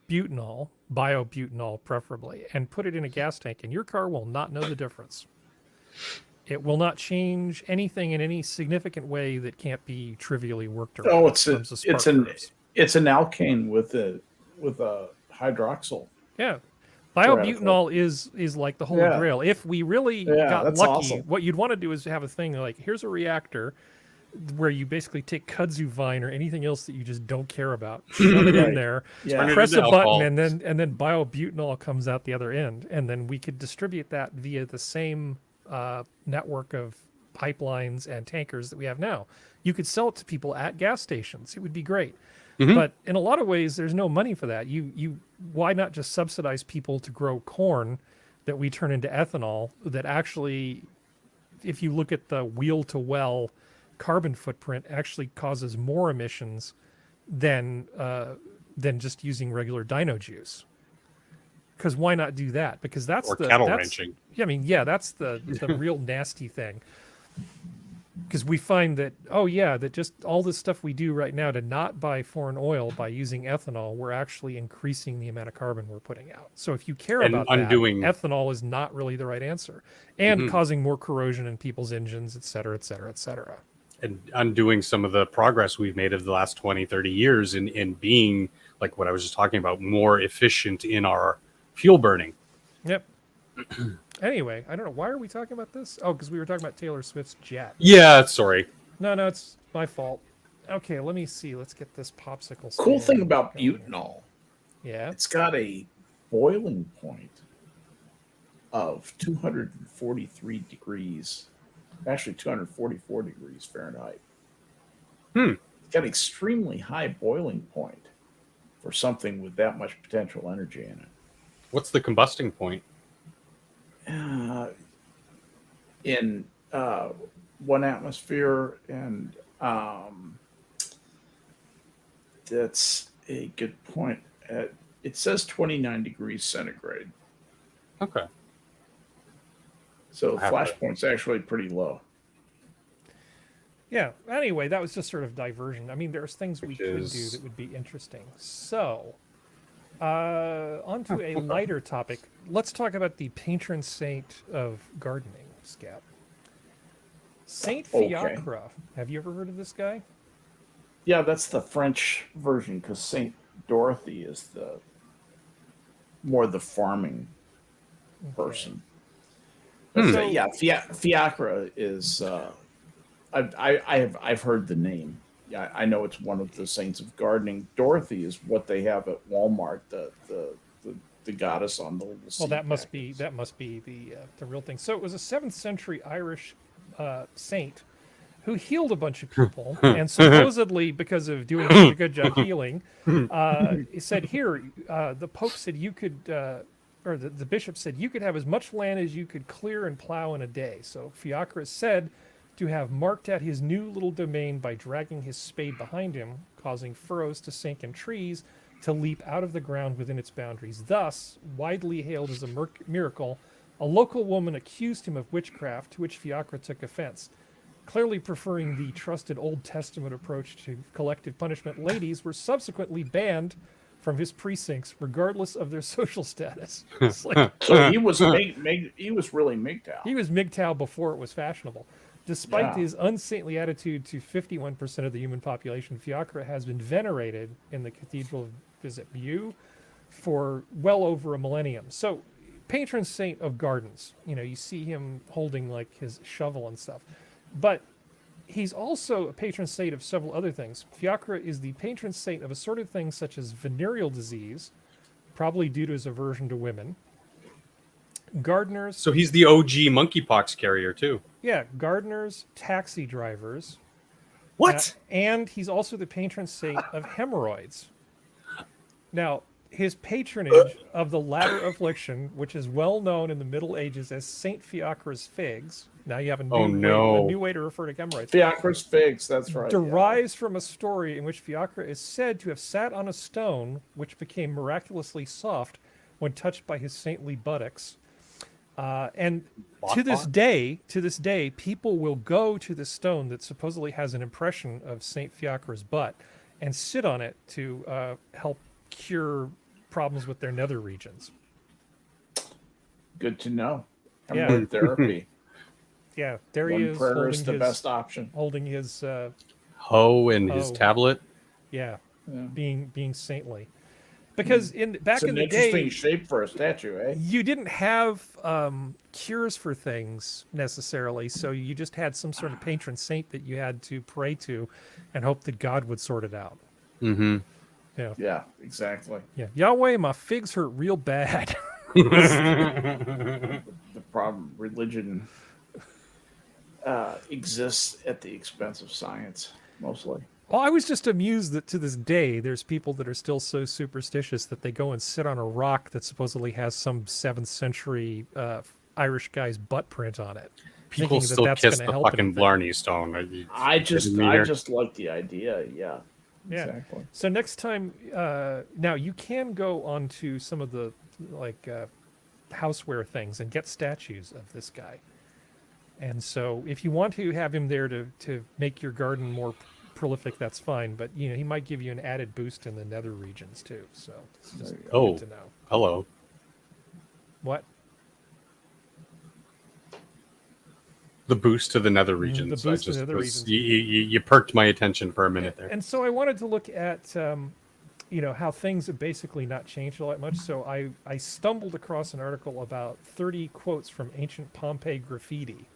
butanol, biobutanol preferably, and put it in a gas tank, and your car will not know the difference. It will not change anything in any significant way that can't be trivially worked around. Oh, it's an alkane with a hydroxyl. Yeah. Biobutanol is like the holy grail. If we really got lucky, awesome. What you'd want to do is have a thing like, here's a reactor where you basically take kudzu vine or anything else that you just don't care about, shove it in there, press a button, and then biobutanol comes out the other end, and then we could distribute that via the same network of pipelines and tankers that we have now. You could sell it to people at gas stations. It would be great. But in a lot of ways, there's no money for that. Why not just subsidize people to grow corn that we turn into ethanol that actually, if you look at the wheel to well carbon footprint, actually causes more emissions than just using regular dino juice. Because why not do that? Because that's cattle ranching. Yeah, I mean, that's the real nasty thing. Because we find that, that just all this stuff we do right now to not buy foreign oil by using ethanol, we're actually increasing the amount of carbon we're putting out. So if you care about that, ethanol is not really the right answer. And causing more corrosion in people's engines, et cetera, et cetera, et cetera. And undoing some of the progress we've made of the last 20, 30 years in being, like what I was just talking about, more efficient in our fuel burning. Yep. Anyway, I don't know. Why are we talking about this? Oh, because we were talking about Taylor Swift's jet. Yeah, sorry. No, it's my fault. Okay, let me see. Let's get this popsicle. Cool thing about butanol. Yeah. It's got a boiling point of 243 degrees. Actually, 244 degrees Fahrenheit. It's got an extremely high boiling point for something with that much potential energy in it. What's the combusting point? In 1 atmosphere, and that's a good point. It says 29 degrees centigrade. Okay. So flash point's actually pretty low. Yeah. Anyway, that was just sort of diversion. I mean, there's things we could do that would be interesting. So, on to a lighter topic. Let's talk about the patron saint of gardening, Skep. Saint Fiacre. Have you ever heard of this guy? Yeah, that's the French version, because Saint Dorothy is the farming person. So yeah, Fiacre is. I've heard the name. Yeah, I know it's one of the saints of gardening. Dorothy is what they have at Walmart, the goddess on the little. Well, that must be the real thing. So it was a 7th century Irish saint who healed a bunch of people, and supposedly because of doing a good job healing, he said, "Here, the Pope said you could." Or the bishop said you could have as much land as you could clear and plow in a day. So Fiacre is said to have marked out his new little domain by dragging his spade behind him, causing furrows to sink and trees to leap out of the ground within its boundaries. Thus, widely hailed as a miracle, a local woman accused him of witchcraft, to which Fiacre took offense. Clearly preferring the trusted Old Testament approach to collective punishment, ladies were subsequently banned from his precincts, regardless of their social status. Like, so he was really MGTOW. He was MGTOW before it was fashionable. Despite his unsaintly attitude to 51% of the human population, Fiacre has been venerated in the Cathedral of Visieux for well over a millennium. So, patron saint of gardens. You know, you see him holding like his shovel and stuff. But he's also a patron saint of several other things. Fiacre is the patron saint of assorted things such as venereal disease, probably due to his aversion to women. Gardeners. So he's the OG monkeypox carrier too. Yeah, gardeners, taxi drivers. What? And he's also the patron saint of hemorrhoids. Now, his patronage of the latter affliction, which is well known in the Middle Ages as Saint Fiacre's figs. Now you have a new way to refer to hemorrhoids. Fiacre's figs, that's right. Derives from a story in which Fiacre is said to have sat on a stone which became miraculously soft when touched by his saintly buttocks. And to this day, people will go to the stone that supposedly has an impression of Saint Fiacre's butt and sit on it to help cure problems with their nether regions. Good to know. Hemorrhoid therapy. Yeah, there he is. Prayer is the best option. Holding his hoe and his tablet. Yeah, being saintly. Because back in the day, interesting shape for a statue, eh? You didn't have cures for things necessarily, so you just had some sort of patron saint that you had to pray to, and hope that God would sort it out. Mm-hmm. Yeah. Yeah, exactly. Yeah, Yahweh, my figs hurt real bad. The problem, religion exists at the expense of science, mostly. Well, I was just amused that to this day, there's people that are still so superstitious that they go and sit on a rock that supposedly has some 7th century Irish guy's butt print on it. People still kiss the fucking Blarney Stone. I just like the idea, yeah. Yeah. Exactly. So next time, now you can go onto some of the houseware things and get statues of this guy. And so if you want to have him there to make your garden more prolific, that's fine. But you know, he might give you an added boost in the nether regions too. So just good to know. Hello. What? The boost to the nether regions. The boost to the nether regions. You perked my attention for a minute there. And so I wanted to look at, how things have basically not changed all that much. So I stumbled across an article about 30 quotes from ancient Pompeii graffiti.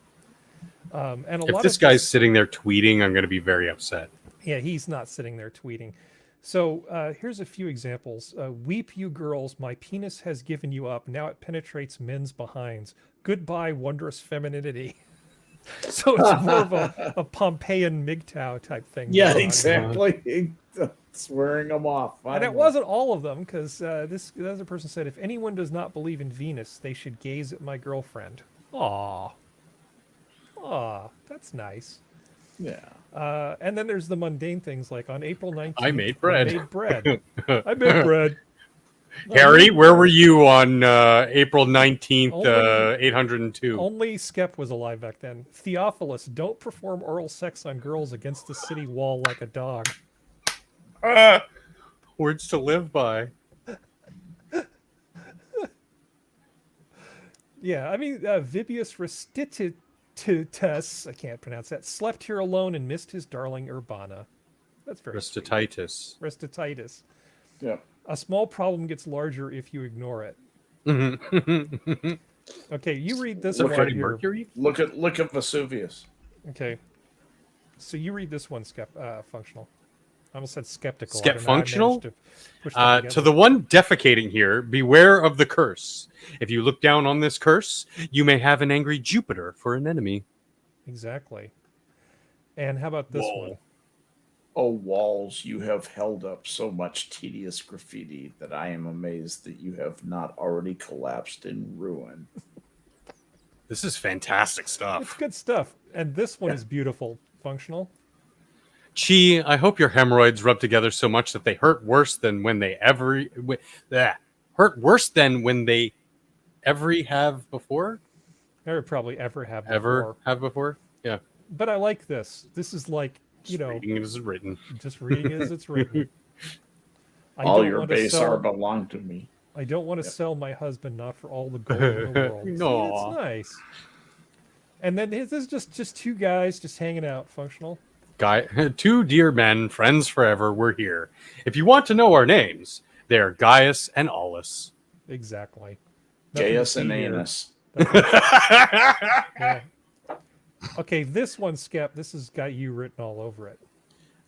And if this guy's sitting there tweeting, I'm going to be very upset. Yeah, he's not sitting there tweeting. So here's a few examples. Weep, you girls, my penis has given you up. Now it penetrates men's behinds. Goodbye, wondrous femininity. So it's more of a Pompeian MGTOW type thing. Yeah, exactly. Swearing them off. And it wasn't all of them, because this other person said, if anyone does not believe in Venus, they should gaze at my girlfriend. Aw, that's nice. Yeah. And then there's the mundane things like on April 19th, I made bread. I made bread. Harry, where were you on April 19th, 802? Only Skep was alive back then. Theophilus, don't perform oral sex on girls against the city wall like a dog. Words to live by. Yeah, I mean, Vibius Restitutus, I can't pronounce that, slept here alone and missed his darling Urbana. That's very Restititis. Restititis. Yeah. A small problem gets larger if you ignore it. Okay, you read this one here. Mercury? Look at Vesuvius. Okay. So you read this one, Functional. I almost said skeptical. SkepFunctional? To the one defecating here, beware of the curse. If you look down on this curse, you may have an angry Jupiter for an enemy. Exactly. And how about this one? Oh, walls, you have held up so much tedious graffiti that I am amazed that you have not already collapsed in ruin. This is fantastic stuff. It's good stuff. And this one is beautiful. Functional. Chi, I hope your hemorrhoids rub together so much that they hurt worse than when they ever have before. Or probably ever have before. Ever have before? Yeah. But I like this. This is like, reading it as it's written. Just reading it as it's written. All your base are belong to me. I don't want to sell my husband, not for all the gold in the world. No. See, it's nice. And then this is just two guys just hanging out, functional. Two dear men, friends forever, we're here. If you want to know our names, they are Gaius and Aulus. Exactly. Gaius and Anus. Yeah. Okay, this one, Skep, this has got you written all over it.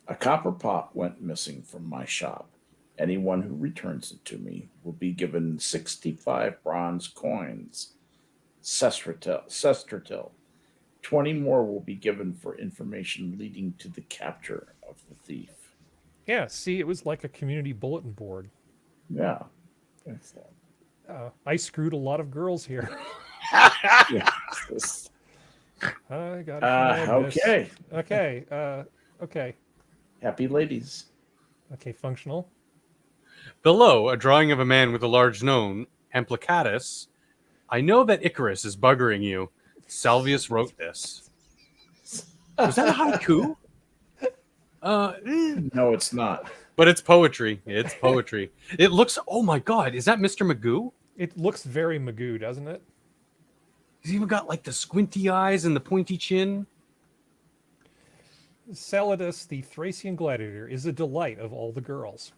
A copper pot went missing from my shop. Anyone who returns it to me will be given 65 bronze coins. Sestertil. 20 more will be given for information leading to the capture of the thief. Yeah, see, it was like a community bulletin board. Yeah. Excellent. I screwed a lot of girls here. Yeah. I got okay. Okay. Happy ladies. Okay, functional. Below, a drawing of a man with a large nose, Amplicatus. I know that Icarus is buggering you. Salvius wrote this. Was that a haiku? No, it's not. But it's poetry. It's poetry. It looks, oh my God, is that Mr. Magoo? It looks very Magoo, doesn't it? He's even got like the squinty eyes and the pointy chin. Celadus, the Thracian gladiator, is a delight of all the girls.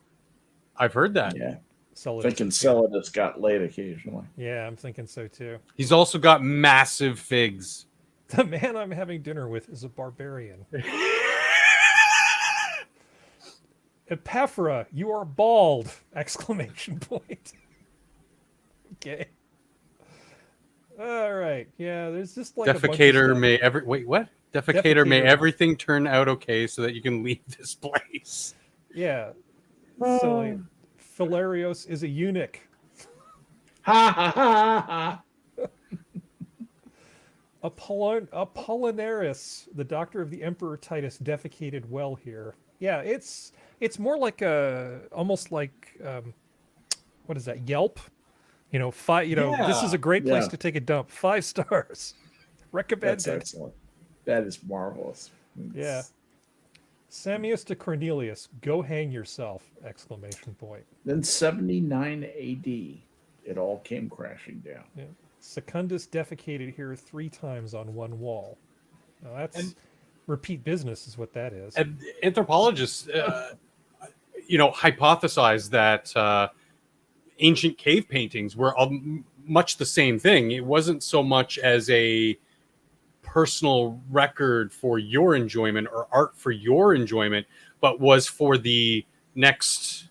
I've heard that. Yeah. Celadus. Thinking Celadus got laid occasionally. Yeah, I'm thinking so too. He's also got massive figs. The man I'm having dinner with is a barbarian. Epaphra, you are bald! Exclamation point. Okay. All right. Yeah, there's just like Defecator may wait, what? Defecator may everything turn out okay so that you can leave this place. Yeah. Silly. Philarios is a eunuch. Ha ha ha ha. Apollinaris, the doctor of the Emperor Titus, defecated well here. Yeah, it's more like almost like what is that? Yelp. You know, this is a great place to take a dump. 5 stars. Recommended. That's excellent. That is marvelous. Yeah. Samius to Cornelius, go hang yourself! Exclamation point. Then 79 AD, it all came crashing down. Yeah. Secundus defecated here 3 times on one wall. Now that's repeat business, is what that is. And anthropologists, hypothesize that ancient cave paintings were much the same thing. It wasn't so much as a personal record for your enjoyment or art for your enjoyment, but was for the next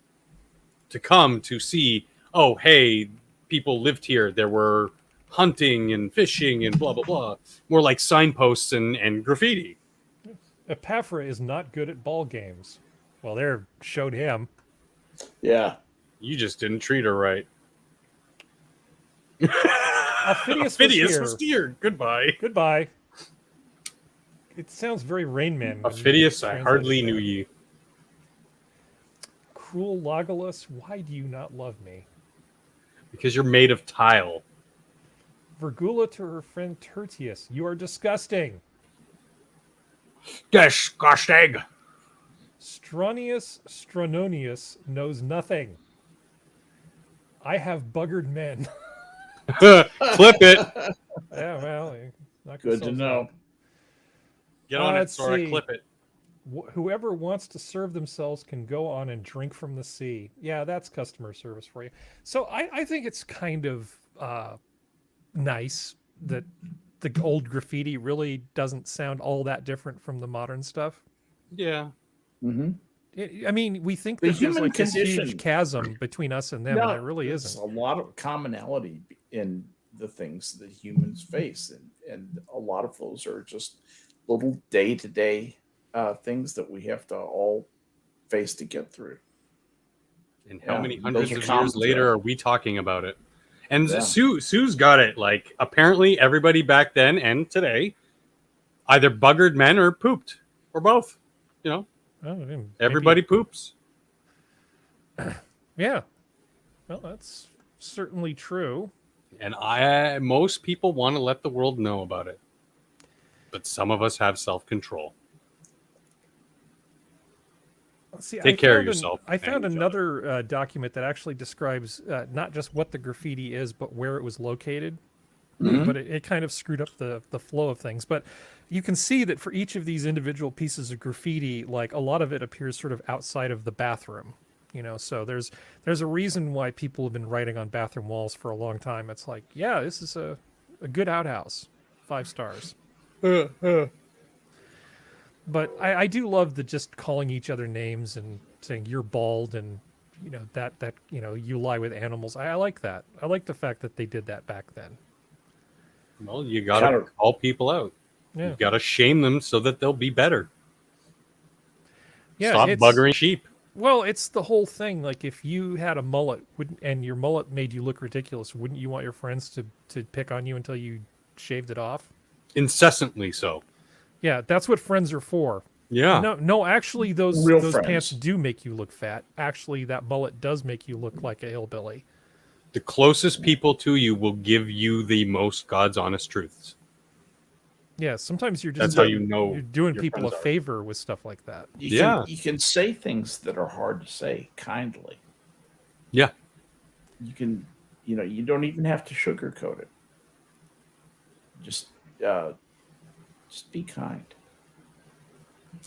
to come to see, oh, hey, people lived here. There were hunting and fishing and blah, blah, blah. More like signposts and graffiti. Epaphra is not good at ball games. Well, there showed him. Yeah. You just didn't treat her right. Ophidius was here. Goodbye. Goodbye. It sounds very Rain Man. Ophidius, I hardly knew ye. Cruel Logolus, why do you not love me? Because you're made of tile. Virgula to her friend Tertius, you are disgusting. Disgusting. Strononius knows nothing. I have buggered men. Clip it. Yeah, well, good to know. Get on it, Sora. Clip it. Whoever wants to serve themselves can go on and drink from the sea. Yeah, that's customer service for you. So I think it's kind of nice that the old graffiti really doesn't sound all that different from the modern stuff. Yeah. Mm-hmm. I mean, we think that there's like this huge chasm between us and them, and it really isn't. There's a lot of commonality in the things that humans face, and a lot of those are just little day-to-day things that we have to all face to get through. And how many hundreds of years later are we talking about it? And Sue's got it. Like, apparently everybody back then and today either buggered men or pooped, or both. You know, everybody poops. Yeah. Well, that's certainly true. And most people want to let the world know about it. But some of us have self-control. See, Take care of yourself. I found another document that actually describes not just what the graffiti is, but where it was located. but it kind of screwed up the flow of things. But you can see that for each of these individual pieces of graffiti, like a lot of it appears sort of outside of the bathroom. So there's a reason why people have been writing on bathroom walls for a long time. It's like, yeah, this is a good outhouse, 5 stars. But I do love the just calling each other names and saying you're bald and that you lie with animals. I like that. I like the fact that they did that back then. Well, you gotta call people out. Yeah. You gotta shame them so that they'll be better. Yeah, Stop buggering sheep. Well, it's the whole thing. Like, if you had a mullet and your mullet made you look ridiculous, wouldn't you want your friends to pick on you until you shaved it off? Incessantly so. Yeah, that's what friends are for. Yeah. No, actually, those friends. pants do make you look fat. Actually, that mullet does make you look like a hillbilly. The closest people to you will give you the most God's honest truths. Yeah, sometimes you're That's just how you know you're doing your people a friends are. favor with stuff like that. You can say things that are hard to say kindly. Yeah. You can, you don't even have to sugarcoat it. Just be kind.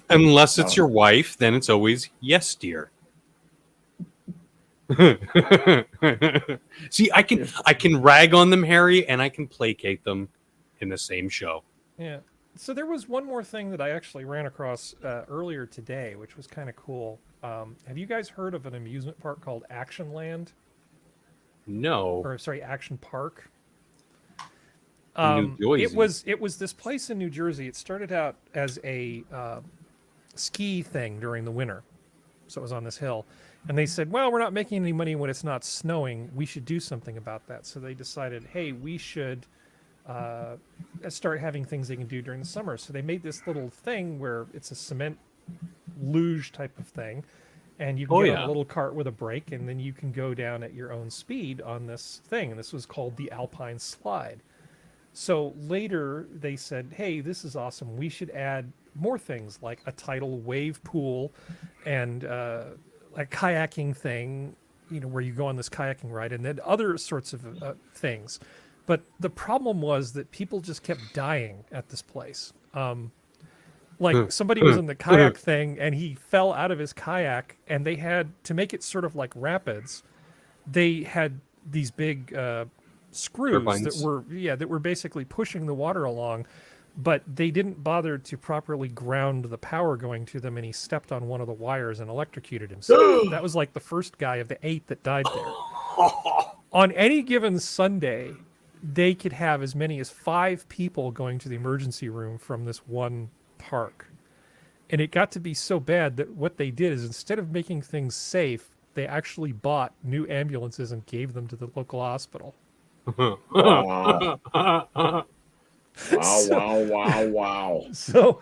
Unless it's your wife, then it's always yes, dear. See, I can rag on them, Harry, and I can placate them in the same show. Yeah. So there was one more thing that I actually ran across earlier today, which was kind of cool. Have you guys heard of an amusement park called Action Land? No. Or sorry, Action Park. New Jersey. It was this place in New Jersey. It started out as a ski thing during the winter, so it was on this hill. And they said, well, we're not making any money when it's not snowing. We should do something about that. So they decided, hey, we should start having things they can do during the summer. So they made this little thing where it's a cement luge type of thing, and you can get on a little cart with a brake, and then you can go down at your own speed on this thing. And this was called the Alpine Slide. So later they said, hey, this is awesome. We should add more things like a tidal wave pool and a kayaking thing, where you go on this kayaking ride, and then other sorts of things. But the problem was that people just kept dying at this place. Like somebody was in the kayak thing and he fell out of his kayak, and they had to make it sort of like rapids. They had these big screws that were basically pushing the water along, but they didn't bother to properly ground the power going to them, and he stepped on one of the wires and electrocuted himself. That was like the first guy of the 8 that died there. On any given Sunday, they could have as many as 5 people going to the emergency room from this one park. And it got to be so bad that what they did is, instead of making things safe, they actually bought new ambulances and gave them to the local hospital. Wow. Wow. So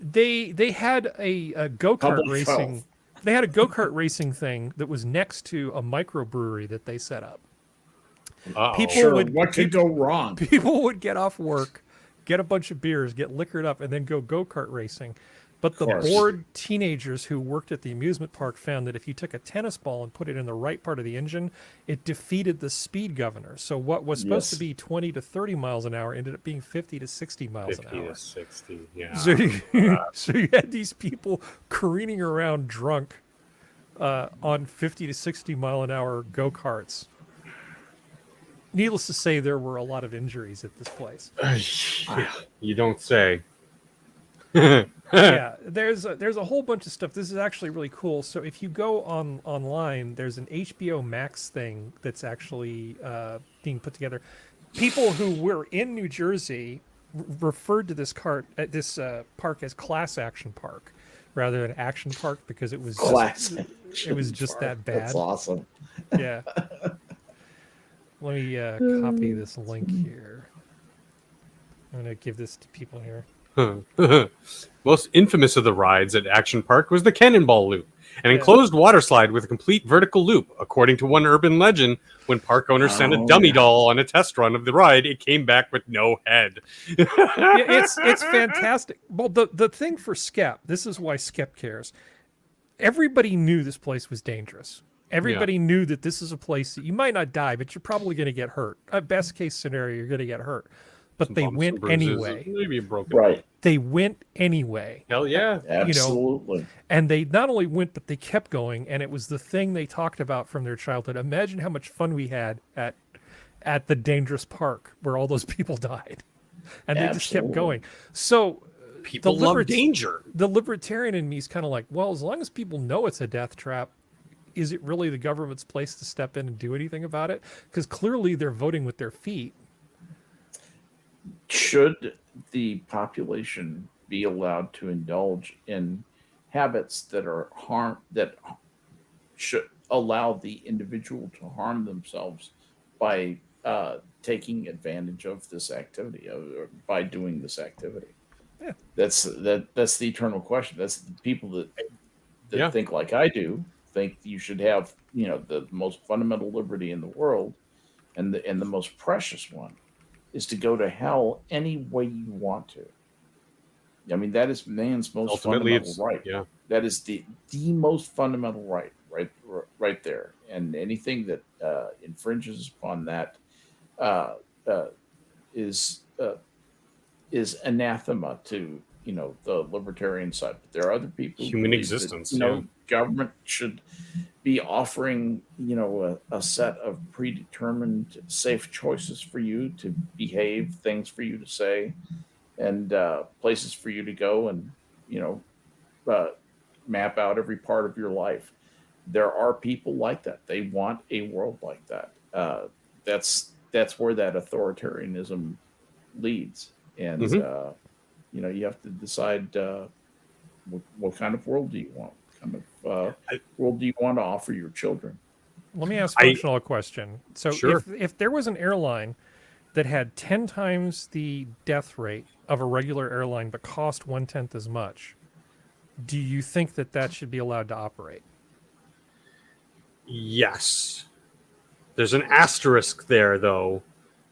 they had a go-kart racing. They had a go-kart racing thing that was next to a microbrewery that they set up. What could go wrong? People would get off work, get a bunch of beers, get liquored up, and then go go-kart racing. But the bored teenagers who worked at the amusement park found that if you took a tennis ball and put it in the right part of the engine, it defeated the speed governor. So what was supposed to be 20 to 30 miles an hour ended up being 50 to 60 miles an hour. 50 to 60, yeah. So you had these people careening around drunk on 50 to 60 mile an hour go-karts. Needless to say, there were a lot of injuries at this place. You don't say. Yeah, there's a whole bunch of stuff. This is actually really cool. So if you go online, there's an HBO Max thing that's actually being put together. People who were in New Jersey referred to this park as Class Action Park rather than Action Park, because it was just that bad. That's awesome. Yeah. Let me copy this link here. I'm going to give this to people here. Most infamous of the rides at Action Park was the Cannonball Loop, an enclosed water slide with a complete vertical loop. According to one urban legend, when park owners sent a dummy doll on a test run of the ride, it came back with no head. It's fantastic. Well, the thing for Skep, this is why Skep cares. Everybody knew this place was dangerous. Everybody knew that this is a place that you might not die, but you're probably going to get hurt. Best case scenario, you're going to get hurt. But Some they bumps, went some bruises, anyway. Maybe a broken. Right. They went anyway. Hell yeah. Absolutely. And they not only went, but they kept going. And it was the thing they talked about from their childhood. Imagine how much fun we had at the dangerous park where all those people died. And they just kept going. So people love danger. The libertarian in me is kind of like, well, as long as people know it's a death trap, is it really the government's place to step in and do anything about it? Because clearly they're voting with their feet. Should the population be allowed to indulge in habits that should allow the individual to harm themselves by taking advantage of this activity, or by doing this activity? Yeah. That's the eternal question. That's the people that think like I do, think you should have, the most fundamental liberty in the world, and the most precious one is to go to hell any way you want to. I mean, that is man's most fundamental right. Yeah. That is the most fundamental right there. And anything that infringes upon that is anathema to the libertarian side. But there are other people human existence. Government should be offering a set of predetermined safe choices for you to behave, things for you to say, and places for you to go, and map out every part of your life. There are people like that. They want a world like that. That's where that authoritarianism leads, and you have to decide what kind of world do you want. What kind of world do you want to offer your children? Let me ask Functional a question. So Sure. if there was an airline that had 10 times the death rate of a regular airline but cost 1/10 as much, do you think that should be allowed to operate? Yes. There's an asterisk there, though,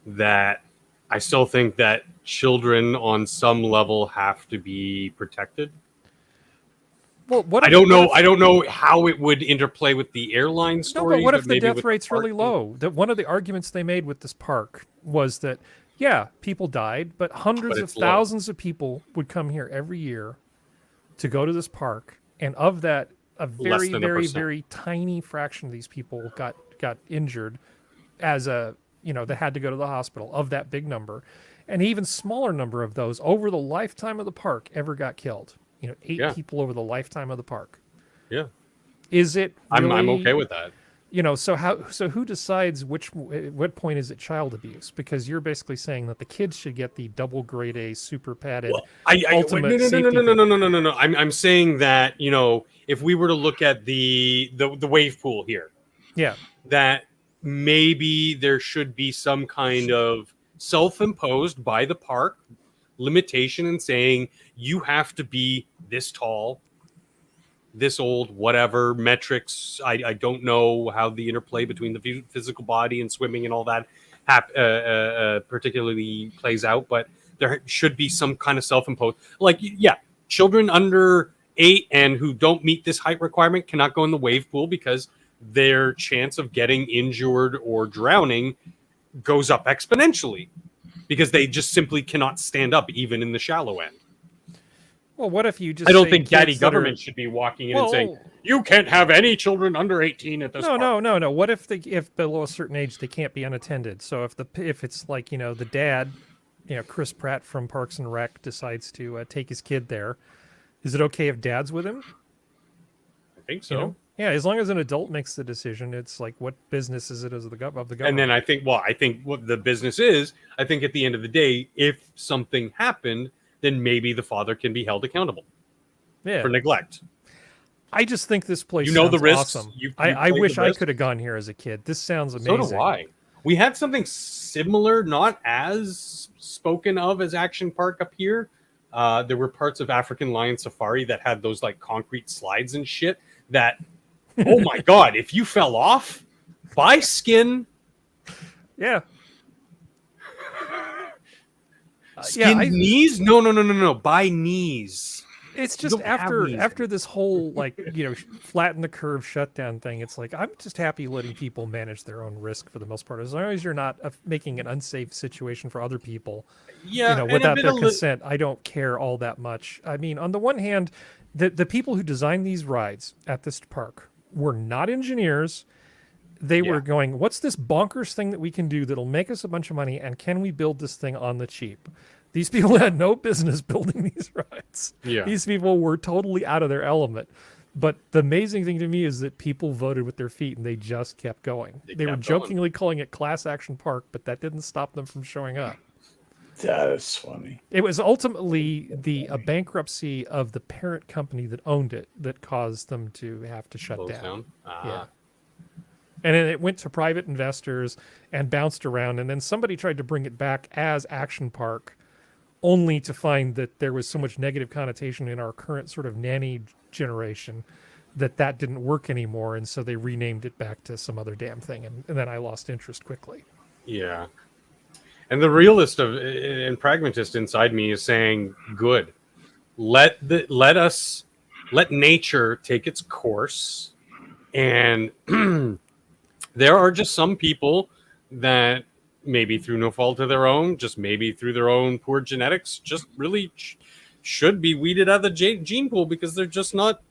that I still think that children on some level have to be protected. Well, I don't know how it would interplay with the airline story. No, but what if the maybe death with rate's the really park? low? That one of the arguments they made with this park was that, people died, but hundreds of it's low. thousands of people would come here every year to go to this park, and of that, a Less very, than a very, percent. very tiny fraction of these people got injured as that had to go to the hospital, of that big number. An even smaller number of those over the lifetime of the park ever got killed. 8 people over the lifetime of the park. Yeah. Is it really, I'm okay with that. So who decides what point is it child abuse? Because you're basically saying that the kids should get the double grade A super padded ultimate safety. No. I'm saying that, if we were to look at the wave pool here, that maybe there should be some kind of self-imposed by the park limitation in saying you have to be this tall, this old, whatever metrics. I don't know how the interplay between the physical body and swimming and all that particularly plays out, but there should be some kind of self-imposed, children under 8 and who don't meet this height requirement cannot go in the wave pool because their chance of getting injured or drowning goes up exponentially because they just simply cannot stand up even in the shallow end. Well, what if you just? I don't say think daddy kids that government should be walking in and saying you can't have any children under 18 at this park. No. What if below a certain age they can't be unattended? So if it's like the dad, Chris Pratt from Parks and Rec decides to take his kid there, is it okay if dad's with him? I think so. Yeah, as long as an adult makes the decision, it's like, what business is it of the government? And then I think what the business is, I think at the end of the day, if something happened, then maybe the father can be held accountable for neglect. I just think this place the sounds risks. awesome. You I played wish the I risks. could have gone here as a kid. This sounds amazing. So do I. We had something similar, not as spoken of as Action Park up here. There were parts of African Lion Safari that had those concrete slides and shit that, oh my God, if you fell off, by skin. Yeah. Knees? No. By knees. It's You just don't have these after this whole flatten the curve shutdown thing. It's like I'm just happy letting people manage their own risk for the most part, as long as you're not making an unsafe situation for other people. Yeah, and without their consent, I don't care all that much. I mean, on the one hand, the people who designed these rides at this park were not engineers. They were going, what's this bonkers thing that we can do that'll make us a bunch of money, and can we build this thing on the cheap? These people had no business building these rides. Yeah. These people were totally out of their element. But the amazing thing to me is that people voted with their feet and they just kept going. They were jokingly calling it Class Action Park, but that didn't stop them from showing up. That is funny. It was ultimately a bankruptcy of the parent company that owned it that caused them to have to shut down. Yeah. And then it went to private investors and bounced around, and then somebody tried to bring it back as Action Park, only to find that there was so much negative connotation in our current sort of nanny generation that didn't work anymore, and so they renamed it back to some other damn thing, and then I lost interest quickly. Yeah. And the realist and pragmatist inside me is saying, good. Let nature take its course, and there are just some people that maybe through no fault of their own, just maybe through their own poor genetics, just really should be weeded out of the gene pool because they're just not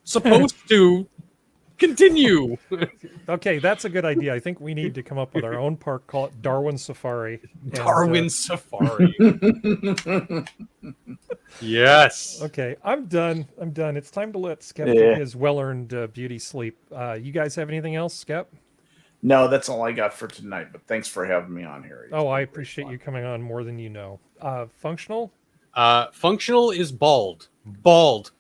supposed to continue. Okay, that's a good idea. I think we need to come up with our own park, call it Darwin Safari. Darwin Safari. Yes. Okay, I'm done. It's time to let Skep get his well-earned beauty sleep. You guys have anything else, Skep? No, that's all I got for tonight, but thanks for having me on here. I appreciate you coming on more than you know. Functional? Functional is bald. Bald.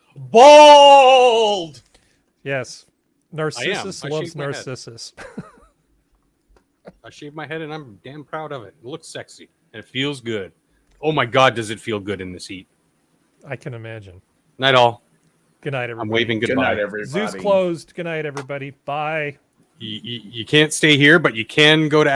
Yes. Narcissus I loves shaved my head. Narcissus. I shaved my head and I'm damn proud of it. It looks sexy and it feels good. Oh my God, does it feel good in this heat? I can imagine. Night all. Good night, everybody. I'm waving goodbye. Good night, everybody. Zoo's closed. Good night, everybody. Bye. You can't stay here, but you can go to